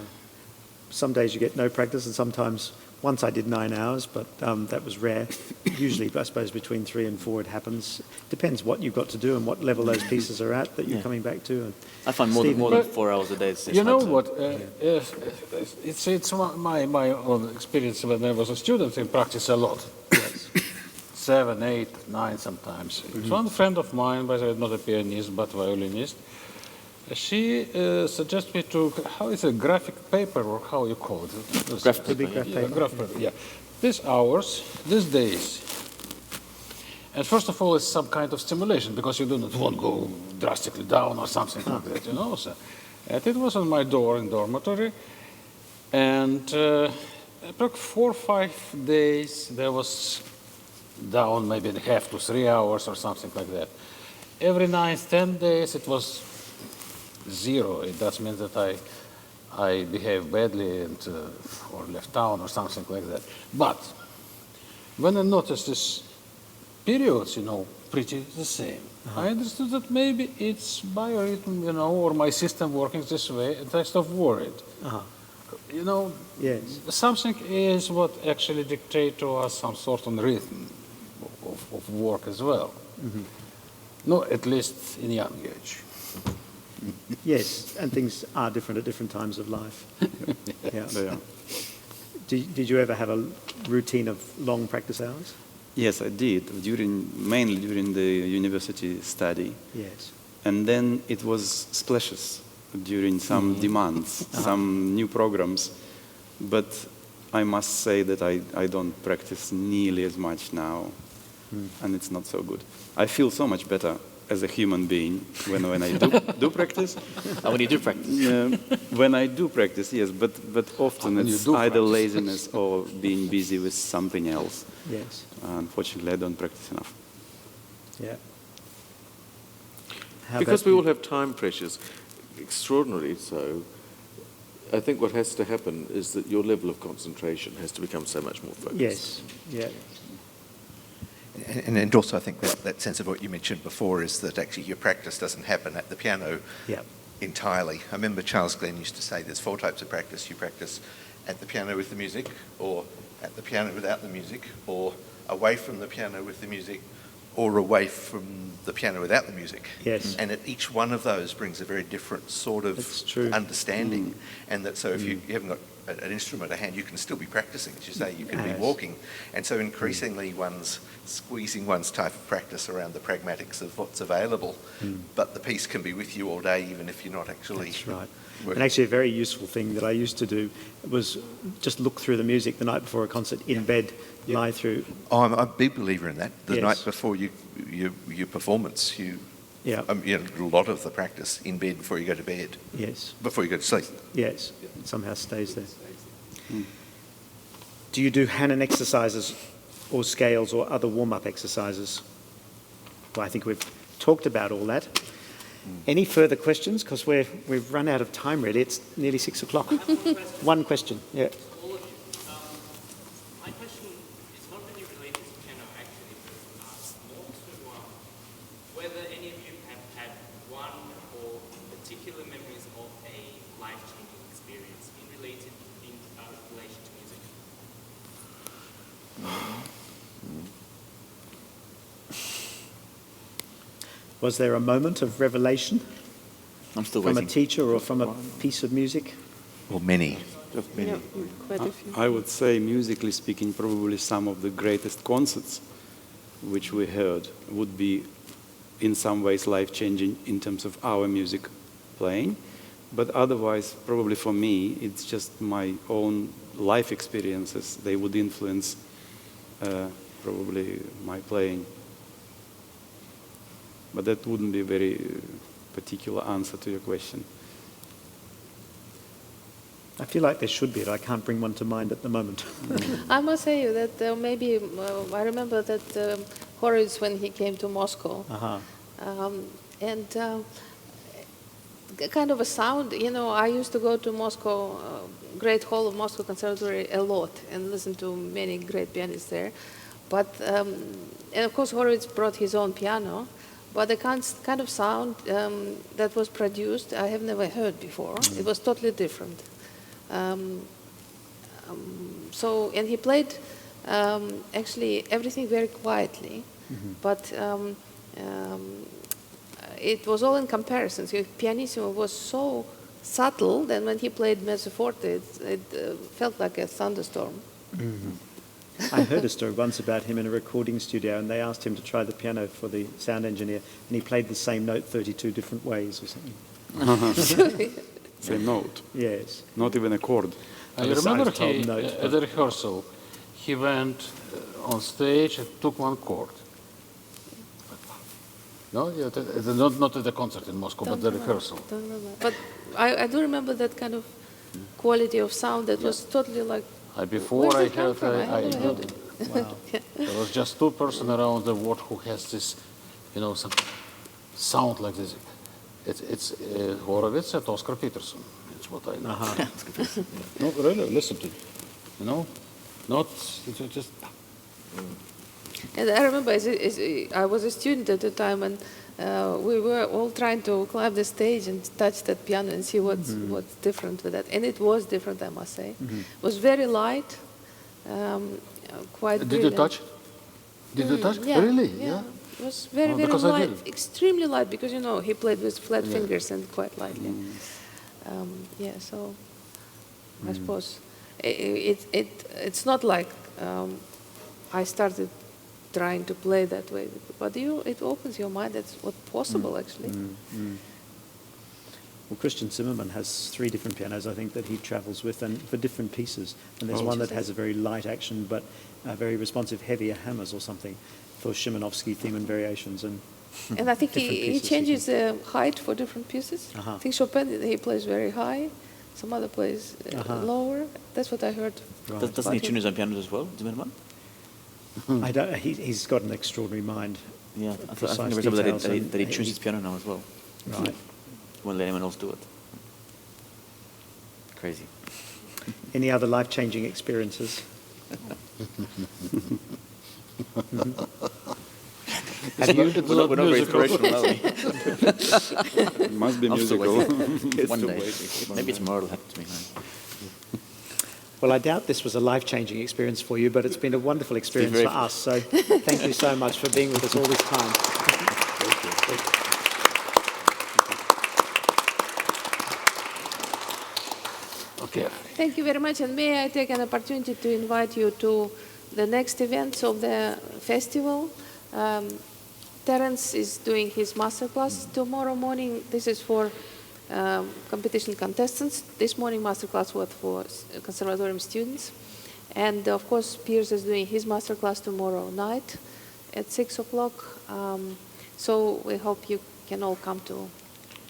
Some days you get no practice, and sometimes, once I did 9 hours, but that was rare. Usually, I suppose, between 3 and 4 it happens. Depends what you've got to do and what level those pieces are at that you're coming back to. And I find more than 4 hours a day. You know what? It's my own experience when I was a student in practice a lot. Yes. 7, 8, 9 sometimes. One friend of mine, by the way, not a pianist but violinist, she suggested me to, how is it, graphic paper, or how you call it? Graph paper. Graph paper, yeah. These hours, these days. And first of all, it's some kind of stimulation, because you do not want to go drastically down or something like that, So, and it was on my door in dormitory, and about 4 or 5 days, there was down maybe half to 3 hours or something like that. Every 9, 10 days, it was 0. It does mean that I behaved badly and or left town or something like that. But when I noticed these periods, pretty the same, I understood that maybe it's biorhythm, or my system working this way, and I stopped worried. Yes. Something is what actually dictates to us some sort of rhythm of work as well. No, at least in young age. Yes, and things are different at different times of life. Yeah. They are. Did you ever have a routine of long practice hours? Yes, I did, mainly during the university study. Yes. And then it was splashes during some demands, some new programs. But I must say that I don't practice nearly as much now, and it's not so good. I feel so much better as a human being when I do practice. When you do practice? When I do practice, yes, but often it's either laziness or being busy with something else. Yes. Unfortunately, I don't practice enough. Yeah. Because we all have time pressures, extraordinarily so. I think what has to happen is that your level of concentration has to become so much more focused. Yes. Yeah. And also I think that sense of what you mentioned before is that actually your practice doesn't happen at the piano entirely. I remember Charles Glenn used to say there's 4 types of practice. You practice at the piano with the music, or at the piano without the music, or away from the piano with the music, or away from the piano without the music. Yes. And each one of those brings a very different sort of understanding. And that so if you haven't got an instrument at hand, you can still be practicing, as you say, you can be walking. And so increasingly one's squeezing one's type of practice around the pragmatics of what's available, but the piece can be with you all day even if you're not actually That's right. working. And actually a very useful thing that I used to do was just look through the music the night before a concert in bed, lie through. Oh, I'm a big believer in that. The night before your performance, you do a lot of the practice in bed before you go to bed. Yes. Before you go to sleep. Yes. It somehow stays there. Do you do Hanon exercises or scales or other warm-up exercises? Well, I think we've talked about all that. Any further questions? Because we've run out of time really. It's nearly 6 o'clock. One question. Yeah. All of you. My question is not really related to piano actually, but more to whether any of you have had one or particular memories of a life-changing experience in relation to music. Was there a moment of revelation I'm still from waiting. a teacher or from a piece of music? Or many. Just many. Yeah, quite a few. I would say, musically speaking, probably some of the greatest concerts which we heard would be in some ways life-changing in terms of our music playing. But otherwise, probably for me, it's just my own life experiences. They would influence probably my playing. But that wouldn't be a very particular answer to your question. I feel like there should be, but I can't bring one to mind at the moment. I must say that maybe I remember that Horowitz when he came to Moscow, and kind of a sound. You know, I used to go to Moscow, Great Hall of Moscow Conservatory a lot and listen to many great pianists there. But and of course Horowitz brought his own piano. But the kind of sound that was produced, I have never heard before. It was totally different. So, and he played actually everything very quietly, but it was all in comparison. So pianissimo was so subtle that when he played mezzo forte, it felt like a thunderstorm. I heard a story once about him in a recording studio, and they asked him to try the piano for the sound engineer, and he played the same note 32 different ways or something. Same note? Yes. Not even a chord? I remember at the rehearsal, he went on stage and took one chord. No, not at the concert in Moscow, but the rehearsal. Don't remember. But I do remember that kind of quality of sound that was totally like. Before I heard it. Wow. There was just 2 persons around the world who has this, some sound like this. It's Horowitz and Oscar Peterson. It's what I know. No, really, listen to it. Not just. And I remember I was a student at the time, and we were all trying to climb the stage and touch that piano and see what's different with that. And it was different, I must say. It was very light, quite Did you touch it? Did you touch it? Yeah, Really? Yeah. It was very, very light, extremely light, because, he played with flat fingers and quite lightly. So I suppose it's not like I started trying to play that way, but it opens your mind. That's what's possible, actually. Well, Christian Zimmermann has 3 different pianos, I think, that he travels with, and for different pieces. And there's one that has a very light action, but very responsive, heavier hammers or something for Szymanowski theme and variations. And I think he changes the height for different pieces. I think Chopin, he plays very high. Some other plays lower. That's what I heard. Right. Doesn't he tune his own pianos as well, Zimmermann? I don't. He's got an extraordinary mind. Yeah, I think I remember that he tunes his piano now as well. Right. Won't let anyone else do it. Crazy. Any other life-changing experiences? Have you? It's We're not very musical. inspirational, are we? It must be I'm still musical. waiting. One day. Maybe tomorrow it'll happen to me. Well, I doubt this was a life-changing experience for you, but it's been a wonderful experience very for us. So thank you so much for being with us all this time. Okay. Thank you very much, and may I take an opportunity to invite you to the next events of the festival. Terence is doing his masterclass tomorrow morning. This is for competition contestants. This morning masterclass was for Conservatorium students. And of course, Piers is doing his masterclass tomorrow night at 6 o'clock. So we hope you can all come to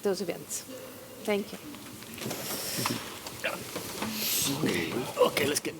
those events. Thank you. Okay, let's get...